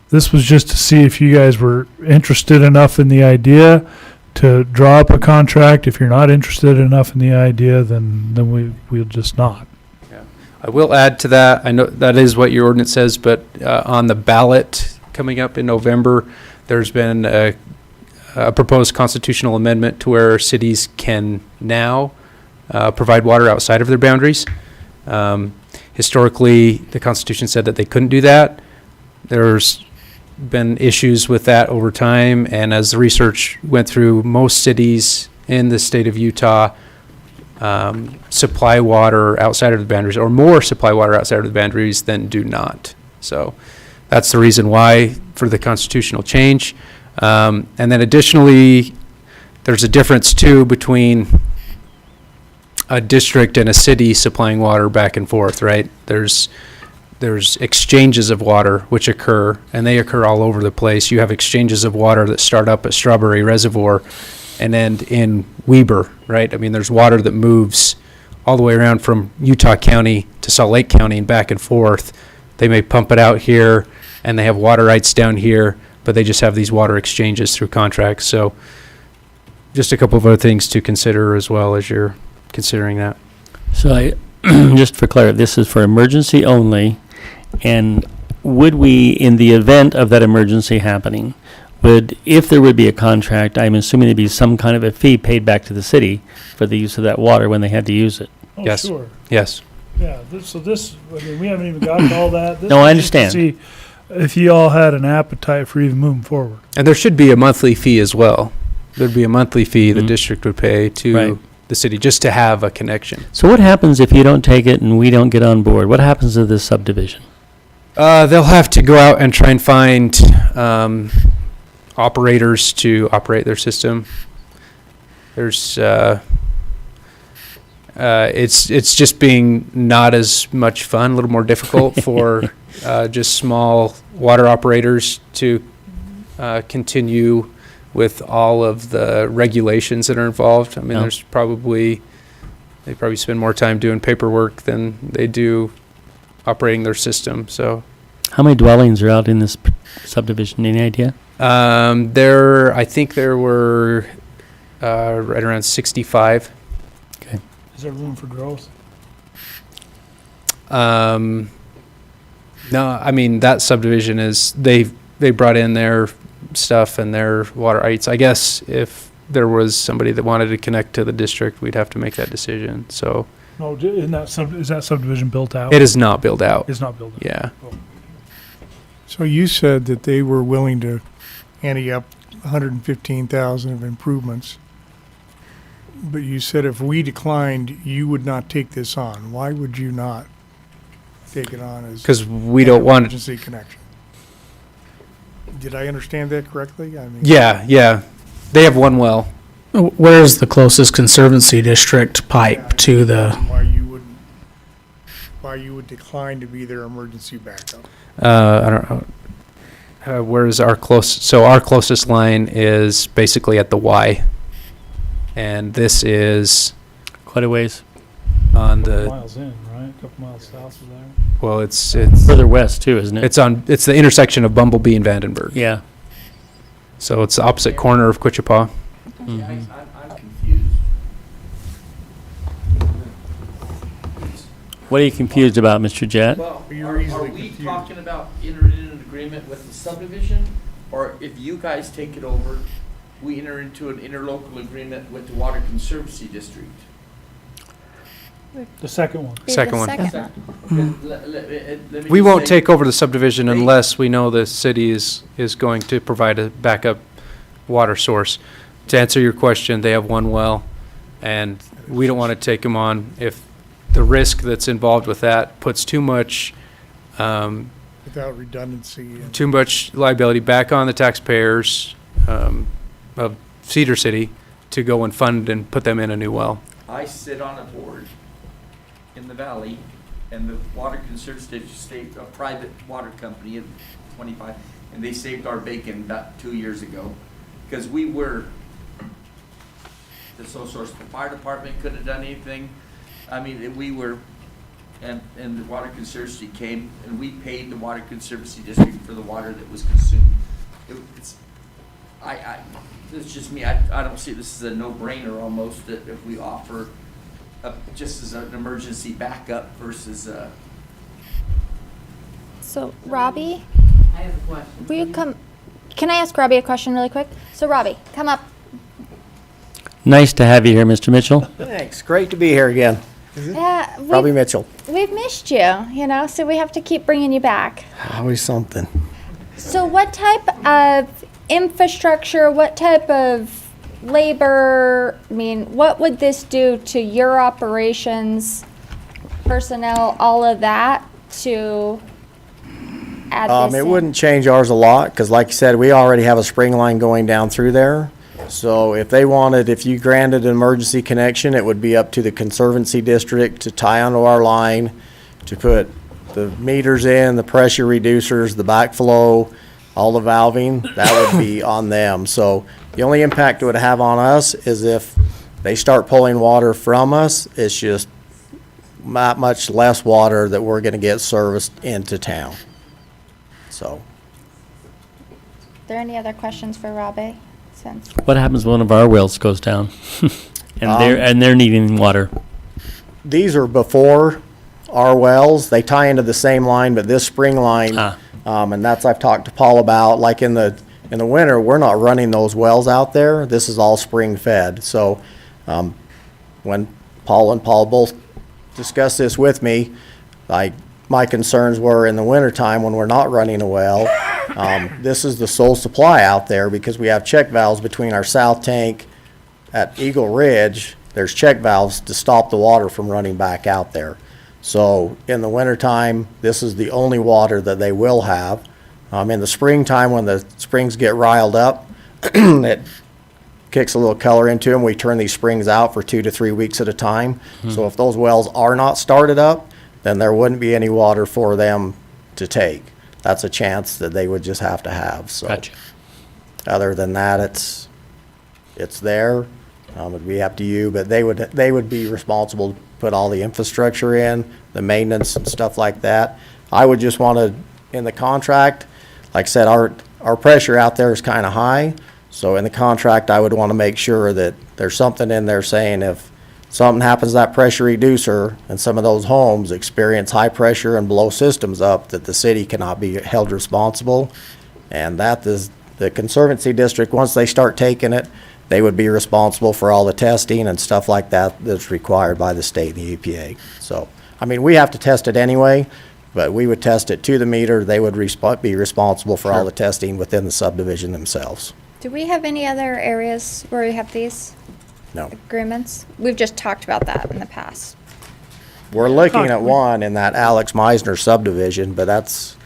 This was just to see if you guys were interested enough in the idea to draw up a contract. If you're not interested enough in the idea, then we'll just not. I will add to that. I know that is what your ordinance says, but on the ballot coming up in November, there's been a proposed constitutional amendment to where cities can now provide water outside of their boundaries. Historically, the Constitution said that they couldn't do that. There's been issues with that over time, and as the research went through, most cities in the state of Utah supply water outside of the boundaries, or more supply water outside of the boundaries than do not. So that's the reason why for the constitutional change. And then additionally, there's a difference too between a district and a city supplying water back and forth, right? There's exchanges of water which occur, and they occur all over the place. You have exchanges of water that start up at Strawberry Reservoir and end in Weber, right? I mean, there's water that moves all the way around from Utah County to Salt Lake County and back and forth. They may pump it out here, and they have water rights down here, but they just have these water exchanges through contracts. So just a couple of other things to consider as well as you're considering that. So just for clarity, this is for emergency only, and would we, in the event of that emergency happening, if there would be a contract, I'm assuming there'd be some kind of a fee paid back to the city for the use of that water when they had to use it? Oh, Yes. sure. Yes. Yeah, we haven't even gotten to all that. This No, I is just to understand. see if you all had an appetite for even moving forward. And there should be a monthly fee as well. There'd be a monthly fee the district would pay to Right. the city just to have a connection. So what happens if you don't take it and we don't get on board? What happens to this subdivision? They'll have to go out and try and find operators to operate their system. There's it's just being not as much fun, a little more difficult for just small water operators to continue with all of the regulations that are involved. I mean, Yeah. they probably spend more time doing paperwork than they do operating their system. So How many dwellings are out in this subdivision? Any idea? I think there were right around 65. Okay. Is there room for growth? No, I mean, that subdivision is, they brought in their stuff and their water rights. I guess if there was somebody that wanted to connect to the district, we'd have to make that decision. So No, is that subdivision built out? it is not built out. It's not built out. Yeah. So you said that they were willing to ante up 115,000 of improvements, but you said if we declined, you would not take this on. Why would you not take it on as? 'Cause we don't want- emergency connection. Did I understand that correctly? I mean. Yeah. They have one well. Where is the closest conservancy district pipe to the? Why you would decline to be their emergency backup? I don't know. Where is our our closest line is basically at the Y. And this is quite a ways on the, Miles in, right? A couple miles south of there. well, it's further west too, isn't it? It's the intersection of Bumblebee and Vandenberg. Yeah. So it's the opposite corner of Wichita. I'm confused. What are you confused about, Mr. Jett? Well, are we talking about entering in an agreement with the subdivision? Or if you guys take it over, we enter into an interlocal agreement with the Water Conservancy District? The second one. Second one. Let me We just won't say- take over the subdivision unless we know the city is going to provide a backup water source. To answer your question, they have one well, And we don't want to take them on if the risk that's involved with that puts too much Without redundancy. And too much liability back on the taxpayers of Cedar City to go and fund and put them in a new well. I sit on a board in the valley, and the Water Conservancy State, a private water company of 25, and they saved our bacon about 2 years ago, because we were the sole source. The fire department couldn't have done anything. I mean, we were, and the Water Conservancy came, and we paid the Water Conservancy District for the water that was consumed. It's just me. I don't see this as a no-brainer almost, that if we offer just as an emergency backup versus So, Robbie, I have a question. will you come? Can I ask Robbie a question really quick? So, Robbie, come up. Nice to have you here, Mr. Mitchell. Thanks. Great to be here again. Yeah, Robbie Mitchell. we've missed you, so we have to keep bringing you back. Always something. So what type of infrastructure, what type of labor, what would this do to your operations, personnel, all of that to add this It in? wouldn't change ours a lot because, like you said, we already have a spring line going down through there. So if you granted an emergency connection, it would be up to the Conservancy District to tie onto our line, to put the meters in, the pressure reducers, the backflow, all the valving. That would be on them. So the only impact it would have on us is if they start pulling water from us, it's just not much less water that we're going to get serviced into town. So. Are there any other questions for Robbie? What happens when one of our wells goes down? and they're needing water. These are before our wells. They tie into the same line, but this spring line, and that's I've talked to Paul about. Like in the winter, we're not running those wells out there. This is all spring fed. So when Paul and Paul both discussed this with me, my concerns were in the wintertime when we're not running a well. This is the sole supply out there because we have check valves between our south tank at Eagle Ridge. There's check valves to stop the water from running back out there. So in the wintertime, this is the only water that they will have. In the springtime, when the springs get riled up, it kicks a little color into them. We turn these springs out for 2 to 3 weeks at a time. So if those wells are not started up, then there wouldn't be any water for them to take. That's a chance that they would just have to have. So, Gotcha. Other than that, it's there. It'd be up to you, but they would be responsible to put all the infrastructure in, the maintenance and stuff like that. I would just want to, in the contract, like I said, our pressure out there is kind of high. So in the contract, I would want to make sure that there's something in there saying if something happens to that pressure reducer and some of those homes experience high pressure and blow systems up, that the city cannot be held responsible. And that is the Conservancy District, once they start taking it, they would be responsible for all the testing and stuff like that that's required by the state and the EPA. So, we have to test it anyway, but we would test it to the meter. They would be responsible for all the testing within the subdivision themselves. Do we have any other areas where we have these No. agreements? We've just talked about that in the past. We're looking at one in that Alex Meisner subdivision, but that's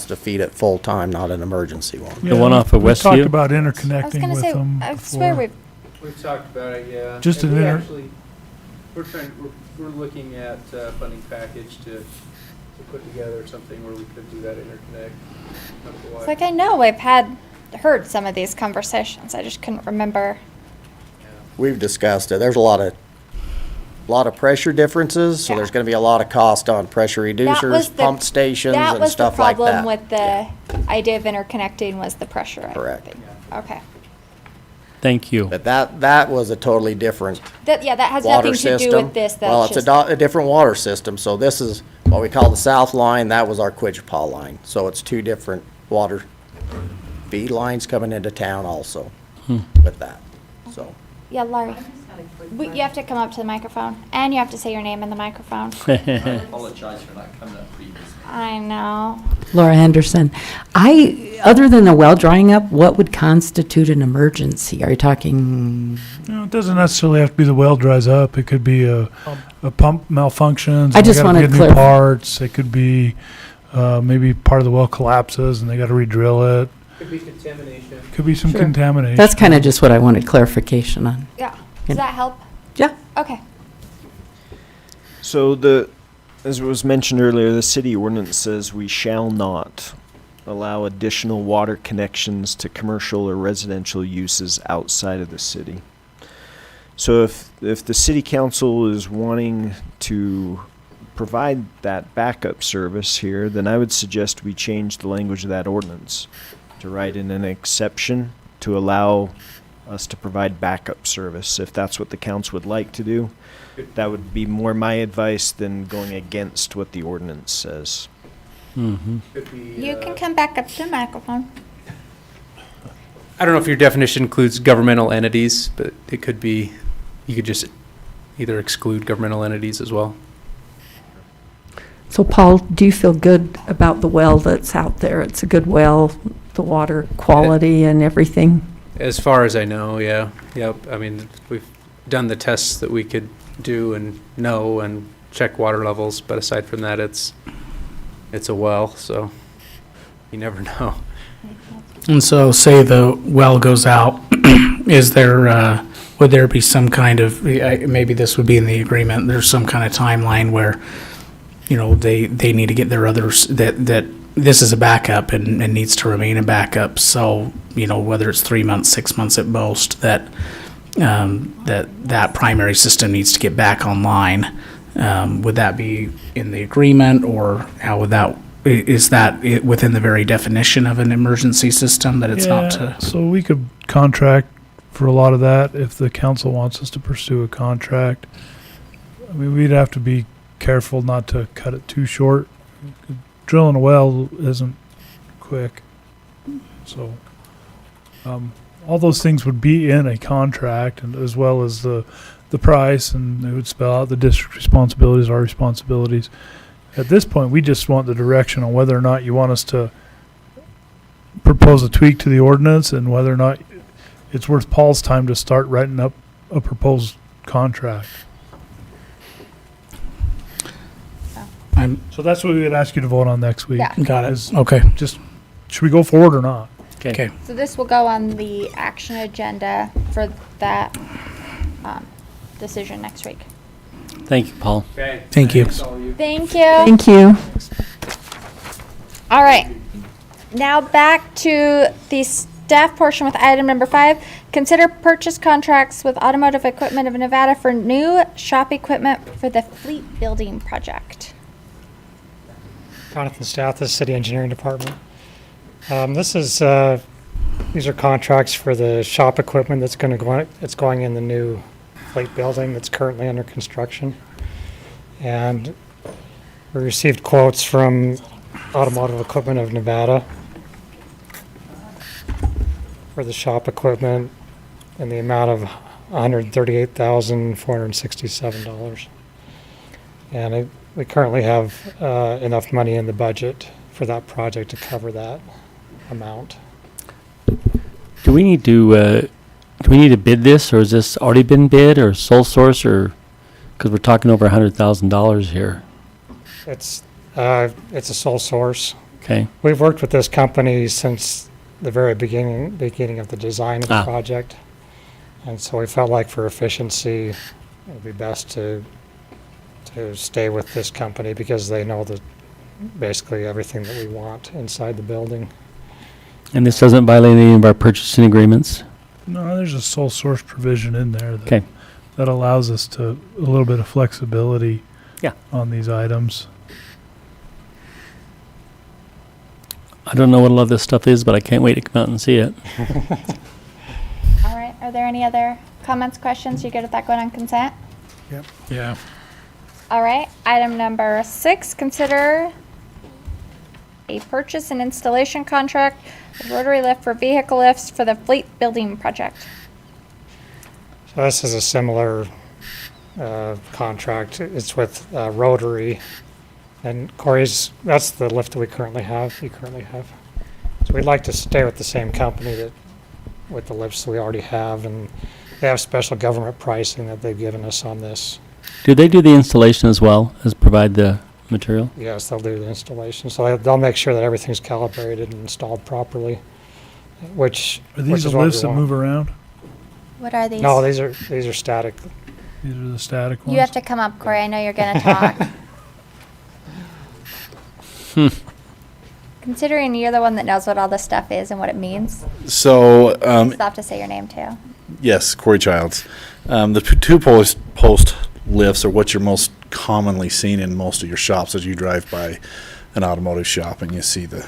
to feed it full-time, not an emergency one. The one off of We Westview? talked about I was interconnecting gonna with say, them I swear before. We've talked about it, yeah. Just And an we inter- actually, we're looking at a funding package to put together something where we could do that interconnect. It's like I know I've heard some of these conversations. I just couldn't remember. We've discussed it. There's a lot of pressure differences, so there's gonna be a lot of cost on pressure reducers, pump stations, That and was the stuff like problem that. with the idea of interconnecting was the pressure. Correct. Okay. Thank you. But that was a totally different That has water nothing to do system. with this. Well, That's it's just, a different water system, so this is what we call the south line. That was our Quitchpaw line. So it's two different water feed lines coming into town also with that, so. yeah, Larry. I'm just had a quick You have to come up to the microphone, and you have to say your name in the microphone. I apologize for not coming up previously. I know. Laura Henderson. Other than the well drying up, what would constitute an emergency? Are you talking? No, it doesn't necessarily have to be the well dries up. It could be a pump malfunctions. I and they just gotta wanted get new clar- parts. It could be maybe part of the well collapses and they got to re-drill it. Could be contamination. Could be some Sure. contamination. That's kind of just what I wanted clarification on. Yeah. Does that help? Yeah. Okay. So as was mentioned earlier, the city ordinance says we shall not allow additional water connections to commercial or residential uses outside of the city. So if the city council is wanting to provide that backup service here, then I would suggest we change the language of that ordinance to write in an exception to allow us to provide backup service, if that's what the council would like to do. That would be more my advice than going against what the ordinance says. You can come back up to the microphone. I don't know if your definition includes governmental entities, but it could be, you could just either exclude governmental entities as well. So Paul, do you feel good about the well that's out there? It's a good well, the water quality and everything? As far as I know, yeah. Yep. I mean, we've done the tests that we could do and know and check water levels, but aside from that, it's a well, so you never know. And so say the well goes out, is there, would there be some kind of, maybe this would be in the agreement, there's some kind of timeline where, you know, they need to get their others, that this is a backup and needs to remain a backup. So, you know, whether it's 3 months, 6 months at most, that primary system needs to get back online. Would that be in the agreement, or how would that, is that within the very definition of an emergency system, that it's not to? So we could contract for a lot of that if the council wants us to pursue a contract. I mean, we'd have to be careful not to cut it too short. Drilling a well isn't quick. So all those things would be in a contract, and as well as the price, and it would spell out the district responsibilities, our responsibilities. At this point, we just want the direction on whether or not you want us to propose a tweak to the ordinance, and whether or not it's worth Paul's time to start writing up a proposed contract. So that's what we would ask you to vote on next week. Yeah. Got it. is Okay. Just, should we go forward or not? Okay. So this will go on the action agenda for that decision next week. Thank you, Paul. Okay. Thank you. Thank you. Thank you. All right. Now back to the staff portion with item number 5. Consider purchase contracts with Automotive Equipment of Nevada for new shop equipment for the fleet building project. Jonathan Staff, the City Engineering Department. These are contracts for the shop equipment that's going in the new fleet building that's currently under construction. And we received quotes from Automotive Equipment of Nevada for the shop equipment in the amount of $138,467. And we currently have enough money in the budget for that project to cover that amount. Do we need to bid this, or has this already been bid, or sole source, or, because we're talking over $100,000 here? It's a sole source. Okay. We've worked with this company since the very beginning of the design of the project. And so we felt like for efficiency, it would be best to stay with this company because they know basically everything that we want inside the building. And this doesn't violate any of our purchasing agreements? No, there's a sole source provision in there that allows us to a little bit of flexibility on these items. I don't know what a lot of this stuff is, but I can't wait to come out and see it. All right. Are there any other comments, questions? You good with that going on consent? Yep. Yeah. All right. Item number 6, consider a purchase and installation contract with rotary lift for vehicle lifts for the fleet building project. So this is a similar contract. It's with Rotary. And Corey's, that's the lift that we currently have. So we'd like to stay with the same company that, with the lifts we already have. And they have special government pricing that they've given us on this. Do they do the installation as well as provide the material? Yes, they'll do the installation. So they'll make sure that everything's calibrated and installed properly, which Are these which the is what we lifts that want. move around? What are these? No, these are static. These are the static ones? You have to come up, Corey. I know you're going to talk. Considering you're the one that knows what all this stuff is and what it means, So, you still have to say your name too. yes, Corey Childs. The two post lifts are what you're most commonly seen in most of your shops as you drive by an automotive shop and you see the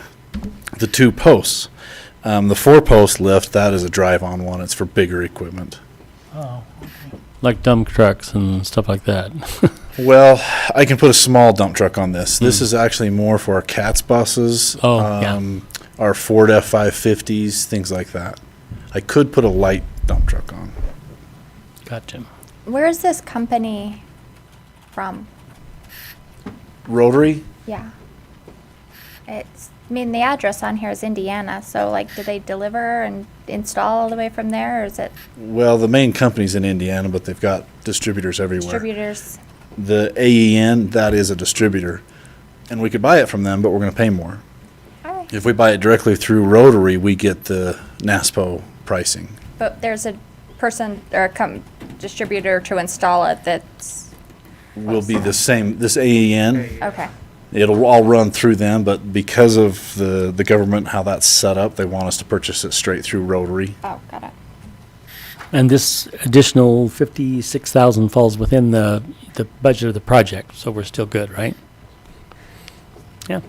two posts. The 4-post lift, that is a drive-on one. It's for bigger equipment. Oh. Like dump trucks and stuff like that. Well, I can put a small dump truck on this. This is actually more for our CATS buses, our Ford F-550s, things like that. I could put a light dump truck on. Gotcha. Where is this company from? Rotary? Yeah. I mean, the address on here is Indiana, so like, do they deliver and install all the way from there, or is it Well, the main company's in Indiana, but they've got distributors everywhere. distributors? The AEN, that is a distributor. And we could buy it from them, but we're going to pay more. All right. If we buy it directly through Rotary, we get the NASPO pricing. But there's a person or a distributor to install it that's, Will be the same, this AEN, okay. it'll all run through them, but because of the government, how that's set up, they want us to purchase it straight through Rotary. Oh, got it. And this additional 56,000 falls within the budget of the project, so we're still good, right? Yeah.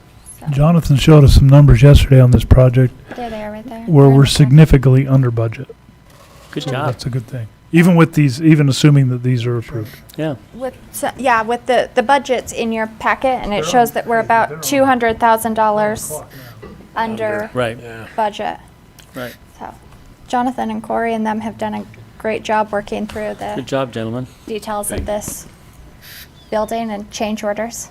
Jonathan showed us some numbers yesterday on this project. There they are right there. Where They're in we're the front. significantly under budget. Good So job. That's a good thing. Even with these, even assuming that these are approved. Yeah. With the budget's in your packet, and it shows that we're about $200,000 under Right. budget. Right. So, Jonathan and Corey and them have done a great job working through the Good job, gentlemen. details of this building and change orders.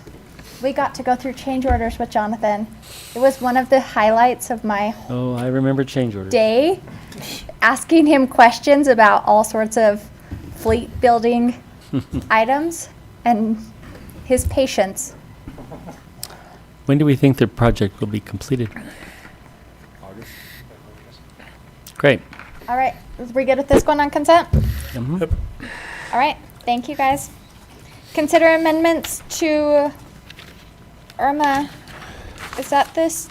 We got to go through change orders with Jonathan. It was one of the highlights of my Oh, I remember change orders. day, asking him questions about all sorts of fleet building items and his patience. When do we think the project will be completed? Great. All right, are we good with this one on consent? Mhm. All right, thank you guys. Consider amendments to Irma. Is that this?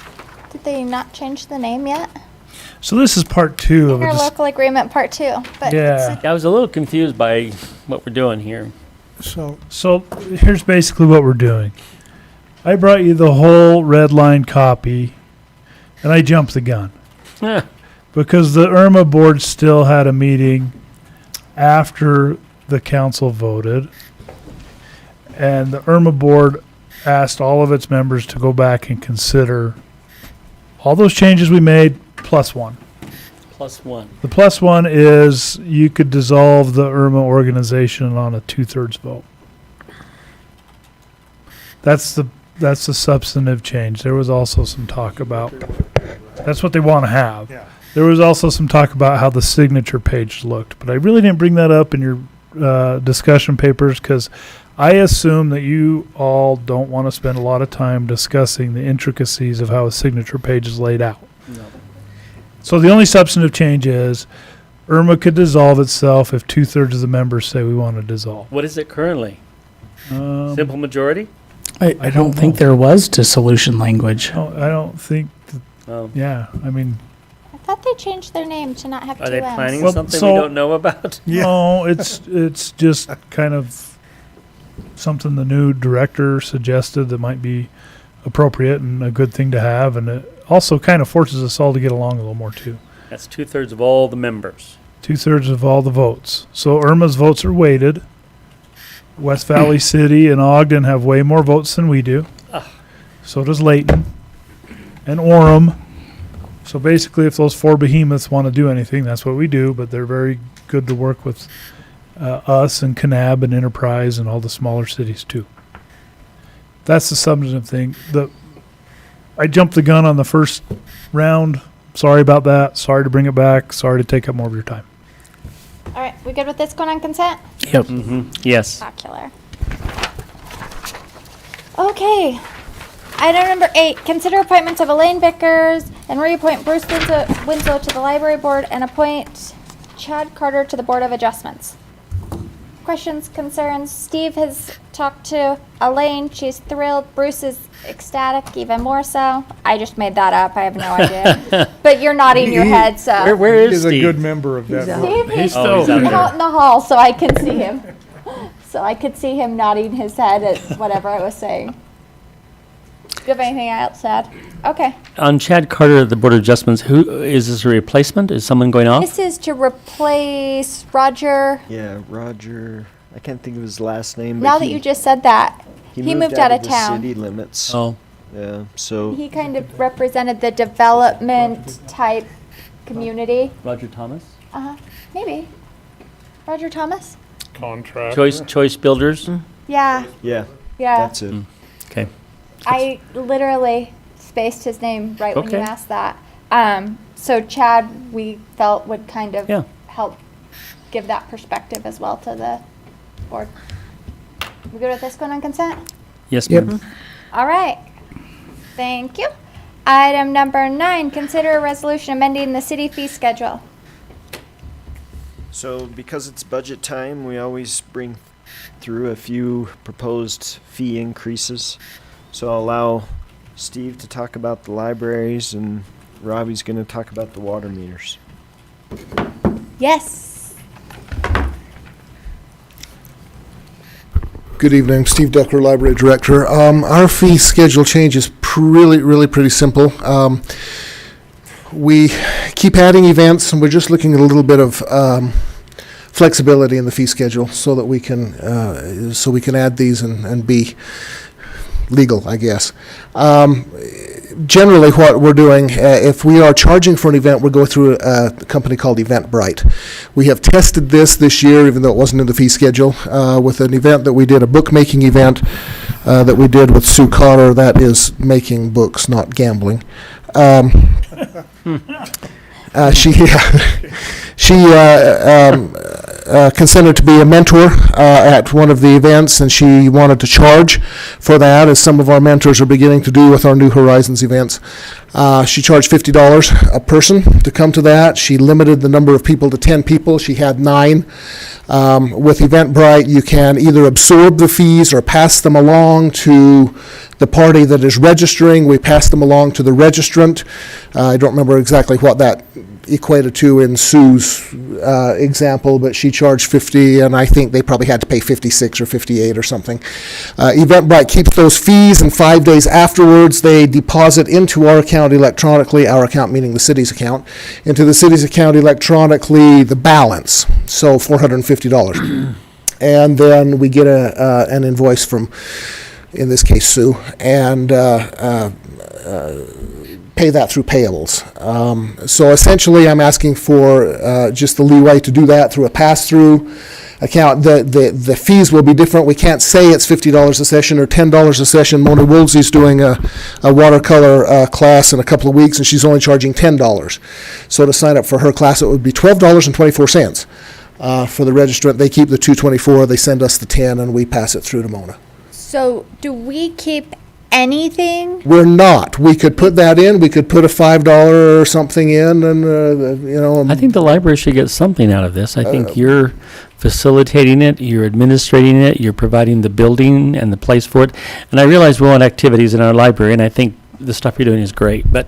Did they not change the name yet? So this is part 2 of a Interlocal agreement part 2. But Yeah. I was a little confused by what we're doing here. So here's basically what we're doing. I brought you the whole red line copy, and I jumped the gun. Yeah. Because the Irma board still had a meeting after the council voted, and the Irma board asked all of its members to go back and consider all those changes we made, plus one. Plus one. The plus one is you could dissolve the Irma organization on a 2/3 vote. That's the substantive change. There was also some talk about, that's what they want to have. There was also some talk about how the signature page looked, but I really didn't bring that up in your discussion papers because I assume that you all don't want to spend a lot of time discussing the intricacies of how a signature page is laid out. No. So the only substantive change is Irma could dissolve itself if 2/3 of the members say we want to dissolve. What is it currently? Simple majority? I don't think there was dissolution language. I don't think, Oh. yeah, I mean. I thought they changed their name to not have Are two they M's. planning Well, something so- we don't know about? No, it's just kind of something the new director suggested that might be appropriate and a good thing to have, and it also kind of forces us all to get along a little more too. That's 2/3 of all the members. 2/3 of all the votes. So Irma's votes are weighted. West Valley City and Ogden have way more votes than we do. Ah. So does Layton and Orem. So basically, if those 4 behemoths want to do anything, that's what we do, but they're very good to work with us and Kanab and Enterprise and all the smaller cities too. That's the substantive thing. I jumped the gun on the first round. Sorry about that. Sorry to bring it back. Sorry to take up more of your time. All right, we good with this going on consent? Yep. Yes. Spectacular. Okay. Item number 8, consider appointments of Elaine Vickers and reappoint Bruce Winslow to the library board and appoint Chad Carter to the Board of Adjustments. Questions, concerns? Steve has talked to Elaine. She's thrilled. Bruce is ecstatic, even more so. I just made that up. I have no idea. But you're nodding your head, so. Where is He's a Steve? good member of that Steve, group. he's still out in the hall, so I can see him. So I could see him nodding his head at whatever I was saying. Do you have anything else to add? Okay. On Chad Carter, the Board of Adjustments, who is this a replacement? Is someone going off? This is to replace Roger. Yeah, Roger, I can't think of his last name. Now that you just said that, he moved out of the town. city limits. Oh. Yeah, so. He kind of represented the development type community. Roger Thomas? Maybe. Roger Thomas? Contract. Choice Builders? Yeah. Yeah, Yeah. that's it. Okay. I literally spaced his name right when you Okay. asked that. So Chad, we felt would kind of Yeah. help give that perspective as well to the board. We good with this going on consent? Yes, Yep. ma'am. All right. Thank you. Item number 9, consider a resolution amending the city fee schedule. So because it's budget time, we always bring through a few proposed fee increases. So I'll allow Steve to talk about the libraries and Robbie's going to talk about the water meters. Yes. Good evening, Steve Ducker, Library Director. Our fee schedule change is really pretty simple. We keep adding events, and we're just looking at a little bit of flexibility in the fee schedule so that we can add these and be legal, I guess. Generally, what we're doing, if we are charging for an event, we'll go through a company called Eventbrite. We have tested this year, even though it wasn't in the fee schedule, with an event that we did, a bookmaking event that we did with Sue Cotter. That is making books, not gambling. She consented to be a mentor at one of the events, and she wanted to charge for that, as some of our mentors are beginning to do with our New Horizons events. She charged $50 a person to come to that. She limited the number of people to 10 people. She had 9. With Eventbrite, you can either absorb the fees or pass them along to the party that is registering. We pass them along to the registrant. I don't remember exactly what that equated to in Sue's example, but she charged $50, and I think they probably had to pay $56 or $58 or something. Eventbrite keeps those fees, and 5 days afterwards they deposit into our account electronically, our account meaning the city's account, into the city's account electronically the balance, so $450. And then we get an invoice from, in this case, Sue, and pay that through payables. So essentially, I'm asking for just the leeway to do that through a pass-through account. The fees will be different. We can't say it's $50 a session or $10 a session. Mona Woolsey's doing a watercolor class in a couple of weeks, and she's only charging $10. So to sign up for her class, it would be $12.24 for the registrant. They keep the $2.24, they send us the $10, and we pass it through to Mona. So do we keep anything? We're not. We could put that in. We could put a $5 or something in, and I think the library should get something out of this. I think you're facilitating it, you're administrating it, you're providing the building and the place for it. And I realize we want activities in our library, and I think the stuff you're doing is great, but.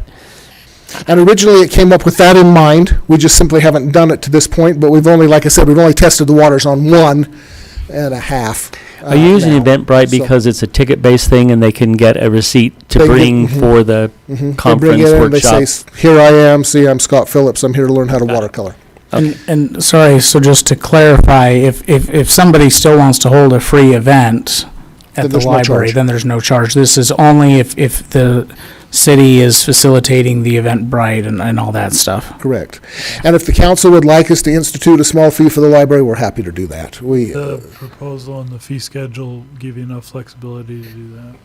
And originally it came up with that in mind. We just simply haven't done it to this point, but we've only, like I said, we've only tested the waters on 1.5. Are you using Eventbrite because it's a ticket-based thing and they can get a receipt to bring for the conference, they bring it in, workshop? they say, here I am, see, I'm Scott Phillips, I'm here to learn how to watercolor. And sorry, so just to clarify, if somebody still wants to hold a free event at Then the there's no library, charge. then there's no charge. This is only if the city is facilitating the Eventbrite and all that stuff. Correct. And if the council would like us to institute a small fee for the library, we're happy to do that. The proposal and the fee schedule give you enough flexibility to do that.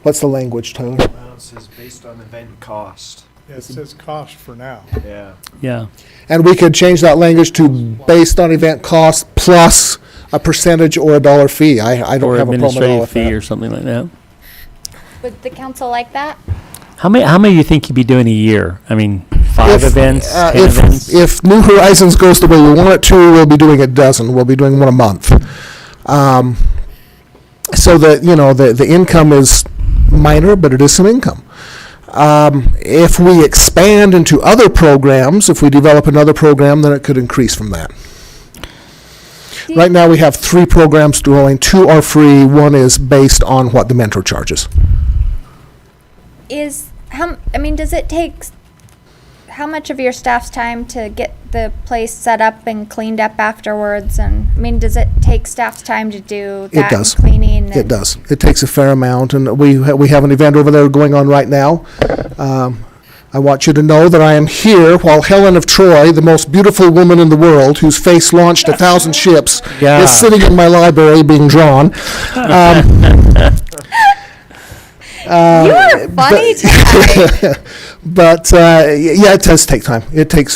What's the language, Tyler? It says based on event cost. Yeah, it says cost for now. Yeah. Yeah. And we could change that language to based on event cost plus a percentage or a dollar fee. I don't Or have a problem at all administrative with fee that. or something like that. Would the council like that? How many do you think you'd be doing a year? I mean, 5 events, 10 events? If New Horizons goes the way we want it to, we'll be doing a dozen. We'll be doing one a month. So that, the income is minor, but it is some income. If we expand into other programs, if we develop another program, then it could increase from that. Right now, we have 3 programs going. 2 are free. 1 is based on what the mentor charges. Does it take, how much of your staff's time to get the place set up and cleaned up afterwards? And, does it take staff's time to do that? It does. And cleaning? It does. It takes a fair amount, and we have an event over there going on right now. I want you to know that I am here while Helen of Troy, the most beautiful woman in the world, whose face launched 1,000 ships, Yeah. is sitting in my library being drawn. You are funny tonight. But yeah, it does take time. It takes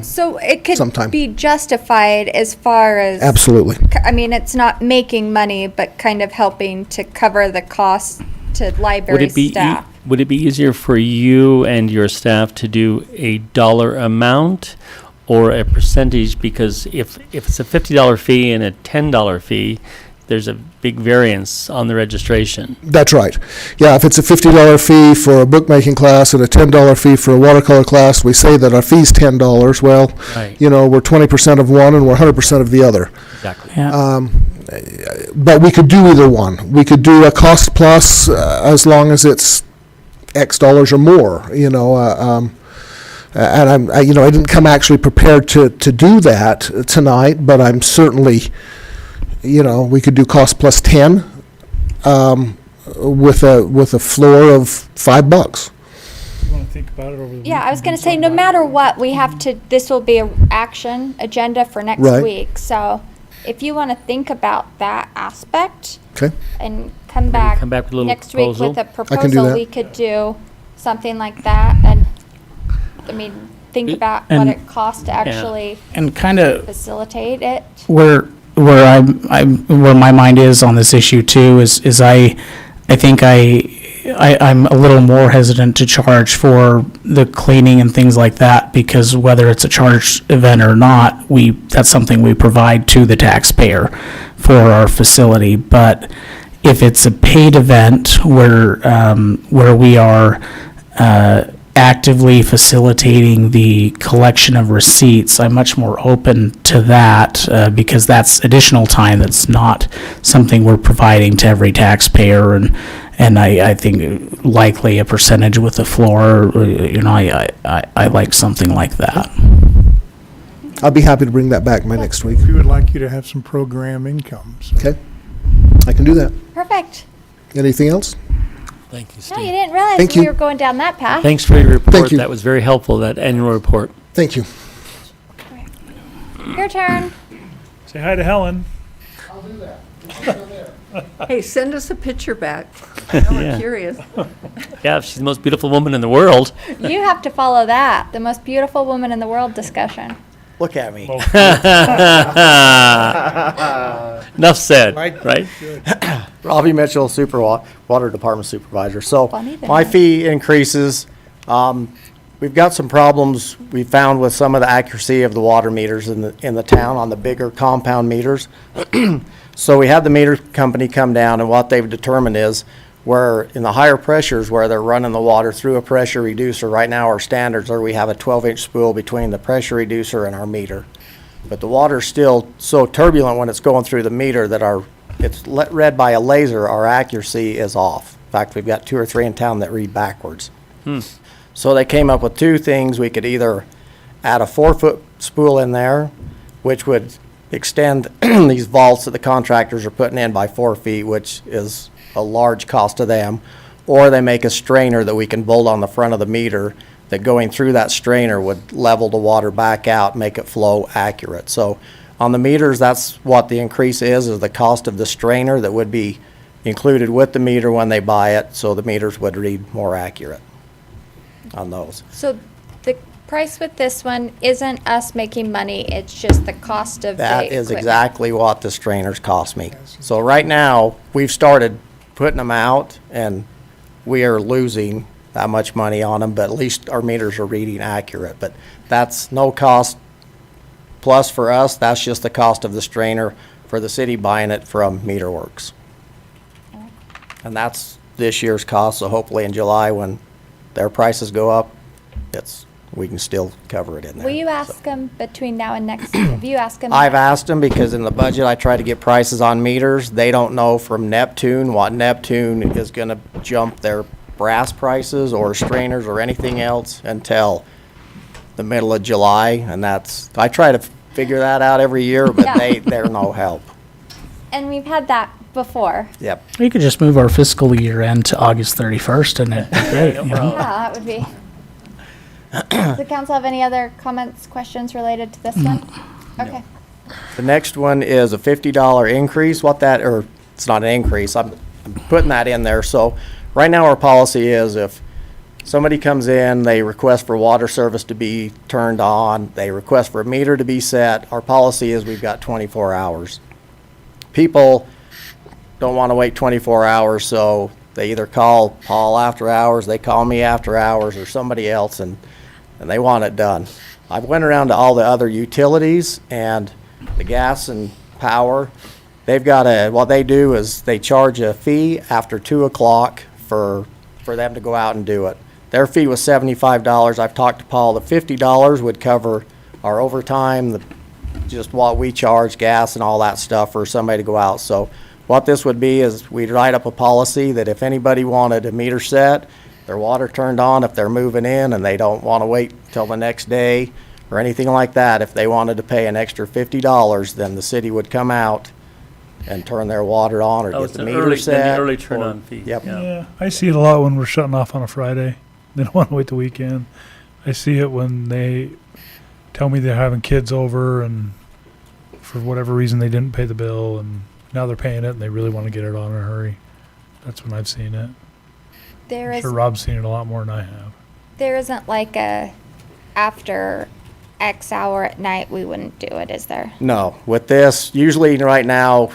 So it could some time. be justified as far as. Absolutely. It's not making money, but kind of helping to cover the cost to library staff. Would it be easier for you and your staff to do a dollar amount or a percentage? Because if it's a $50 fee and a $10 fee, there's a big variance on the registration. That's right. Yeah, if it's a $50 fee for a bookmaking class and a $10 fee for a watercolor class, we say that our fee's $10. Well, Right. we're 20% of one and we're 100% of the other. Exactly. Yeah. But we could do either one. We could do a cost plus as long as it's X dollars or more. And I didn't come actually prepared to do that tonight, but I'm certainly. We could do cost plus 10 with a floor of $5. You want to think about it over the Yeah, I was weekend going and to say, talk no about it? matter what, we have to, this will be an action agenda for next Right. week. So if you want to think about that aspect Okay. and come back come back with a little next week proposal? with a I can do proposal, that. we could do something like that. And, think about what And- it costs to actually And kind of facilitate it. where my mind is on this issue too is I think I'm a little more hesitant to charge for the cleaning and things like that, because whether it's a charged event or not, that's something we provide to the taxpayer for our facility. But if it's a paid event where we are actively facilitating the collection of receipts, I'm much more open to that because that's additional time that's not something we're providing to every taxpayer, and I think likely a percentage with the floor, I like something like that. I'll be happy to bring that back by next week. We would like you to have some program incomes. Okay. I can do that. Perfect. Anything else? Thank you, No, Steve. you didn't realize Thank we you. were going down that path. Thanks for your report. you. That was very helpful, that annual report. Thank you. Your turn. Say hi to Helen. Hey, send us a picture back. Yeah. I'm curious. Yeah, she's the most beautiful woman in the world. You have to follow that, the most beautiful woman in the world discussion. Look at me. Enough said, right? Robbie Mitchell, Water Department Supervisor. So Funny that my I- fee increases. We've got some problems we found with some of the accuracy of the water meters in the town on the bigger compound meters. So we had the meter company come down, and what they've determined is where in the higher pressures where they're running the water through a pressure reducer, right now our standards are we have a 12-inch spool between the pressure reducer and our meter. But the water's still so turbulent when it's going through the meter that it's read by a laser, our accuracy is off. In fact, we've got 2 or 3 in town that read backwards. So they came up with 2 things. We could either add a 4-foot spool in there, which would extend these vaults that the contractors are putting in by 4 feet, which is a large cost to them, or they make a strainer that we can bolt on the front of the meter, that going through that strainer would level the water back out, make it flow accurate. So on the meters, that's what the increase is the cost of the strainer that would be included with the meter when they buy it, so the meters would read more accurate on those. So the price with this one isn't us making money, it's just the cost of the That is equipment. exactly what the strainers cost me. So right now, we've started putting them out, and we are losing that much money on them, but at least our meters are reading accurate. But that's no cost plus for us, that's just the cost of the strainer for the city buying it from MeterWorks. And that's this year's cost, so hopefully in July, when their prices go up, we can still cover it in there. Will you ask them between now and next, have you asked them? I've asked them because in the budget, I try to get prices on meters. They don't know from Neptune what Neptune is gonna jump their brass prices or strainers or anything else until the middle of July, and I try to figure that out every year, but Yeah. they're no help. And we've had that before. Yep. We could just move our fiscal year end to August 31st and it'd be great. You know? Yeah, that would be. Does the council have any other comments, questions related to this one? Okay. The next one is a $50 increase. It's not an increase, I'm putting that in there. So right now, our policy is if somebody comes in, they request for water service to be turned on, they request for a meter to be set, our policy is we've got 24 hours. People don't want to wait 24 hours, so they either call Paul after hours, they call me after hours, or somebody else, and they want it done. I went around to all the other utilities, and the gas and power, what they do is they charge a fee after 2 o'clock for them to go out and do it. Their fee was $75. I've talked to Paul, the $50 would cover our overtime, just what we charge, gas and all that stuff for somebody to go out. So what this would be is we'd write up a policy that if anybody wanted a meter set, their water turned on, if they're moving in and they don't want to wait till the next day or anything like that, if they wanted to pay an extra $50, then the city would come out and turn their water on or get the meter set. early turn-on fee. Yep. Yeah, I see it a lot when we're shutting off on a Friday. They don't want to wait the weekend. I see it when they tell me they're having kids over and for whatever reason they didn't pay the bill and now they're paying it and they really want to get it on in a hurry. That's when I've seen it. I'm sure Rob's seen it a lot more than I have. There isn't like a after X hour at night we wouldn't do it, is there? No, with this, usually right now,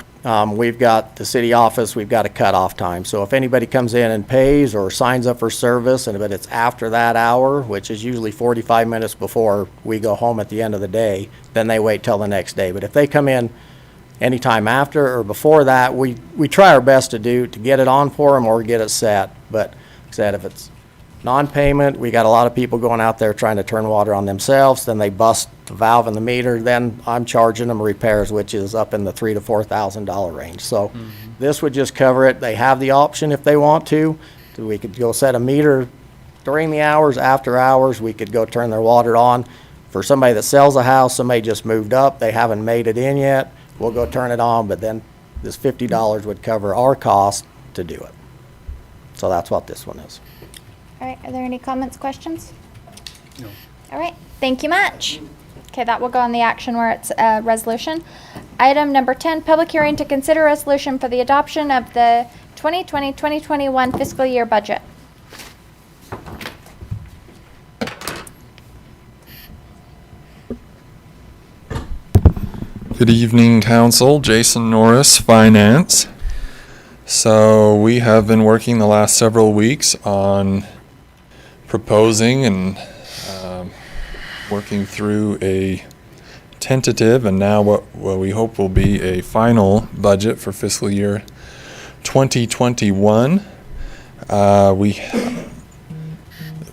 we've got the city office, we've got a cutoff time. So if anybody comes in and pays or signs up for service, but it's after that hour, which is usually 45 minutes before we go home at the end of the day, then they wait till the next day. But if they come in anytime after or before that, we try our best to get it on for them or get it set. But like I said, if it's non-payment, we got a lot of people going out there trying to turn water on themselves, then they bust the valve in the meter, then I'm charging them repairs, which is up in the $3,000 to $4,000 range. So this would just cover it. They have the option if they want to. We could go set a meter during the hours, after hours, we could go turn their water on. For somebody that sells a house, somebody just moved up, they haven't made it in yet, we'll go turn it on, but then this $50 would cover our cost to do it. So that's what this one is. All right, are there any comments, questions? No. All right, thank you much. Okay, that will go on the action where it's a resolution. Item number 10, public hearing to consider resolution for the adoption of the 2020-2021 fiscal year budget. Good evening, Council. Jason Norris, Finance. So we have been working the last several weeks on proposing and working through a tentative and now what we hope will be a final budget for fiscal year 2021.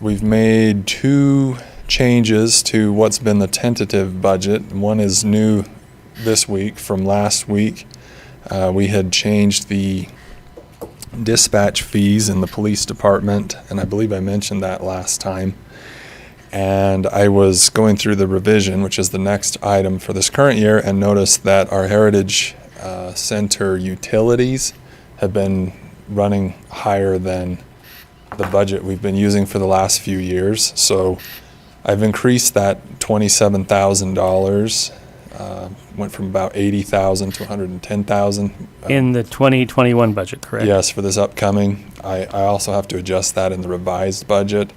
We've made 2 changes to what's been the tentative budget. One is new this week from last week. We had changed the dispatch fees in the police department, and I believe I mentioned that last time. And I was going through the revision, which is the next item for this current year, and noticed that our Heritage Center utilities have been running higher than the budget we've been using for the last few years. So I've increased that $27,000. Went from about 80,000 to 110,000. In the 2021 budget, correct? Yes, for this upcoming. I also have to adjust that in the revised budget.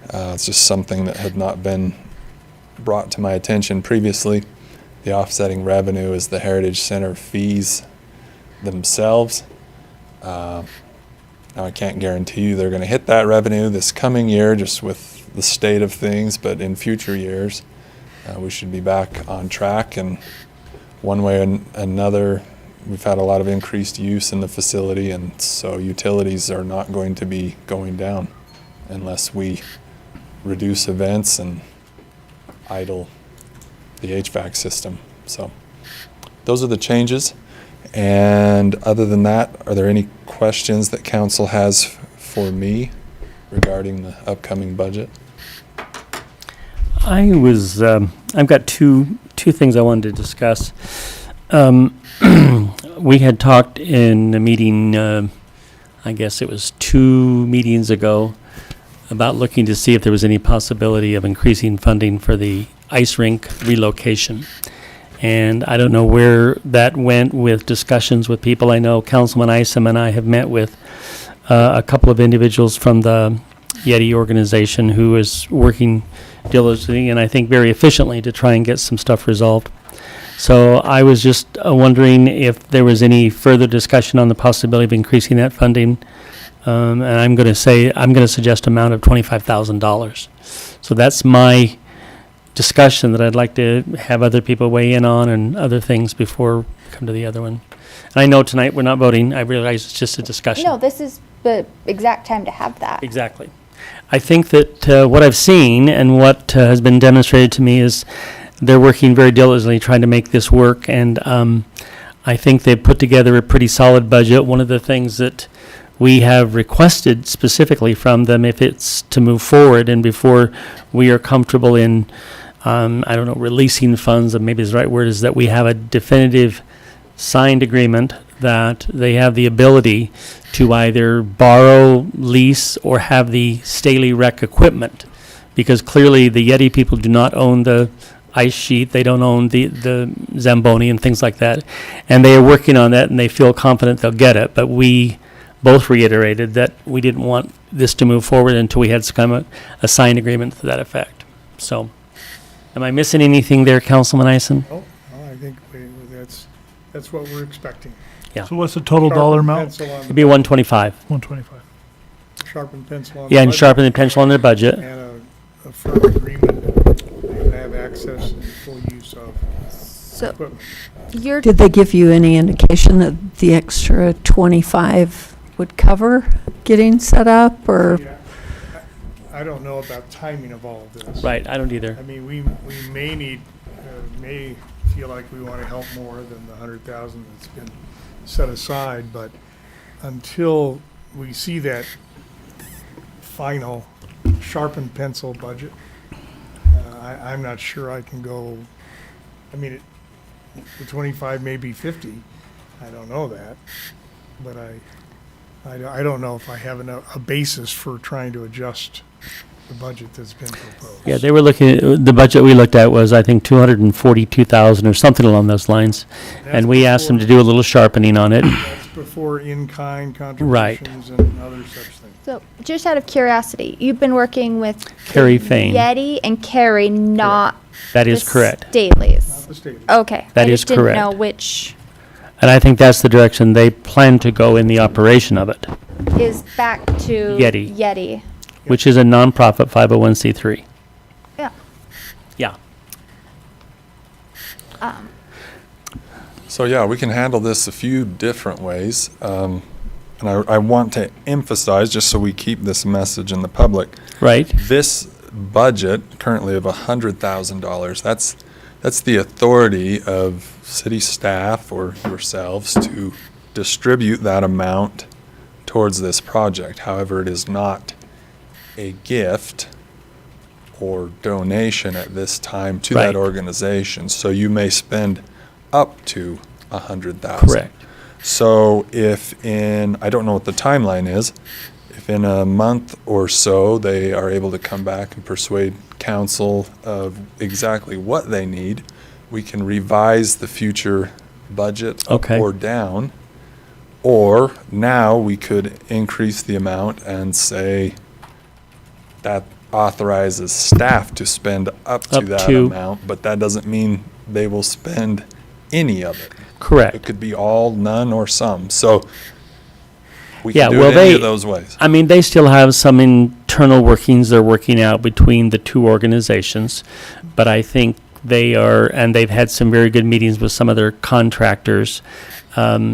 It's just something that had not been brought to my attention previously. The offsetting revenue is the Heritage Center fees themselves. Now, I can't guarantee you they're going to hit that revenue this coming year just with the state of things, but in future years, we should be back on track. And one way or another, we've had a lot of increased use in the facility, and so utilities are not going to be going down unless we reduce events and idle the HVAC system. So those are the changes. And other than that, are there any questions that council has for me regarding the upcoming budget? I've got two things I wanted to discuss. We had talked in a meeting, I guess it was 2 meetings ago, about looking to see if there was any possibility of increasing funding for the ice rink relocation. And I don't know where that went with discussions with people. I know Councilman Isom and I have met with a couple of individuals from the Yeti organization who is working diligently and I think very efficiently to try and get some stuff resolved. So I was just wondering if there was any further discussion on the possibility of increasing that funding. And I'm going to suggest amount of $25,000. So that's my discussion that I'd like to have other people weigh in on and other things before we come to the other one. And I know tonight we're not voting. I realize it's just a discussion. No, this is the exact time to have that. Exactly. I think that what I've seen and what has been demonstrated to me is they're working very diligently trying to make this work, and I think they've put together a pretty solid budget. One of the things that we have requested specifically from them, if it's to move forward and before we are comfortable in, releasing funds, maybe the right word is that we have a definitive signed agreement that they have the ability to either borrow, lease, or have the Staley Rec equipment. Because clearly the Yeti people do not own the ice sheet, they don't own the Zamboni and things like that. And they are working on that and they feel confident they'll get it. But we both reiterated that we didn't want this to move forward until we had a signed agreement to that effect. So, am I missing anything there, Councilman Ison? Oh, I think that's what we're expecting. Yeah. So what's the total dollar amount? It'd be 125. 125. Sharpen pencil on Yeah, the and budget, sharpen the pencil on their budget. and a firm agreement that they can have access and full use of So equipment. Did they give you any indication that the extra 25 would cover getting set up, or? Yeah, I don't know about timing of all of this. Right, I don't either. I mean, we may feel like we want to help more than the 100,000 that's been set aside, but until we see that final sharpened pencil budget, I'm not sure I can go. I mean, the 25 may be 50. I don't know that, but I don't know if I have a basis for trying to adjust the budget that's been proposed. Yeah, they were looking at, the budget we looked at was, I think, 242,000 or something along those lines. And we asked them to do a little sharpening on it. That's before in-kind contributions and other such things. So, just out of curiosity, you've been working with Carrie Fain. Yeti and Carrie, not That is the correct. Staleys. Not the state. Okay. That I is just didn't correct. know which And I think that's the direction they plan to go in the operation of it, is back to Yeti. Yeti. which is a nonprofit 501c3. Yeah. Yeah. So yeah, we can handle this a few different ways. And I want to emphasize, just so we keep this message in the public. Right. This budget currently of $100,000, that's the authority of city staff or yourselves to distribute that amount towards this project. However, it is not a gift or donation at this time to Right. that organization. So you may spend up to $100,000. Correct. So if I don't know what the timeline is, if in a month or so they are able to come back and persuade council of exactly what they need, we can revise the future budget up Okay. or down. Or now we could increase the amount and say that authorizes staff to spend up to Up that to- amount, but that doesn't mean they will spend any of it. Correct. It could be all, none, or some. So we Yeah, can do well, it any they- of those ways. I mean, they still have some internal workings they're working out between the two organizations, but I think they are, and they've had some very good meetings with some of their contractors.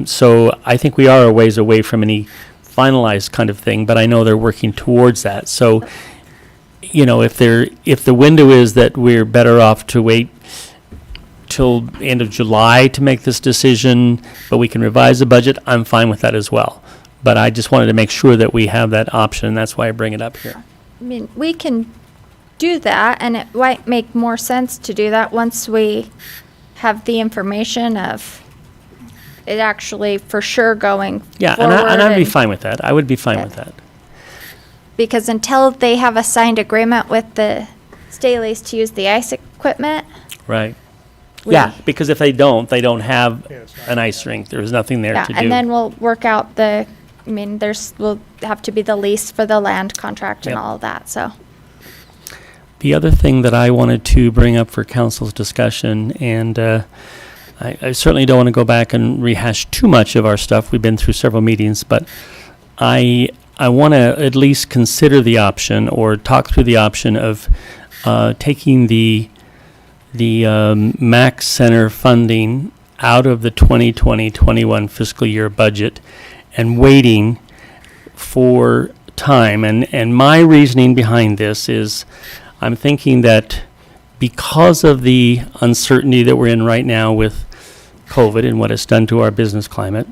So I think we are a ways away from any finalized kind of thing, but I know they're working towards that. So, you know, if the window is that we're better off to wait till end of July to make this decision, but we can revise the budget, I'm fine with that as well. But I just wanted to make sure that we have that option, and that's why I bring it up here. I mean, we can do that, and it might make more sense to do that once we have the information of it actually for sure going Yeah, forward. and I'd be fine with that. I would be fine with that. Because until they have a signed agreement with the Staleys to use the ice equipment, Right. We- Yeah, because if they don't have an ice rink. There's nothing there yeah, to do. and then we'll work out will have to be the lease for the land contract and Yep. all of that, so. The other thing that I wanted to bring up for council's discussion, and I certainly don't want to go back and rehash too much of our stuff. We've been through several meetings, but I want to at least consider the option or talk through the option of taking the MAC Center funding out of the 2020-21 fiscal year budget and waiting for time. And my reasoning behind this is I'm thinking that because of the uncertainty that we're in right now with COVID and what it's done to our business climate,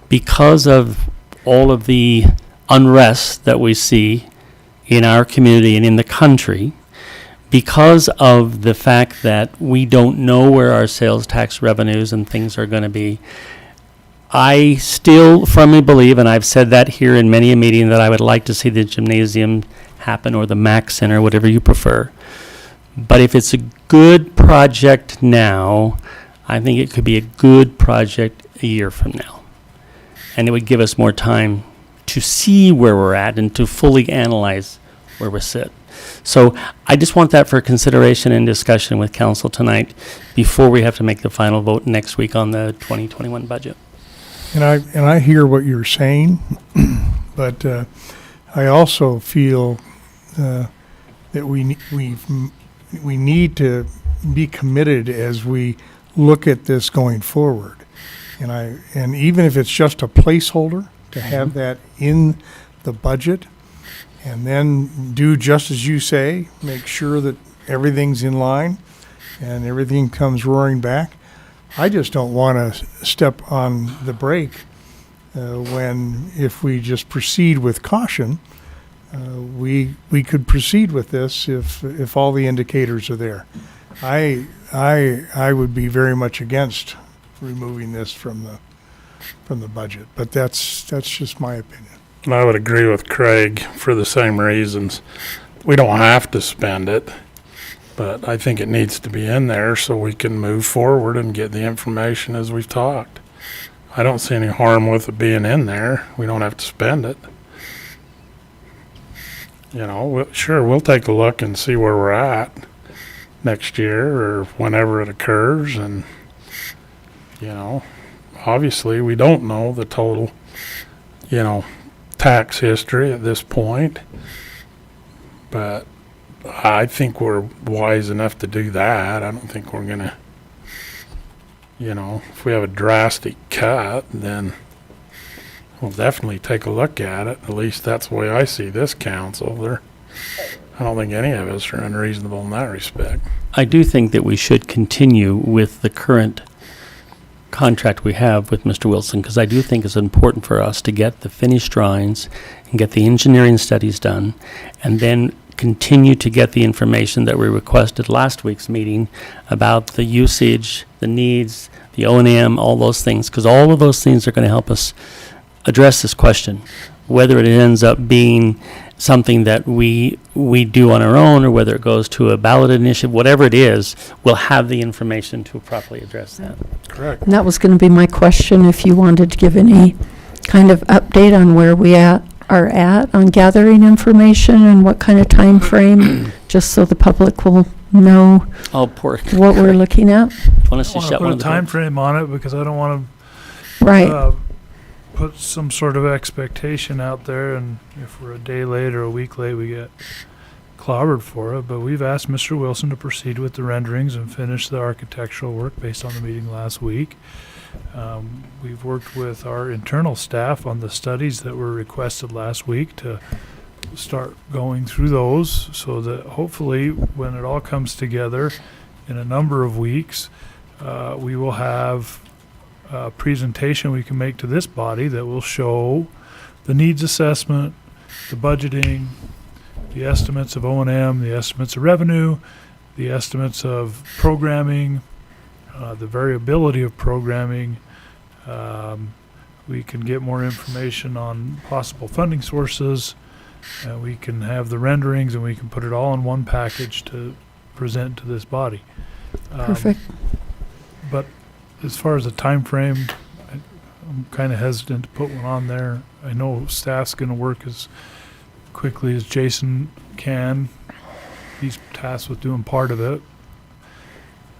because of all of the unrest that we see in our community and in the country, because of the fact that we don't know where our sales tax revenues and things are going to be, I still firmly believe, and I've said that here in many a meeting, that I would like to see the gymnasium happen or the MAC Center, whatever you prefer. But if it's a good project now, I think it could be a good project a year from now. And it would give us more time to see where we're at and to fully analyze where we sit. So I just want that for consideration and discussion with council tonight before we have to make the final vote next week on the 2021 budget. And I hear what you're saying, but I also feel that we need to be committed as we look at this going forward. And even if it's just a placeholder, to have that in the budget, and then do just as you say, make sure that everything's in line and everything comes roaring back. I just don't want to step on the brake if we just proceed with caution. We could proceed with this if all the indicators are there. I would be very much against removing this from the budget, but that's just my opinion. And I would agree with Craig for the same reasons. We don't have to spend it, but I think it needs to be in there so we can move forward and get the information as we've talked. I don't see any harm with it being in there. We don't have to spend it. You know, sure, we'll take a look and see where we're at next year or whenever it occurs. And, you know, obviously we don't know the total, tax history at this point. But I think we're wise enough to do that. I don't think we're going to, if we have a drastic cut, then we'll definitely take a look at it. At least that's the way I see this council. I don't think any of us are unreasonable in that respect. I do think that we should continue with the current contract we have with Mr. Wilson, because I do think it's important for us to get the finished drawings and get the engineering studies done, and then continue to get the information that we requested last week's meeting about the usage, the needs, the O&M, all those things, because all of those things are going to help us address this question. whether it ends up being something that we do on our own, or whether it goes to a ballot initiative, whatever it is, we'll have the information to properly address that. Correct. And that was going to be my question, if you wanted to give any kind of update on where we are at on gathering information and what kind of time frame, just so the public will know Oh, poor. what we're looking at. Want us I to want to shut put one a of the time doors? frame on it because I don't want to Right. put some sort of expectation out there, and if we're a day late or a week late, we get clobbered for it. But we've asked Mr. Wilson to proceed with the renderings and finish the architectural work based on the meeting last week. We've worked with our internal staff on the studies that were requested last week to start going through those, so that hopefully when it all comes together in a number of weeks, we will have a presentation we can make to this body that will show the needs assessment, the budgeting, the estimates of O&M, the estimates of revenue, the estimates of programming, the variability of programming. We can get more information on possible funding sources. We can have the renderings, and we can put it all in one package to present to this body. Perfect. But as far as the time frame, I'm kind of hesitant to put one on there. I know staff's going to work as quickly as Jason can. He's tasked with doing part of it.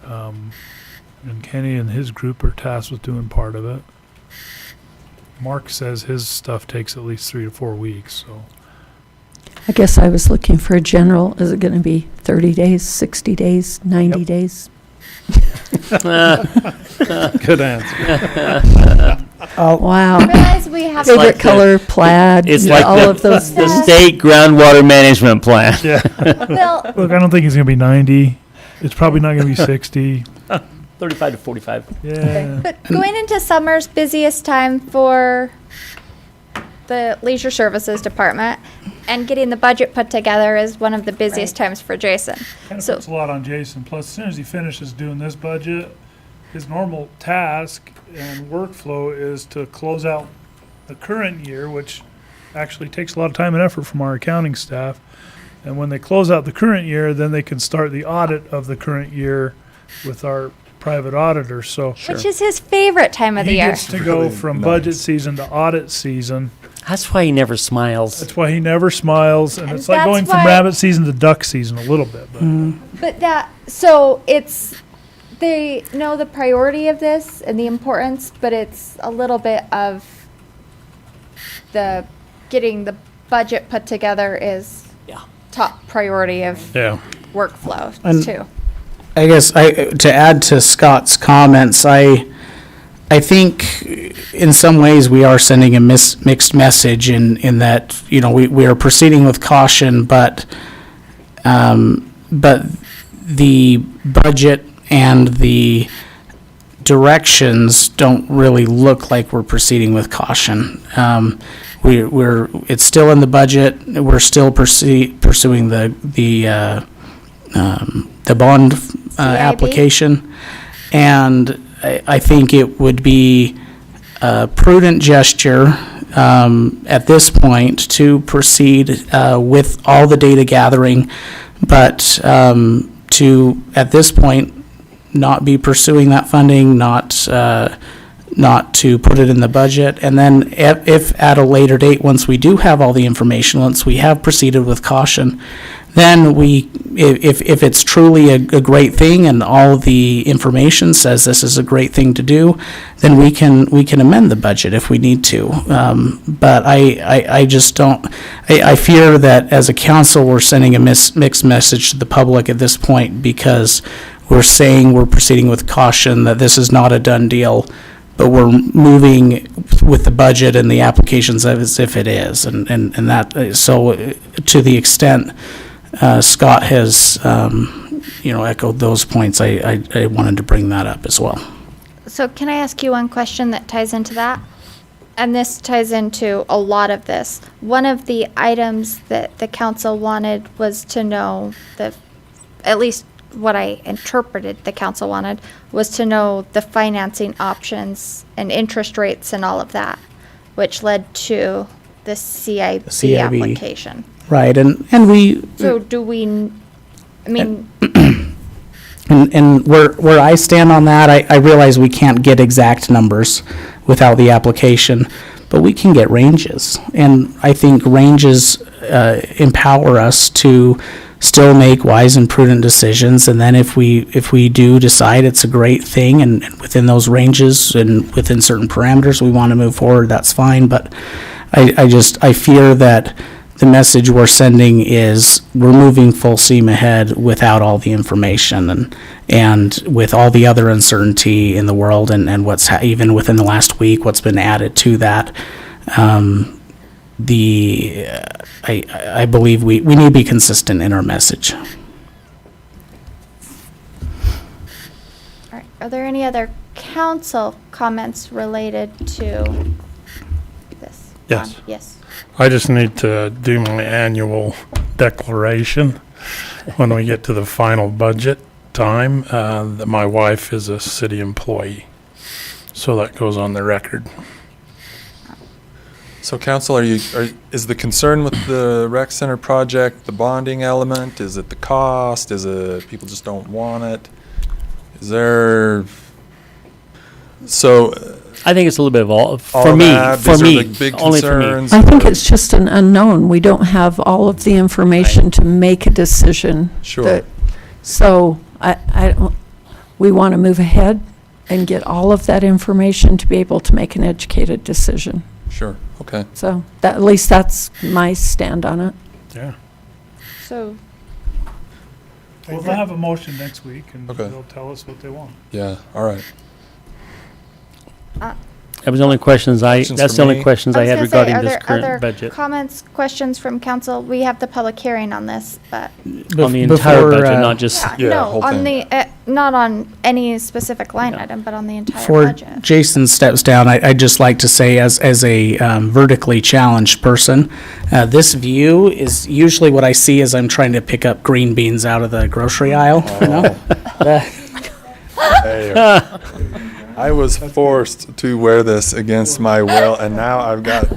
And Kenny and his group are tasked with doing part of it. Mark says his stuff takes at least 3 to 4 weeks, so. I guess I was looking for a general. Is it going to be 30 days, 60 days, 90 days? Good answer. Wow. I realize we have Favorite like the- color, plaid, It's like all of those the things. state groundwater management plan. Yeah. Bill, Look, I don't think it's going to be 90. It's probably not going to be 60. 35 to 45. Yeah. but going into summer's busiest time for the Leisure Services Department, and getting the budget put together is one of the busiest times for Jason. Kind of So, puts a lot on Jason. Plus, as soon as he finishes doing this budget, his normal task and workflow is to close out the current year, which actually takes a lot of time and effort from our accounting staff. And when they close out the current year, then they can start the audit of the current year with our private auditor. So which is his favorite time of the he year. gets to go from budget season to audit season. That's why he never smiles. That's why he never smiles, and And it's like that's going from why- rabbit season to duck season a little bit. But But that, so it's, they know the priority of this and the importance, but it's a little bit of the, getting the budget put together is top priority of Yeah. workflow And- too. I guess to add to Scott's comments, I think in some ways we are sending a mixed message in that, you know, we are proceeding with caution, but the budget and the directions don't really look like we're proceeding with caution. It's still in the budget. We're still pursuing the bond application, and I think it would be a prudent gesture at this point to proceed with all the data gathering, but to, at this point, not be pursuing that funding, not to put it in the budget. And then if at a later date, once we do have all the information, once we have proceeded with caution, then if it's truly a great thing and all the information says this is a great thing to do, then we can amend the budget if we need to. But I just don't, I fear that as a council, we're sending a mixed message to the public at this point, because we're saying we're proceeding with caution, that this is not a done deal, but we're moving with the budget and the applications as if it is. And that, so to the extent Scott has, echoed those points, I wanted to bring that up as well. So can I ask you one question that ties into that? And this ties into a lot of this. One of the items that the council wanted was to know at least what I interpreted the council wanted was to know the financing options and interest rates and all of that, which led to the CIB CIB. application. Right, and we, So do we, I mean, and where I stand on that, I realize we can't get exact numbers without the application, but we can get ranges. And I think ranges empower us to still make wise and prudent decisions. And then if we do decide it's a great thing and within those ranges and within certain parameters we want to move forward, that's fine. But I fear that the message we're sending is we're moving full steam ahead without all the information and with all the other uncertainty in the world and what's even within the last week, what's been added to that. I believe we need to be consistent in our message. all right, are there any other council comments related to this? Yes. Yes. I just need to do my annual declaration when we get to the final budget time, that my wife is a city employee. So that goes on the record. So council, is the concern with the rec center project the bonding element? Is it the cost? Is it people just don't want it? Is there, so I think it's a little bit of all, all for me, that, for these are me, the big only for me. concerns? I think it's just an unknown. We don't have all of the information to make a decision. Sure. So I don't, we want to move ahead and get all of that information to be able to make an educated decision. Sure, okay. So that, at least that's my stand on it. Yeah. So, Well, they'll have a motion next week and Okay. they'll tell us what they want. Yeah, all right. That was the only questions Questions that's for the only me? questions I was had gonna say, regarding are this there current other budget. comments, questions from council? We have the public hearing on this, but. On the entire before, budget, not just, Yeah, no, whole on thing. the, not on any specific line item, but on the entire Before budget. Jason steps down, I'd just like to say, as a vertically challenged person, this view is usually what I see as I'm trying to pick up green beans out of the grocery aisle. You know? Hey, I was forced to wear this against my will, and now I've got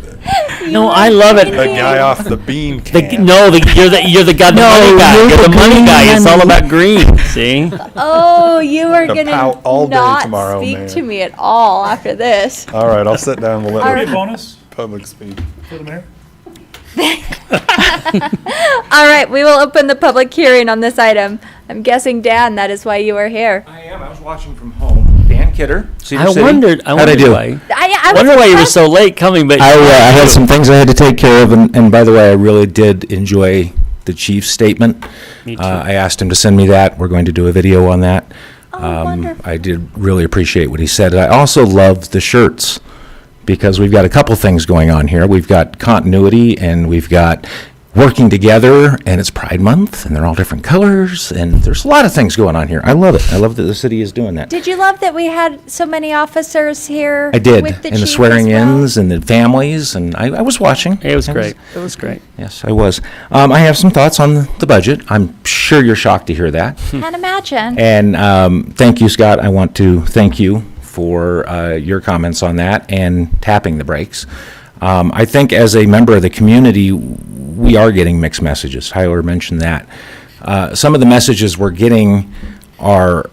no, I love it. the guy off the bean The, can. no, you're the guy, the money guy. you're You're the the money green guy. It's all money. about green. See? Oh, you are Gonna gonna pout all day not tomorrow, speak man. to me at all after this. All right, I'll sit down and we'll All let right. the Bonus public speak. for the mayor? All right, we will open the public hearing on this item. I'm guessing, Dan, that is why you are here. I am. I was watching from home. Dan Kidder, Cedar I City. wondered How'd I do? why. I was Wonder why you were impressed. so late coming, but I had some things I had to take care of, and by the way, I really did enjoy the chief's statement. Me too. I asked him to send me that. We're going to do a video on that. Oh, wonderful. I did really appreciate what he said. I also loved the shirts because we've got a couple things going on here. We've got continuity and we've got working together, and it's Pride Month, and they're all different colors, and there's a lot of things going on here. I love it. I love that the city is doing that. Did you love that we had so many officers here? I did, with the and the chief as swearing-ins and the families, and I was watching. it was great. It was great. Yes, I was. I have some thoughts on the budget. I'm sure you're shocked to hear that. well? Can't imagine. And thank you, Scott. I want to thank you for your comments on that and tapping the brakes. I think as a member of the community, we are getting mixed messages. Tyler mentioned that. Some of the messages we're getting are,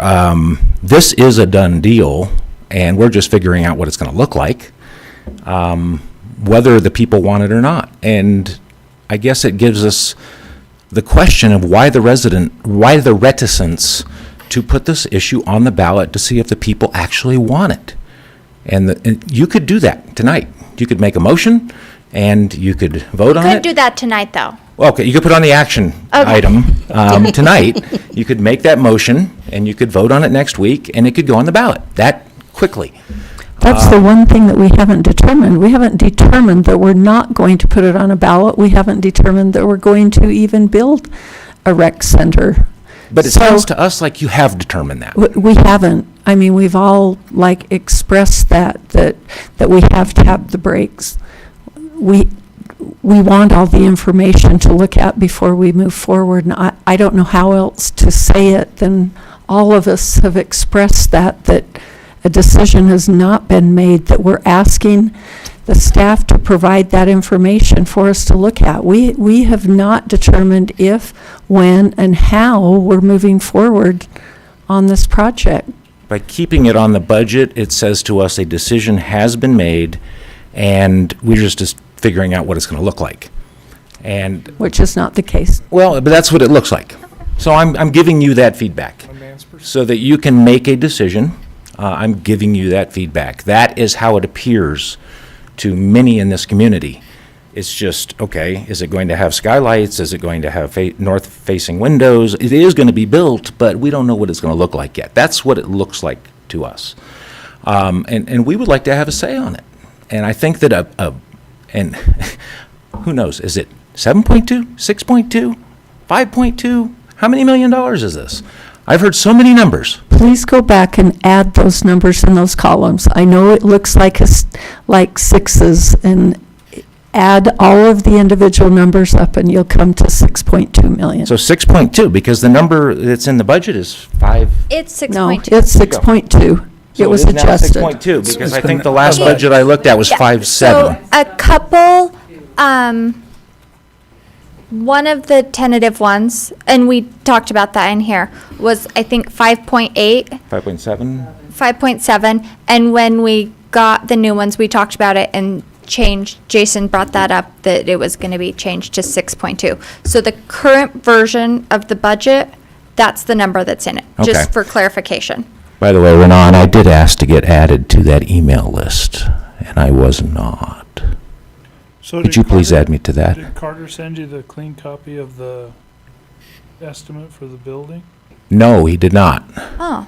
this is a done deal, and we're just figuring out what it's going to look like, whether the people want it or not. And I guess it gives us the question of why the reticence to put this issue on the ballot to see if the people actually want it. And you could do that tonight. You could make a motion, and you could vote on Could it. do that tonight, though. Okay, you could put on the action Okay. item tonight. You could make that motion, and you could vote on it next week, and it could go on the ballot that quickly. That's the one thing that we haven't determined. We haven't determined that we're not going to put it on a ballot. We haven't determined that we're going to even build a rec center. But it So- sounds to us like you have determined that. We haven't. I mean, we've all like expressed that we have tapped the brakes. We want all the information to look at before we move forward, and I don't know how else to say it than all of us have expressed that a decision has not been made, that we're asking the staff to provide that information for us to look at. We have not determined if, when, and how we're moving forward on this project. By keeping it on the budget, it says to us a decision has been made, and we're just figuring out what it's going to look like. And Which is not the case. well, but that's what it looks like. So I'm giving you that feedback so that you can make a decision. I'm giving you that feedback. That is how it appears to many in this community. It's just, okay, is it going to have skylights? Is it going to have north-facing windows? It is going to be built, but we don't know what it's going to look like yet. That's what it looks like to us. And we would like to have a say on it. And I think that and who knows, is it 7.2, 6.2, 5.2? How many $1 million is this? I've heard so many numbers. Please go back and add those numbers in those columns. I know it looks like like sixes, and add all of the individual numbers up and you'll come to 6.2 million. So 6.2, because the number that's in the budget is 5. It's 6.2. No, it's 6.2. It was adjusted. So it is now 6.2, because I think the last budget I looked at was 5.7. So a couple, one of the tentative ones, and we talked about that in here, was I think 5.8. 5.7? 5.7, and when we got the new ones, we talked about it and changed, Jason brought that up, that it was going to be changed to 6.2. So the current version of the budget, that's the number that's in it, just Okay. for clarification. By the way, Renan, I did ask to get added to that email list, and I was not. So Could you please add me to that? Did Carter send you the clean copy of the estimate for the building? No, he did not. Oh.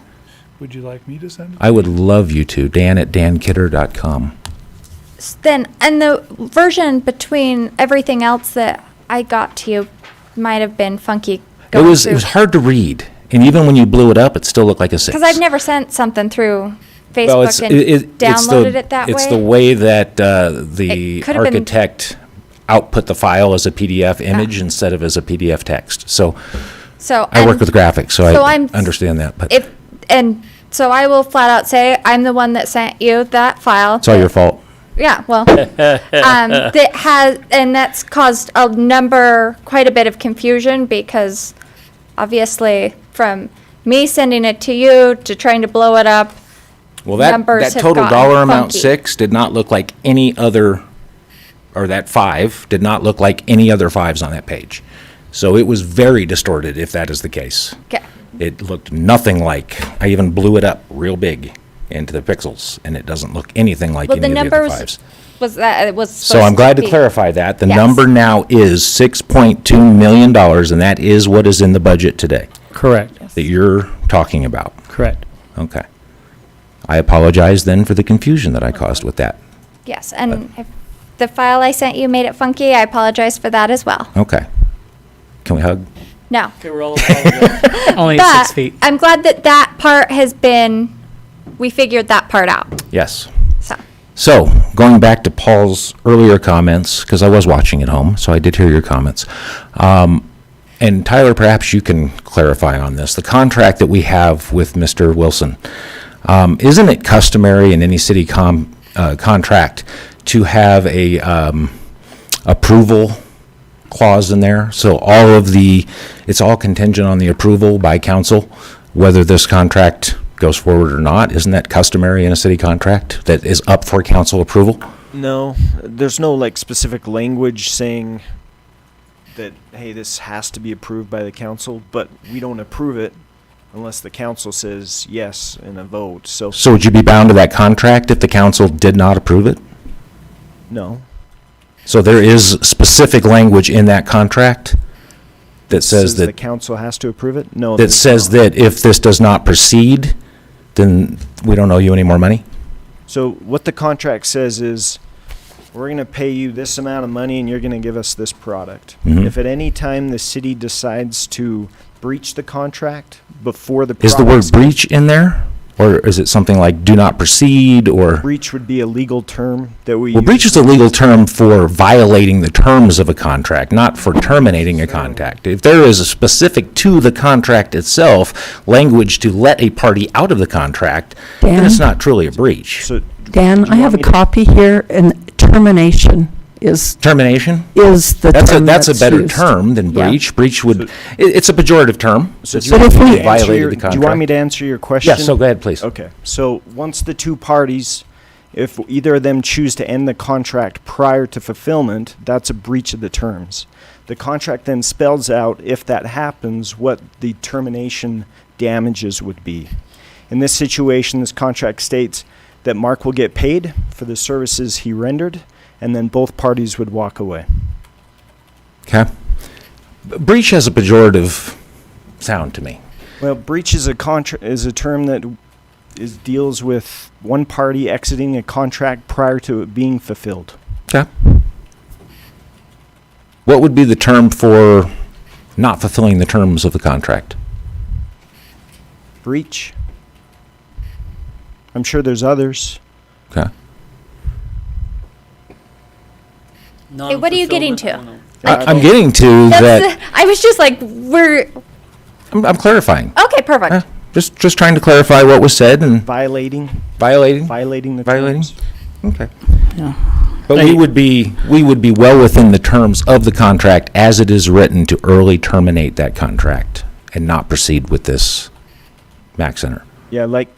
Would you like me to send it? I would love you to. Dan@dankidder.com. Then, and the version between everything else that I got to you might have been funky. It was hard to read, and even when you blew it up, it still looked like a 6. Because I've never sent something through Facebook Well, it's downloaded it that way. It's the way that the It could have been- architect output the file as a PDF image instead of as a PDF text. So I work with graphics, so I understand that. But so I will flat out say I'm the one that sent you that file. it's all your fault. Yeah, well, that has, and that's caused quite a bit of confusion, because obviously from me sending it to you to trying to blow it up, Well, that numbers have total gotten dollar amount funky. 6 did not look like any other, or that 5 did not look like any other 5s on that page. So it was very distorted, if that is the case. Okay. It looked nothing like, I even blew it up real big into the pixels, and it doesn't look anything like Well, the any of the number other 5s. was that it was So I'm glad to be- clarify that. The Yes. number now is $6.2 million, and that is what is in the budget today Correct. that you're talking about. Correct. Okay. I apologize then for the confusion that I caused with that. Yes, and if the file I sent you made it funky, I apologize for that as well. Okay. Can we hug? No. Okay, we're all only But 6 feet. I'm glad that that part has been, we figured that part out. Yes. So, So, going back to Paul's earlier comments, because I was watching at home, so I did hear your comments. And Tyler, perhaps you can clarify on this. The contract that we have with Mr. Wilson, isn't it customary in any city contract to have a approval clause in there? So it's all contingent on the approval by council, whether this contract goes forward or not. Isn't that customary in a city contract that is up for council approval? No, there's no like specific language saying that, hey, this has to be approved by the council, but we don't approve it unless the council says yes in a vote. So would you be bound to that contract if the council did not approve it? no. So there is specific language in that contract that says the that, council has to approve it? No. that there's says not. that if this does not proceed, then we don't owe you any more money? So what the contract says is, we're going to pay you this amount of money and you're going to give us this product. Mhm. If at any time the city decides to breach the contract before the Is the word product's- breach in there? Or is it something like do not proceed, or? breach would be a legal term that we Well, use. breach is a legal term for violating the terms of a contract, not for terminating a contract. If there is a specific to the contract itself language to let a party out of the contract, then Dan? it's not truly a breach. So Dan, do I you have a want me to- copy here, and to termination is Termination? is the That's a, term that's a better used. term than Yeah. breach. Breach would, it's a pejorative term. So It's do you want something me that to answer violated your- the Do you want me contract. to answer your question? Yes, so go ahead, please. Okay, so once the two parties, if either of them choose to end the contract prior to fulfillment, that's a breach of the terms. The contract then spells out, if that happens, what the termination damages would be. In this situation, this contract states that Mark will get paid for the services he rendered, and then both parties would walk away. Okay. Breach has a pejorative sound to me. Well, breach is a term that deals with one party exiting a contract prior to it being fulfilled. Okay. What would be the term for not fulfilling the terms of the contract? Breach. I'm sure there's others. Okay. Okay, what are you getting to? I'm getting to that. I was just like, we're, I'm clarifying. okay, perfect. Just trying to clarify what was said and Violating the Violating? terms. Okay. But we would be well within the terms of the contract as it is written to early terminate that contract and not proceed with this Mac Center. Yeah, like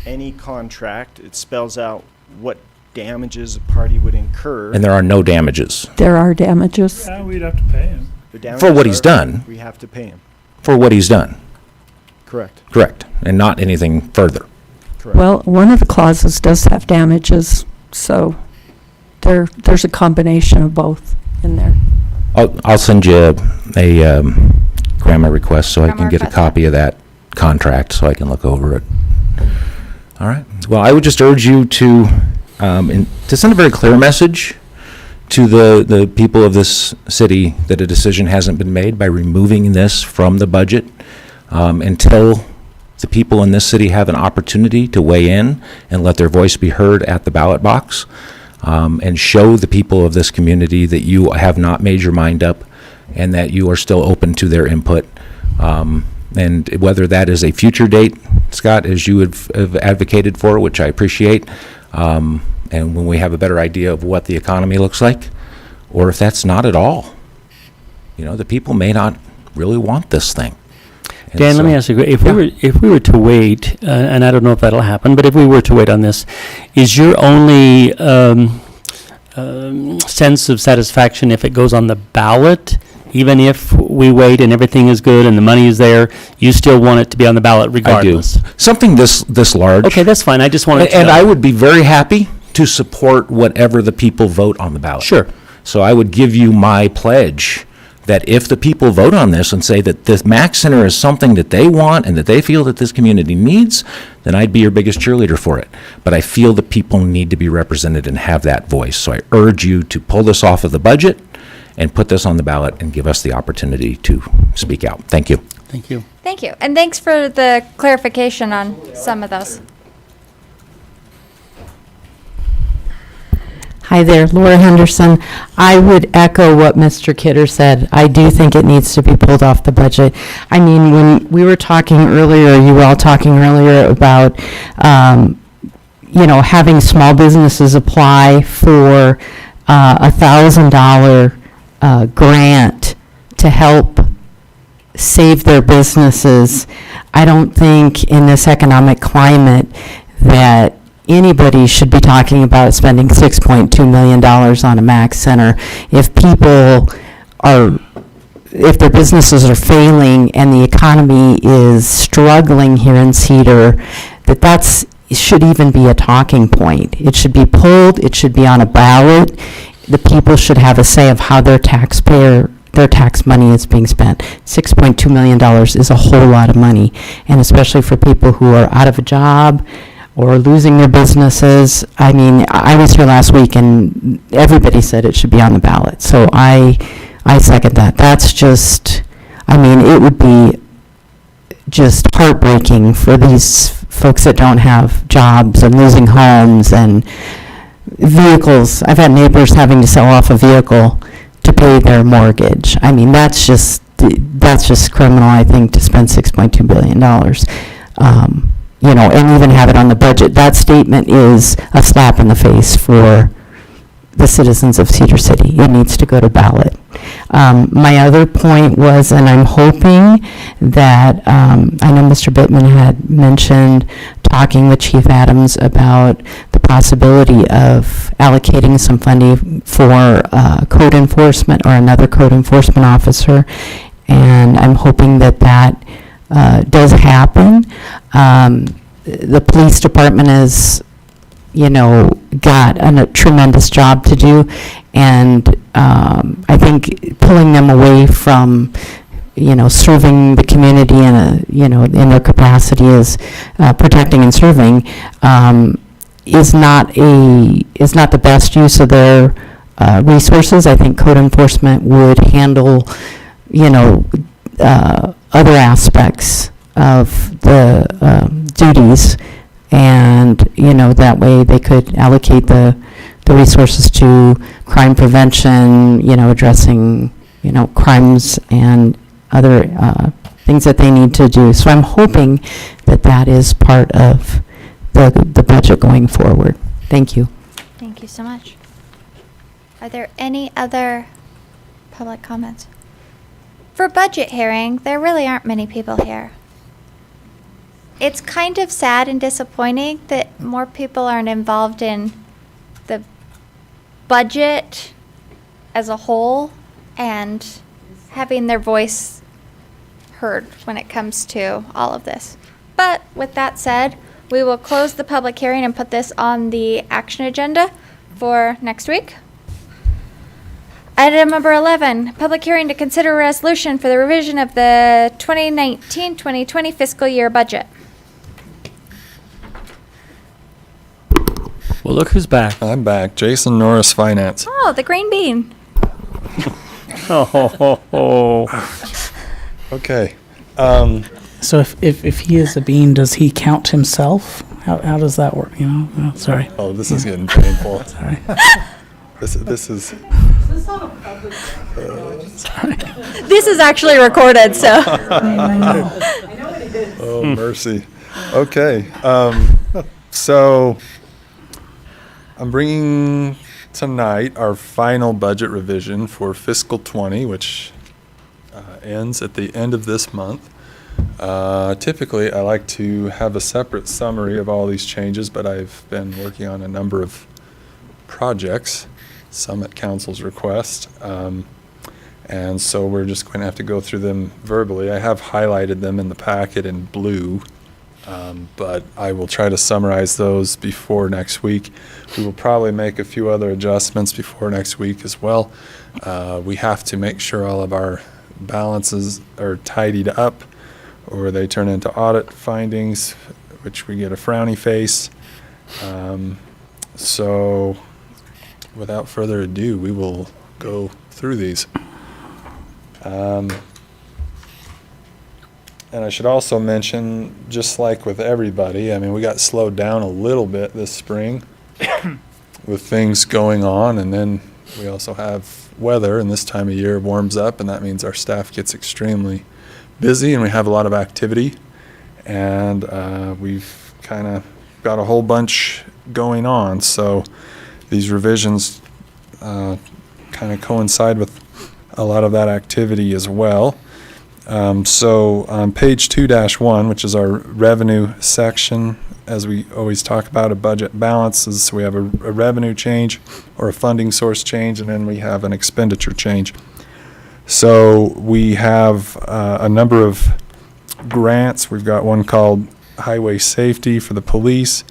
any contract, it spells out what damages a party would incur. And there are no damages There are damages. Yeah, we'd have to pay him. The damages for what he's are- done. We have to pay him. For what he's done. Correct. Correct. And not anything further. Correct. Well, one of the clauses does have damages, so there's a combination of both in there. I'll send you a grammar request so I can Grammar get a request, copy of that contract so I can look over it. All right. Well, I would just urge you to send a very clear message to the people of this city that a decision hasn't been made by removing this from the budget until the people in this city have an opportunity to weigh in and let their voice be heard at the ballot box, and show the people of this community that you have not made your mind up and that you are still open to their input. And whether that is a future date, Scott, as you have advocated for, which I appreciate, and when we have a better idea of what the economy looks like, or if that's not at all. The people may not really want this thing. And Dan, let me so- ask you, if we were to wait, and I don't know if that'll happen, but if we were to wait on this, is your only sense of satisfaction if it goes on the ballot? Even if we wait and everything is good and the money is there, you still want it to be on the ballot regardless? I do. Something this large. Okay, that's fine. I just wanted to And know. I would be very happy to support whatever the people vote on the ballot. Sure. So I would give you my pledge that if the people vote on this and say that this Mac Center is something that they want and that they feel that this community needs, then I'd be your biggest cheerleader for it. But I feel that people need to be represented and have that voice. So I urge you to pull this off of the budget and put this on the ballot and give us the opportunity to speak out. Thank you. Thank you. Thank you. And thanks for the clarification on some of those. Hi there, Laura Henderson. I would echo what Mr. Kidder said. I do think it needs to be pulled off the budget. I mean, when we were talking earlier, you were all talking earlier about, having small businesses apply for $1,000 grant to help save their businesses. I don't think in this economic climate that anybody should be talking about spending $6.2 million on a Mac Center. If their businesses are failing and the economy is struggling here in Cedar, it should even be a talking point. It should be pulled, it should be on a ballot. The people should have a say of how their tax money is being spent. $6.2 million is a whole lot of money, and especially for people who are out of a job or losing their businesses. I mean, I was here last week and everybody said it should be on the ballot. So I second that. That's just, it would be just heartbreaking for these folks that don't have jobs and losing homes and vehicles. I've had neighbors having to sell off a vehicle to pay their mortgage. That's just criminal, I think, to spend $6.2 billion. And even have it on the budget. That statement is a slap in the face for the citizens of Cedar City. It needs to go to ballot. My other point was, and I'm hoping that, I know Mr. Bittman had mentioned talking with Chief Adams about the possibility of allocating some funding for code enforcement or another code enforcement officer, and I'm hoping that that does happen. The police department is, got a tremendous job to do, and I think pulling them away from, serving the community in their capacity as protecting and serving, is not the best use of their resources. I think code enforcement would handle, other aspects of the duties, and that way they could allocate the resources to crime prevention, addressing crimes and other things that they need to do. So I'm hoping that that is part of the budget going forward. Thank you. Thank you so much. Are there any other public comments? For budget hearing, there really aren't many people here. It's kind of sad and disappointing that more people aren't involved in the budget as a whole and having their voice heard when it comes to all of this. But with that said, we will close the public hearing and put this on the action agenda for next week. Item number 11, public hearing to consider a resolution for the revision of the 2019-2020 fiscal year budget. Well, look who's back. I'm back. Jason Norris, Finance. Oh, the green bean. Okay. So if he is a bean, does he count himself? How does that work? Oh, sorry. Oh, this is getting painful. Sorry. This is. This is actually recorded, so. Oh, mercy. Okay. So I'm bringing tonight our final budget revision for fiscal 20, which ends at the end of this month. Typically, I like to have a separate summary of all these changes, but I've been working on a number of projects, some at council's request, and so we're just going to have to go through them verbally. I have highlighted them in the packet in blue, but I will try to summarize those before next week. We will probably make a few other adjustments before next week as well. We have to make sure all of our balances are tidied up, or they turn into audit findings, which we get a frowny face. So without further ado, we will go through these. And I should also mention, just like with everybody, I mean, we got slowed down a little bit this spring with things going on, and then we also have weather, and this time of year warms up, and that means our staff gets extremely busy, and we have a lot of activity, and we've kind of got a whole bunch going on, so these revisions kind of coincide with a lot of that activity as well. So on page 2-1, which is our revenue section, as we always talk about, a budget balances, so we have a revenue change or a funding source change, and then we have an expenditure change. So we have a number of grants. We've got one called Highway Safety for the police.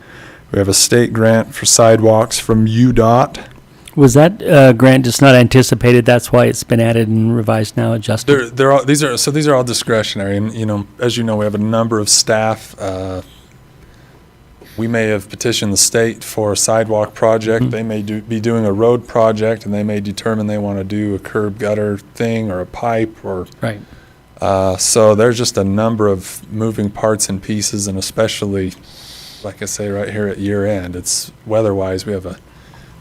We have a state grant for sidewalks from UDOT. Was that grant just not anticipated? That's why it's been added and revised now, adjusted? These are all discretionary, and as you know, we have a number of staff. We may have petitioned the state for a sidewalk project. They may be doing a road project, and they may determine they want to do a curb gutter thing or a pipe or. Right. So there's just a number of moving parts and pieces, and especially, like I say, right here at year end, it's weather-wise, we have a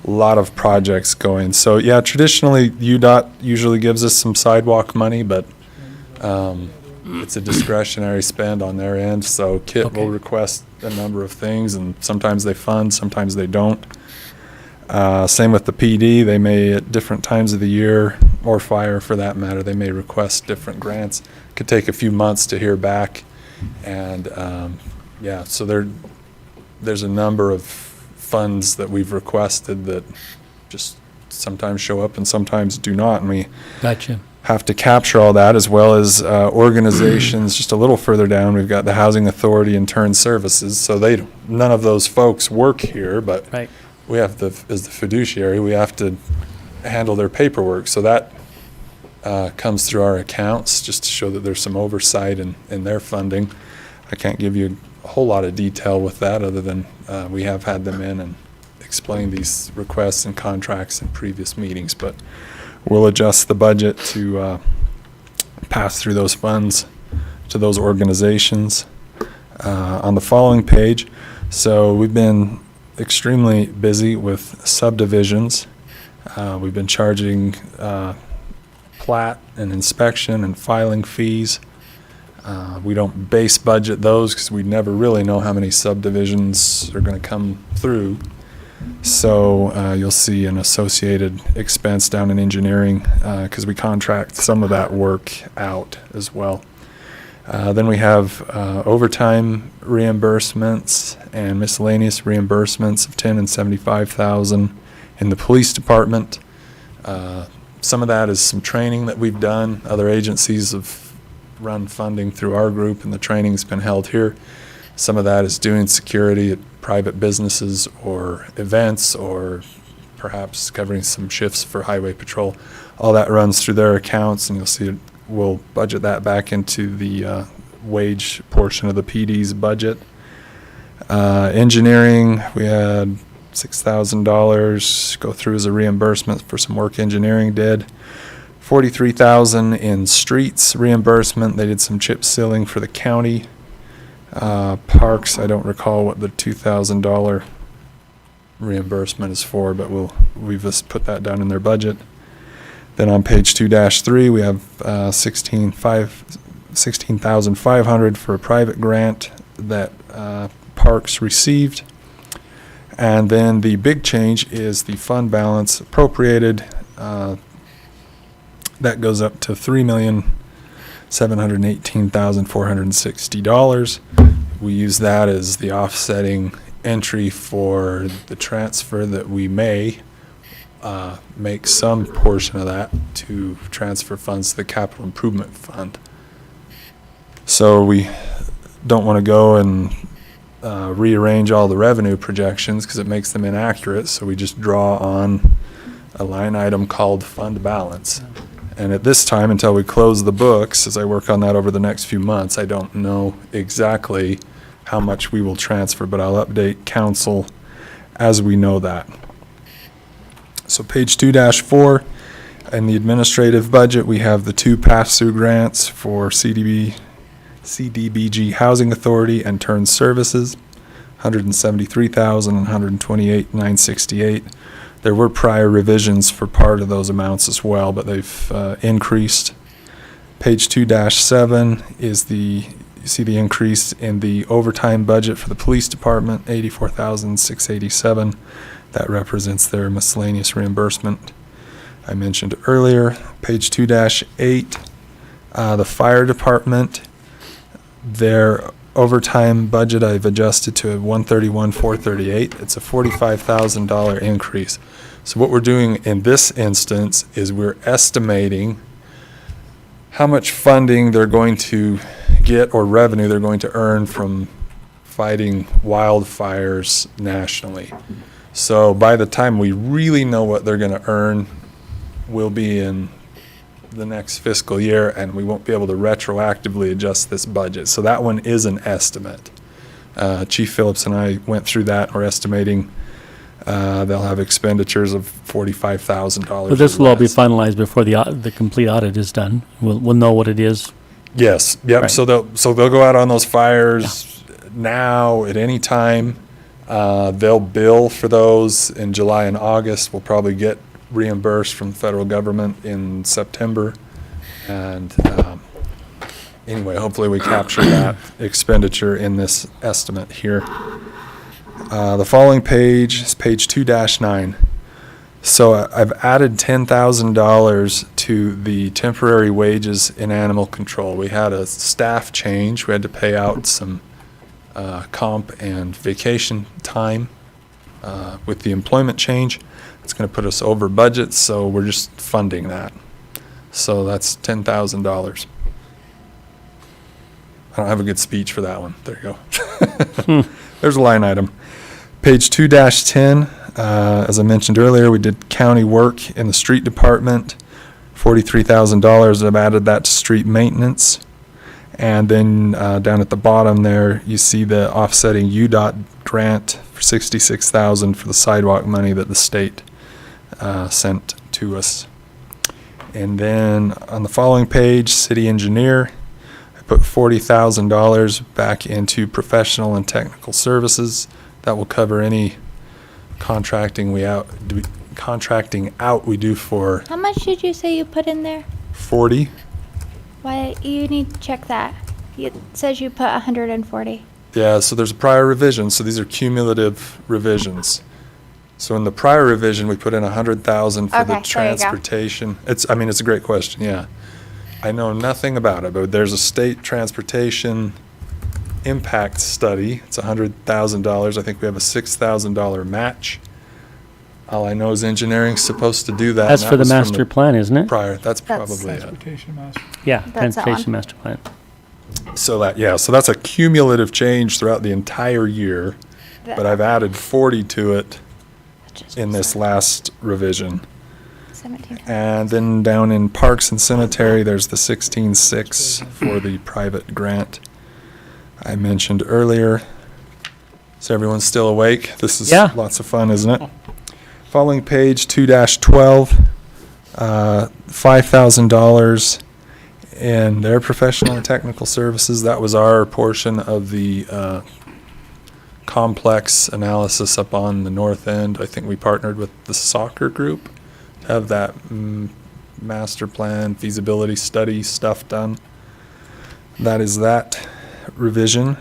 lot of projects going. So yeah, traditionally UDOT usually gives us some sidewalk money, but it's a discretionary spend on their end. So KIT will request a number of things, and sometimes they fund, sometimes they don't. Same with the PD. They may, at different times of the year, or fire for that matter, they may request different grants. Could take a few months to hear back. And, yeah, so there's a number of funds that we've requested that just sometimes show up and sometimes do not. And we Gotcha. have to capture all that, as well as organizations just a little further down. We've got the Housing Authority and Turn Services. So none of those folks work here, but Right. we have as the fiduciary, we have to handle their paperwork. So that comes through our accounts, just to show that there's some oversight in their funding. I can't give you a whole lot of detail with that, other than we have had them in and explain these requests and contracts in previous meetings. But we'll adjust the budget to pass through those funds to those organizations. On the following page, so we've been extremely busy with subdivisions. We've been charging plat and inspection and filing fees. We don't base budget those because we never really know how many subdivisions are going to come through. So you'll see an associated expense down in engineering because we contract some of that work out as well. Then we have overtime reimbursements and miscellaneous reimbursements of $10,000 and $75,000 in the police department. Some of that is some training that we've done. Other agencies have run funding through our group, and the training's been held here. Some of that is doing security at private businesses or events, or perhaps covering some shifts for highway patrol. All that runs through their accounts, and you'll see we'll budget that back into the wage portion of the PD's budget. Engineering, we had $6,000 go through as a reimbursement for some work engineering did. $43,000 in streets reimbursement. They did some chip sealing for the county. Parks, I don't recall what the $2,000 reimbursement is for, but we've just put that down in their budget. Then on page 2-3, we have $16,500 for a private grant that Parks received. And then the big change is the fund balance appropriated. That goes up to $3,718,460. We use that as the offsetting entry for the transfer that we may make some portion of that to transfer funds to the capital improvement fund. So we don't want to go and rearrange all the revenue projections because it makes them inaccurate. So we just draw on a line item called fund balance. And at this time, until we close the books, as I work on that over the next few months, I don't know exactly how much we will transfer, but I'll update council as we know that. So page 2-4, in the administrative budget, we have the 2 pass-through grants for CDBG Housing Authority and Turn Services, $173,000 and $128,968. There were prior revisions for part of those amounts as well, but they've increased. Page 2-7 is you see the increase in the overtime budget for the police department, $84,687. That represents their miscellaneous reimbursement I mentioned earlier. Page 2-8, the fire department, their overtime budget I've adjusted to $131,438. It's a $45,000 increase. So what we're doing in this instance is we're estimating how much funding they're going to get or revenue they're going to earn from fighting wildfires nationally. So by the time we really know what they're going to earn, we'll be in the next fiscal year, and we won't be able to retroactively adjust this budget. So that one is an estimate. Chief Phillips and I went through that. We're estimating they'll have expenditures of $45,000. But this will all be finalized before the complete audit is done. We'll know what it is. Yes. Yep. Right. So they'll go out on those fires now at any time. They'll bill for those in July and August. We'll probably get reimbursed from the federal government in September. And anyway, hopefully we capture that expenditure in this estimate here. The following page is page 2-9. So I've added $10,000 to the temporary wages in animal control. We had a staff change. We had to pay out some comp and vacation time with the employment change. It's going to put us over budget, so we're just funding that. So that's $10,000. I don't have a good speech for that one. There you go. There's a line item. Page 2-10, as I mentioned earlier, we did county work in the street department, $43,000. I've added that to street maintenance. And then down at the bottom there, you see the offsetting UDOT grant for $66,000 for the sidewalk money that the state sent to us. And then on the following page, city engineer, I put $40,000 back into professional and technical services. That will cover any contracting out we do for How much did you say you put in there? 40. Why, you need to check that. It says you put 140. Yeah, so there's a prior revision, so these are cumulative revisions. So in the prior revision, we put in 100,000 for Okay, the there you go. transportation. It's a great question, yeah. I know nothing about it, but there's a state transportation impact study. It's $100,000. I think we have a $6,000 match. All I know is engineering's supposed to do that. That's and for the was from master plan, isn't it? Prior, that's That's- probably it. Transportation master. Yeah, That's that one. transportation master plan. So that's a cumulative change throughout the entire year, but I've added 40 to it in this last revision. 17. And then down in Parks and Cemetery, there's the 16.6 for the private grant I mentioned earlier. So everyone's still awake? This is lots of fun, isn't it? Following page 2-12, $5,000 in their professional and technical services. That was our portion of the complex analysis up on the north end. I think we partnered with the soccer group to have that master plan, feasibility study stuff done. That is that revision.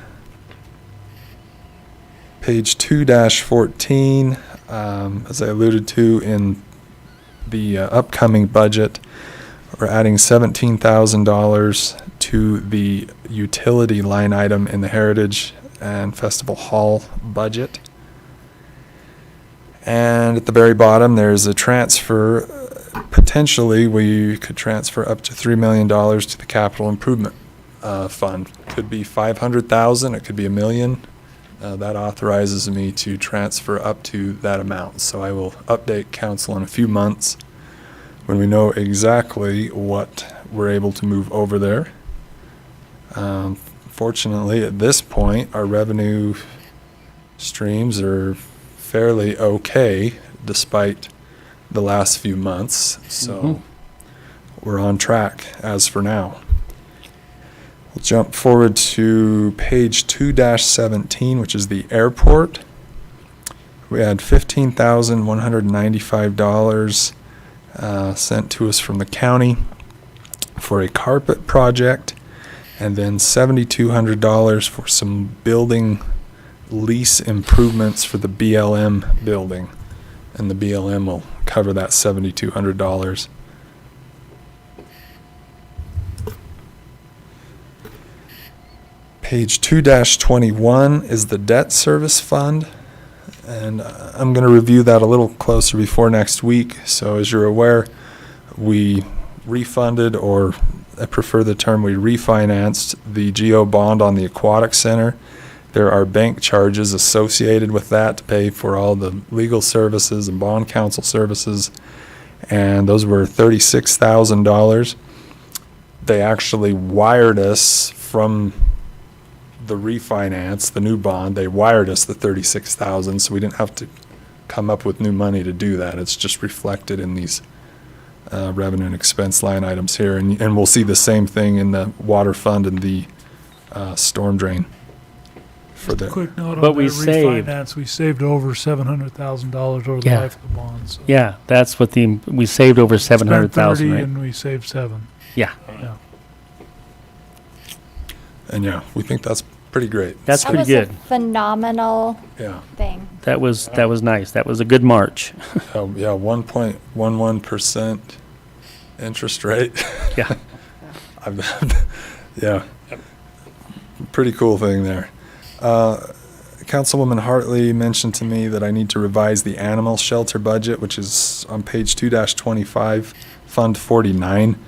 Page 2-14, as I alluded to in the upcoming budget, we're adding $17,000 to the utility line item in the Heritage and Festival Hall budget. And at the very bottom, there's a transfer. Potentially, we could transfer up to $3 million to the capital improvement fund. Could be $500,000, it could be $1 million. That authorizes me to transfer up to that amount. So I will update council in a few months when we know exactly what we're able to move over there. Fortunately, at this point, our revenue streams are fairly okay despite the last few months. So we're on track as for now. We'll jump forward to page 2-17, which is the airport. We had $15,195 sent to us from the county for a carpet project, and then $7,200 for some building lease improvements for the BLM building. And the BLM will cover that $7,200. Page 2-21 is the debt service fund, and I'm going to review that a little closer before next week. So as you're aware, we refunded, or I prefer the term, we refinanced the GO bond on the Aquatic Center. There are bank charges associated with that to pay for all the legal services and bond counsel services, and those were $36,000. They actually wired us from the refinance, the new bond, they wired us the $36,000, so we didn't have to come up with new money to do that. It's just reflected in these revenue and expense line items here, and we'll see the same thing in the water fund and the storm drain. For the Quick note But on we that saved- refinance, we saved over $700,000 over the Yeah. life of the bond. So Yeah, that's what we saved over spent 700,000, 30 right? and we saved 7. Yeah. Yeah. And yeah, we think that's pretty great. That's That pretty was good. a phenomenal Yeah. thing. That was nice. That was a good March. Oh, yeah, 1.11% interest rate. Yeah. Yeah. Pretty cool thing there. Councilwoman Hartley mentioned to me that I need to revise the animal shelter budget, which is on page 2-25, Fund 49.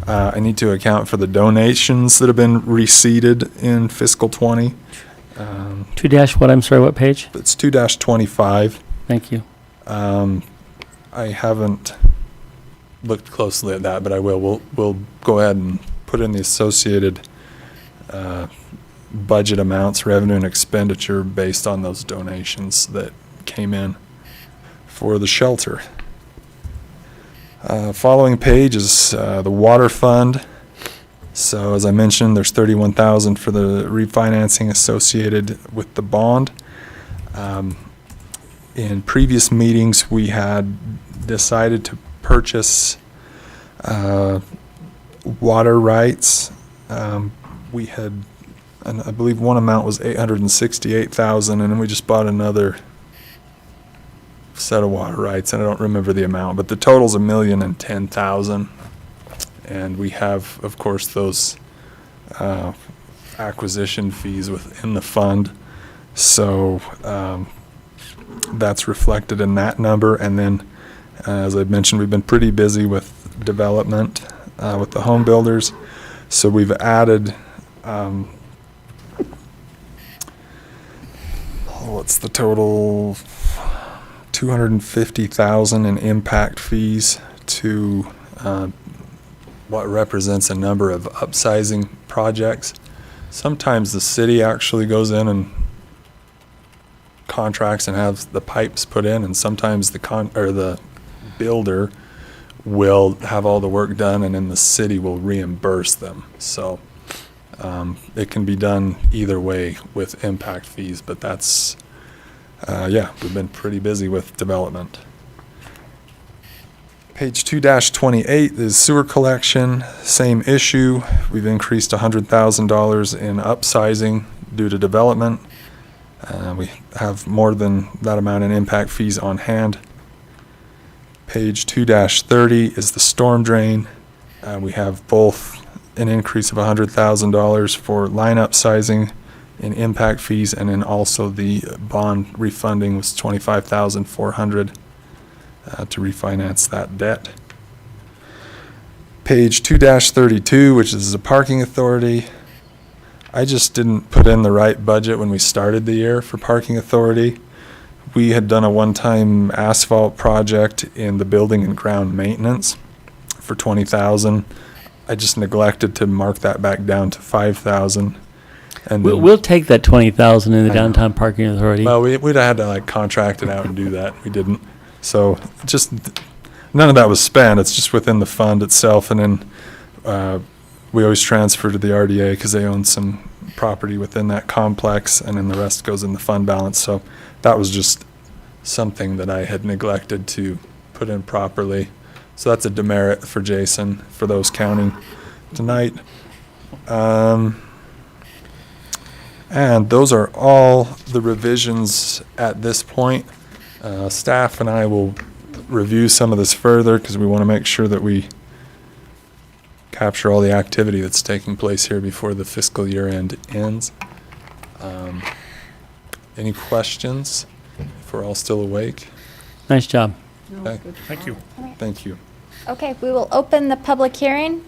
I need to account for the donations that have been receipted in fiscal 20. 2 dash what? I'm sorry, what page? It's 2-25. Thank you. I haven't looked closely at that, but I will. We'll go ahead and put in the associated budget amounts, revenue and expenditure based on those donations that came in for the shelter. Following page is the water fund. So as I mentioned, there's $31,000 for the refinancing associated with the bond. In previous meetings, we had decided to purchase water rights. We had, and I believe one amount was $868,000, and then we just bought another set of water rights, and I don't remember the amount, but the total's $1,010,000. And we have, of course, those acquisition fees within the fund. So that's reflected in that number. And then, as I mentioned, we've been pretty busy with development with the home builders. So we've added, what's the total? $250,000 in impact fees to what represents a number of upsizing projects. Sometimes the city actually goes in and contracts and has the pipes put in, and sometimes the builder will have all the work done, and then the city will reimburse them. So it can be done either way with impact fees, but that's yeah, we've been pretty busy with development. Page 2-28 is sewer collection, same issue. We've increased $100,000 in upsizing due to development. We have more than that amount in impact fees on hand. Page 2-30 is the storm drain. We have both an increase of $100,000 for line upsizing in impact fees, and then also the bond refunding was $25,400 to refinance that debt. Page 2-32, which is the parking authority. I just didn't put in the right budget when we started the year for parking authority. We had done a one-time asphalt project in the building and ground maintenance for $20,000. I just neglected to mark that back down to $5,000. And We'll take that 20,000 in the downtown parking authority. Well, we'd have had to like contract it out and do that. We didn't. So just none of that was spent. It's just within the fund itself, and then we always transfer to the RDA because they own some property within that complex, and then the rest goes in the fund balance. So that was just something that I had neglected to put in properly. So that's a demerit for Jason for those counting tonight. And those are all the revisions at this point. Staff and I will review some of this further because we want to make sure that we capture all the activity that's taking place here before the fiscal year end ends. Any questions? If we're all still awake? Nice job. Okay. Thank you. Thank you. Okay, we will open the public hearing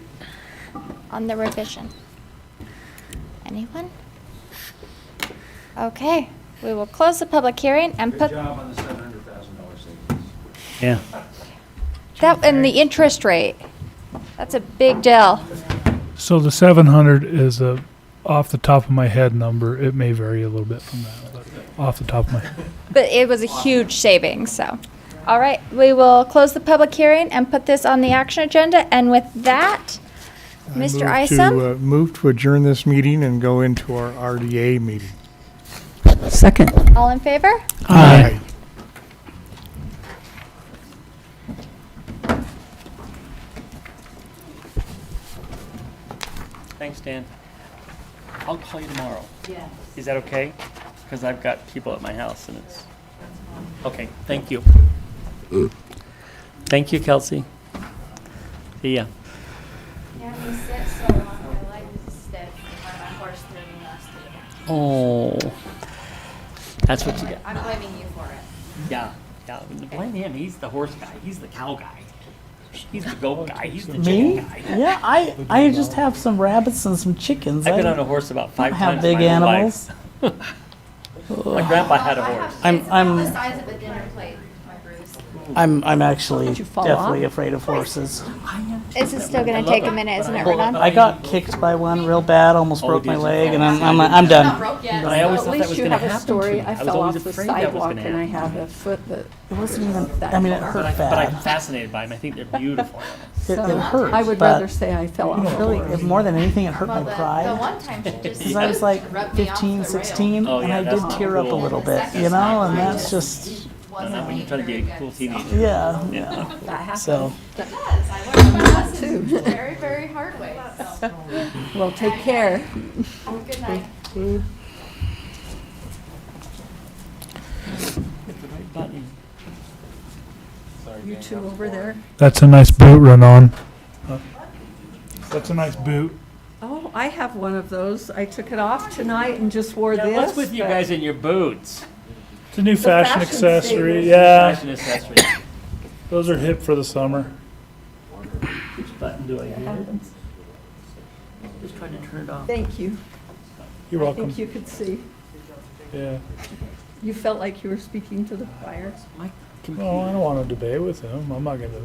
on the revision. Anyone? Okay, we will close the public hearing and put. Good job on the $700,000 savings. Yeah. That and the interest rate. That's a big deal. So the 700 is a off the top of my head number. It may vary a little bit from that, but off the top of my head. But it was a huge savings, so. All right, we will close the public hearing and put this on the action agenda. And with that, Mr. Isom? Move to adjourn this meeting and go into our RDA meeting. Second. All in favor? Aye. Thanks, Dan. I'll call you tomorrow. Yes. Is that okay? Because I've got people at my house and it's Okay, thank you. Thank you, Kelsey. See ya. Yeah, he sits so long, my leg is stiff, and my horse threw me last week. Oh. That's what you get. I'm blaming you for it. Yeah, yeah. Blame him. He's the horse guy. He's the cow guy. He's the goat guy. He's the Me? chicken guy. Yeah, I just have some rabbits and some chickens. I've been I on a horse about don't 5 have times big in my whole animals. life. My grandpa had a horse. I'm The size of a dinner plate, my bruise. I'm actually Did you fall definitely off? afraid of horses. Is it still gonna take a minute, isn't it, Renan? I got kicked by one real bad, almost broke my did you? leg, and I'm done. broke yet. But I always At thought that least was you going to have a happen story. to me. I was fell always off the afraid that was sidewalk gonna and I happen. had a foot that, it wasn't even that. I mean, it far. hurt But I'm bad. fascinated by them. I think they're beautiful. It So, hurt. I would but rather say I fell off. really, if more than anything, it hurt Well, my the pride. one time she just Because I was like rubbed me off 15, the 16, Oh, and yeah, I that's did not tear up a cool. little bit, you know, and that's just, wasn't When you're trying to be a cool teenager. yeah. That happened. So, It does. I learned my lesson very, very hard way. So, Well, take care. have a good night. Hit the right button. You two over there. That's a nice boot, Renan. That's a nice boot. Oh, I have one of those. I took it off tonight and just wore Yeah, this. what's with you but- guys in your boots? It's a new fashion fashion accessory. statement. Yeah, Fashion accessory. those are hip for the summer. Which button do I hit? Just trying to turn it off. Thank you. You're I welcome. think you could see. Yeah. You felt like you were speaking to the choir. No, I don't want to debate with him. I'm not going to.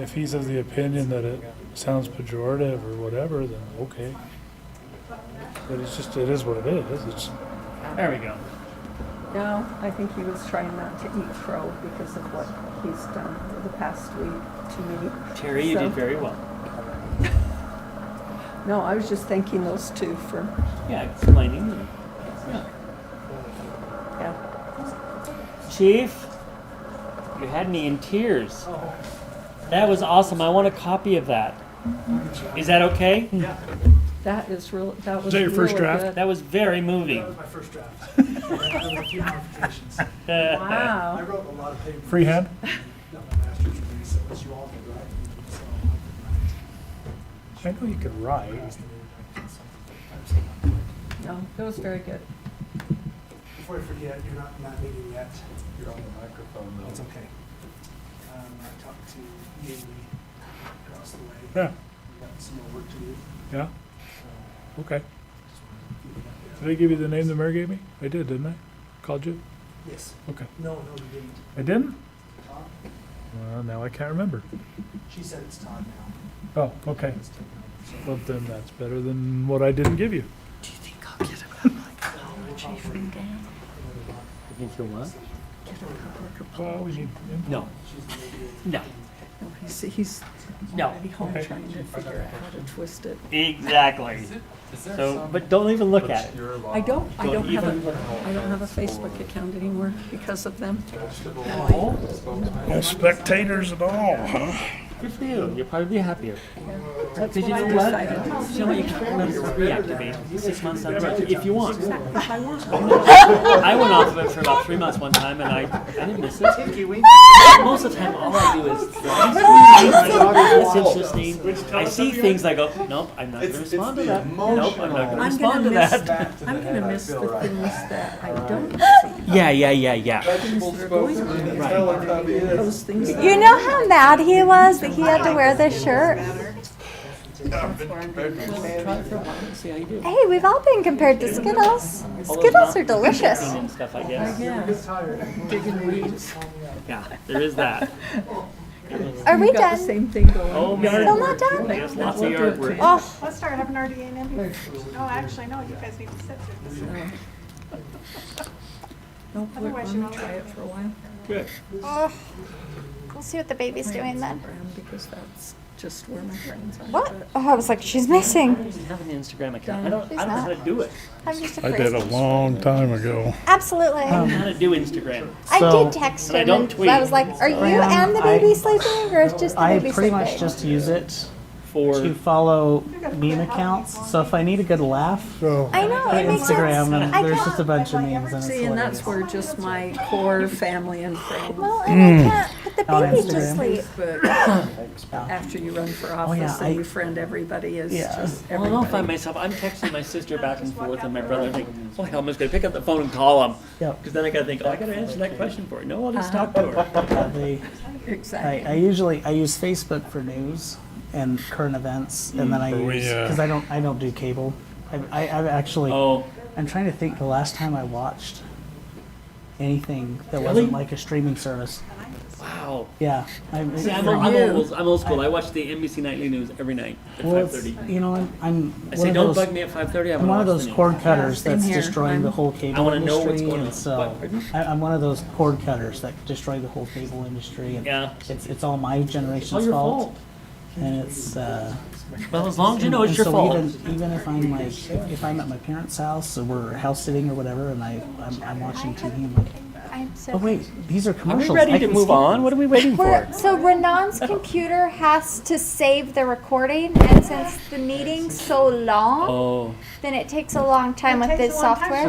If he's of the opinion that it sounds pejorative or whatever, then okay. But it's just, it is what it is. It's, There we go. No, I think he was trying not to eat crow because of what he's done for the past week to me. Terry, you So- did very well. No, I was just thanking those two for, Yeah, explaining. Yeah. yeah. Chief, you had me in tears. That was awesome. I want a copy of that. Is that okay? That is real, that was that your first really draft? good. That was very moving. My first draft. I have a few modifications. Wow. wrote a lot of paper. Freehand? Got my master's degree, so as you all could write. I know you could write. No, it was very good. Before I forget, you're not in that meeting yet. You're on the microphone, though. That's okay. I talked to Yaley across the way. Yeah. We got some more work to do. Yeah? Okay. Did I give you the name the mayor gave me? I did, didn't I? Called you? Yes. Okay. No, you didn't. I didn't? Todd? Well, now I can't remember. She said it's Todd now. Oh, okay. Well, then that's better than what I didn't give you. Do you think I'll get a Chief from Dan. You think you'll what? Well, we need input. No. No. No, he's No. already home Okay. trying to figure out how to twist it. Exactly. So, but don't even look at it. I don't Don't have even look I don't have a Facebook account anymore because of them. No spectators at all, huh? Good for you. You'll probably be happier. That's Because you what know I what? decided. You know what? You can reactivate 6 months down the road if you want. If I want. I went off of it for about 3 months one time, and I didn't miss it. Most of the time, all I do is it's interesting. I see things, I go, nope, I'm not going to respond to that. Nope, I'm not going to I'm respond gonna to miss, that. I'm gonna miss the things that I don't see. Yeah. Things that are going on. Those things that You know how mad he was that he had to wear this shirt? that's where I'm gonna Try it for a while and see how you do. Hey, we've all been compared to Skittles. Skittles are delicious. And stuff, I guess. Yeah, digging weeds. Yeah, there is that. Are we You got the done? same thing going. Oh, on. man. Still not done? Yes, lots of yard work. Oh, Let's start having RDA in here. No, actually, no, you guys need to sit through this. No, we're Otherwise you gonna won't try get it for a while. Good. oh. We'll see what the baby's doing then. Because that's just where my brains are. What? Oh, I was like, she's missing. I have an Instagram account. I don't She's know how to not. do it. I'm just a I did a crazy. long time ago. Absolutely. I don't know how to do Instagram. I So- did text And I him don't and tweet. I was like, are you and the baby sleeping or is just the I baby pretty sleeping? much just use it to follow meme accounts. So if I need a good laugh, I know, on it makes sense. Instagram, and I there's can't- just a bunch of memes. And See, and that's where just my core family and friends. Well, and I can't put the On baby to Instagram. sleep. Facebook, after you run for office yeah, and you friend everybody is just Well, I everybody. don't find myself, I'm texting my sister back and forth and my brother, I think, oh hell, I'm just gonna pick up the phone and call him. Yep. Because then I gotta think, oh, I gotta answer that question for her. No, I'll just Uh-huh. talk to her. Exactly. I usually use Facebook for news and current events, and then I use because I don't do cable. I've actually. Oh. I'm trying to think the last time I watched anything that Really? wasn't like a streaming service. Wow. Yeah. See, I'm old school. I watch the NBC Nightly News every night at Well, 5:30. you know, I'm I one say, of don't those- bug me at 5:30. I'm one of those cord cutters same that's here. destroying the whole cable I wanna know industry. what's going on. And so What, pardon? I'm one of those cord cutters that destroy the whole cable industry. And Yeah. it's all my generation's all your fault. fault. And it's Well, as long as you know it's and your so fault. Even if I'm like if I'm at my parents' house or we're house sitting or whatever, and I'm watching TV, I'm like, I'm so oh wait, these are Are we commercials. ready I to can move skip on? them. What are we waiting for? So Renan's computer has to save the recording, and since the meeting's so long, Oh. then it takes a long time with this software.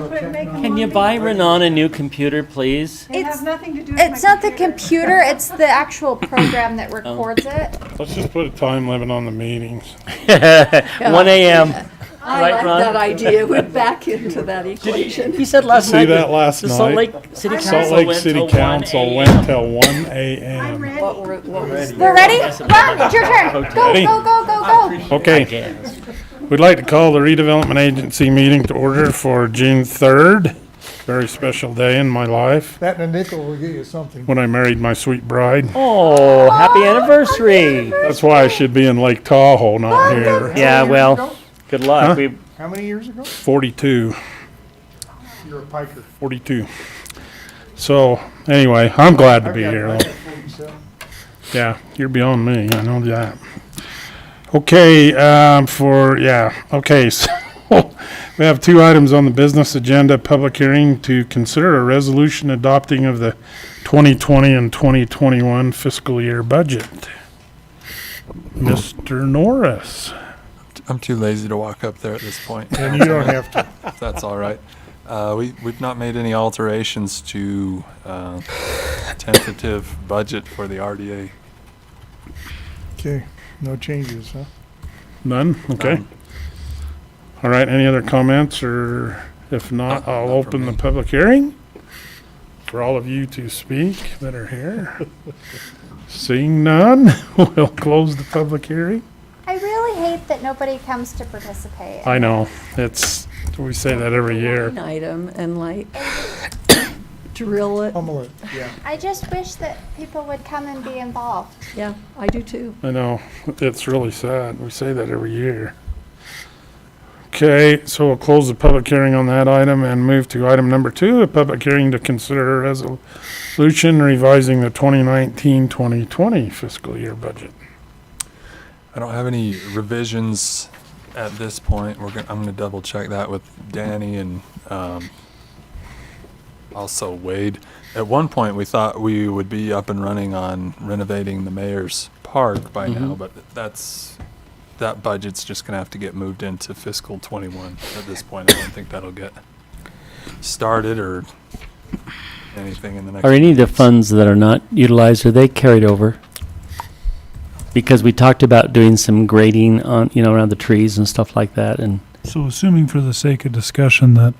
Can you buy Renan a new computer, please? It has nothing to do with It's not the computer, it's the actual program that records it. Let's just put a time limit on the meetings. 1 a.m. I Right, like Ron? that idea. We're back into that equation. He said last See night. that last the Salt night? Lake City Council Salt Lake went City till 1 Council a.m. went till 1 a.m. What was We're ready? Ron, it's your turn. Go, Okay. go, go, go, go. Okay. We'd like to call the redevelopment agency meeting to order for June 3rd. Very special day in my life That and a nickel will get you something. when I married my sweet bride. Oh, happy anniversary! That's why I should be in Lake Tahoe, not here. Yeah, well, good luck. Huh? We How many years ago? 42. You're a piker. 42. So, anyway, I'm glad to I've be got here. mine though. at 47. Yeah, you're beyond me. I know that. Okay, okay, so we have two items on the business agenda, public hearing to consider a resolution adopting of the 2020 and 2021 fiscal year budget. Mr. Norris. I'm too lazy to walk up there at this point. And you don't have to. If that's all right. We've not made any alterations to tentative budget for the RDA. Okay, no changes, huh? None? Okay. None. All right, any other comments, or if not, I'll Not from open the me. public hearing for all of you to speak that are here. Seeing none, we'll close the public hearing. I really hate that nobody comes to participate. I know, we say that every year. Line item and like drill it. Pummel it, yeah. I just wish that people would come and be involved. Yeah, I do too. I know, it's really sad. We say that every year. Okay, so we'll close the public hearing on that item and move to item number 2, a public hearing to consider a resolution revising the 2019-2020 fiscal year budget. I don't have any revisions at this point. I'm gonna double check that with Danny and also Wade. At one point, we thought we would be up and running on renovating the mayor's park by now, but that budget's just gonna have to get moved into fiscal 21 at this point. I don't think that'll get started or anything in the next. Are any of the months. funds that are not utilized, are they carried over? Because we talked about doing some grading on, around the trees and stuff like that, and So assuming for the sake of discussion that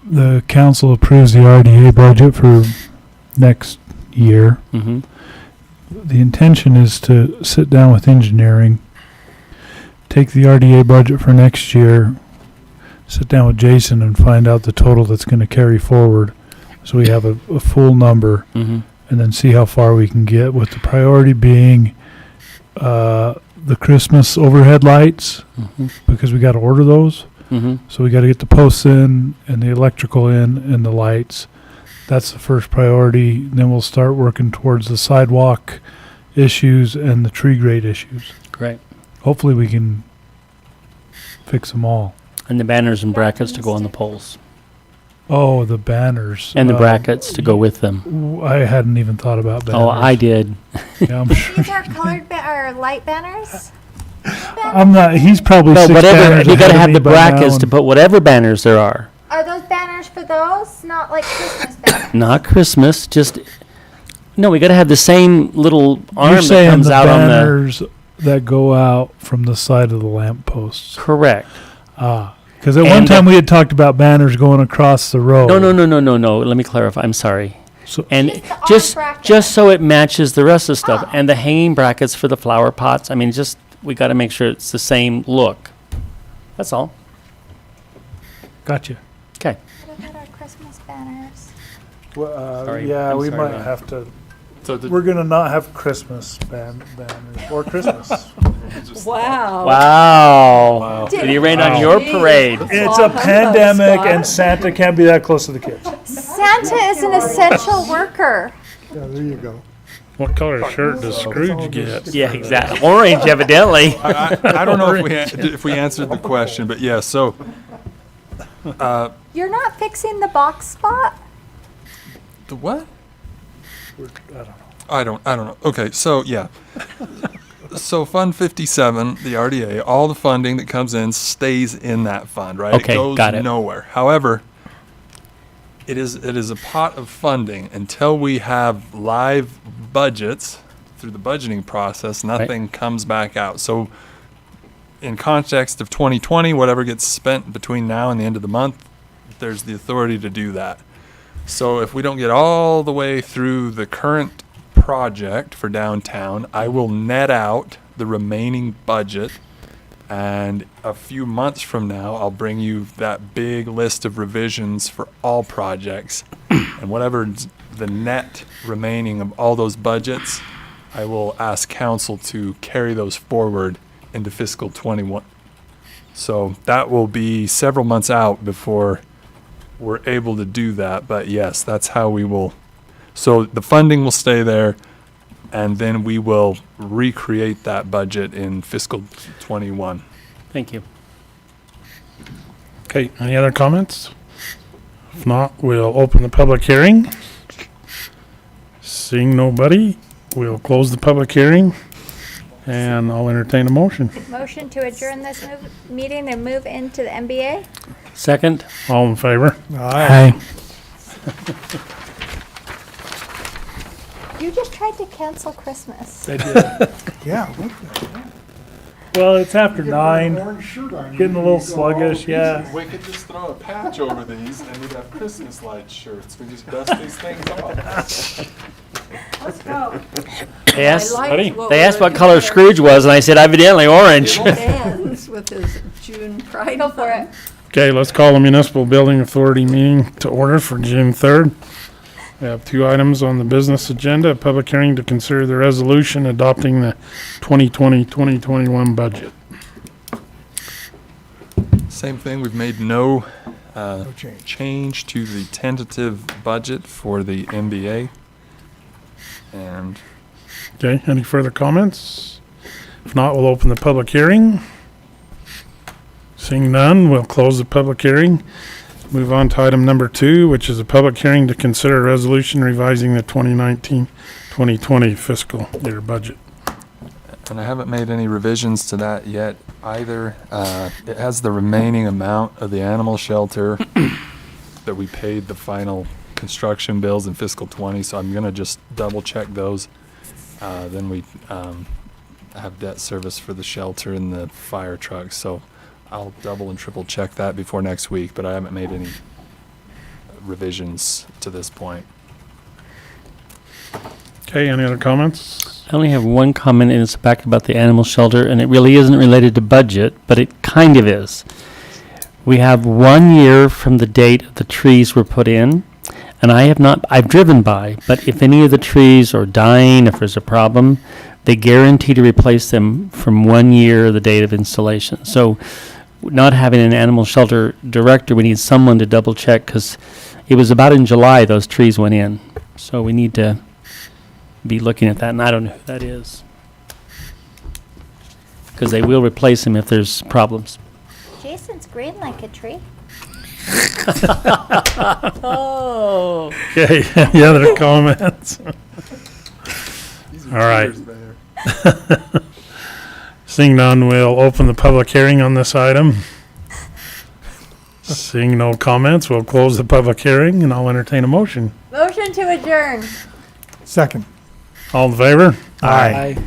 the council approves the RDA budget for next year, the intention is to sit down with engineering, take the RDA budget for next year, sit down with Jason and find out the total that's going to carry forward, so we have a full number, and then see how far we can get, with the priority being the Christmas overhead lights, because we got to order those. So we got to get the posts in and the electrical in and the lights. That's the first priority. Then we'll start working towards the sidewalk issues and the tree grade issues. Great. Hopefully we can fix them all. and the banners and brackets to go on the poles. Oh, the banners. And the brackets to go with them. I hadn't even thought about banners. Oh, I did. Yeah, I'm sure. These are colored or light banners? I'm not, he's probably No, six whatever, banners you gotta ahead of have me the by now, brackets to and- put whatever banners there are. Are those banners for those? Not like Christmas banners? Not Christmas, just, no, we gotta have the same little arm You're that saying comes the out on the. banners that go out from the side of the lamp posts. Correct. Because at one And, time we had talked about banners going across the road. No, let me clarify, I'm sorry. So- And Just the arm just, bracket. just so it matches the rest of the stuff, and the hanging brackets for the flower pots, I mean, just, we gotta make sure it's the same look. That's all. Gotcha. Okay. What about our Christmas banners? Well, Sorry, yeah, I'm we sorry, might Ron. have to. So We're gonna not have Christmas banners or Christmas. Wow. Wow. Did he rain on Wow. your Jeez. parade? It's a pandemic and Santa can't be that close to the kids. Santa is an essential worker. Yeah, there you go. What color shirt does Scrooge get? Yeah, exactly. Orange, evidently. I don't know if we answered the question, but yeah, so, You're not fixing the box spot? the what? I don't know. I don't know. Okay, so yeah. So Fund 57, the RDA, all the funding that comes in stays in that fund, right? Okay, it goes got it. nowhere. However, it is a pot of funding until we have live budgets through the budgeting process, nothing comes back out. So in context of 2020, whatever gets spent between now and the end of the month, there's the authority to do that. So if we don't get all the way through the current project for downtown, I will net out the remaining budget, and a few months from now, I'll bring you that big list of revisions for all projects. And whatever's the net remaining of all those budgets, I will ask council to carry those forward into fiscal 21. So that will be several months out before we're able to do that, but yes, that's how we will. So the funding will stay there, and then we will recreate that budget in fiscal 21. Thank you. Okay, any other comments? If not, we'll open the public hearing. Seeing nobody, we'll close the public hearing, and I'll entertain a motion. Motion to adjourn this meeting and move into the MBA? Second? All in favor? Aye. You just tried to cancel Christmas. Yeah. look at that. Well, it's after Get an 9, orange shirt on, getting a you little can go all sluggish, yeah. We could just throw a patch over these, and we'd have Christmas light shirts. We just dust these things off. Let's go. They asked, liked what they we asked were what color doing. Scrooge was, and I said evidently orange. Dan's with his June Pride. Go for it. Okay, let's call the Municipal Building Authority meeting to order for June 3rd. We have 2 items on the business agenda, a public hearing to consider the resolution adopting the 2020-2021 budget. Same thing, we've made no change. change to the tentative budget for the MBA. And Okay, any further comments? If not, we'll open the public hearing. Seeing none, we'll close the public hearing. Move on to item number 2, which is a public hearing to consider a resolution revising the 2019-2020 fiscal year budget. And I haven't made any revisions to that yet either. It has the remaining amount of the animal shelter that we paid the final construction bills in fiscal 20, so I'm gonna just double check those. Then we have debt service for the shelter and the fire trucks, so I'll double and triple check that before next week, but I haven't made any revisions to this point. Okay, any other comments? I only have one comment, and it's back about the animal shelter, and it really isn't related to budget, but it kind of is. We have 1 year from the date the trees were put in, and I've driven by, but if any of the trees are dying, if there's a problem, they guarantee to replace them from 1 year the date of installation. So not having an animal shelter director, we need someone to double check, because it was about in July those trees went in. So we need to be looking at that, and I don't know who that is. Because they will replace them if there's problems. Jason's green like a tree. Oh. Okay, any other comments? All right. Seeing none, we'll open the public hearing on this item. Seeing no comments, we'll close the public hearing and I'll entertain a motion. Motion to adjourn. Second. All in favor? Aye. Aye.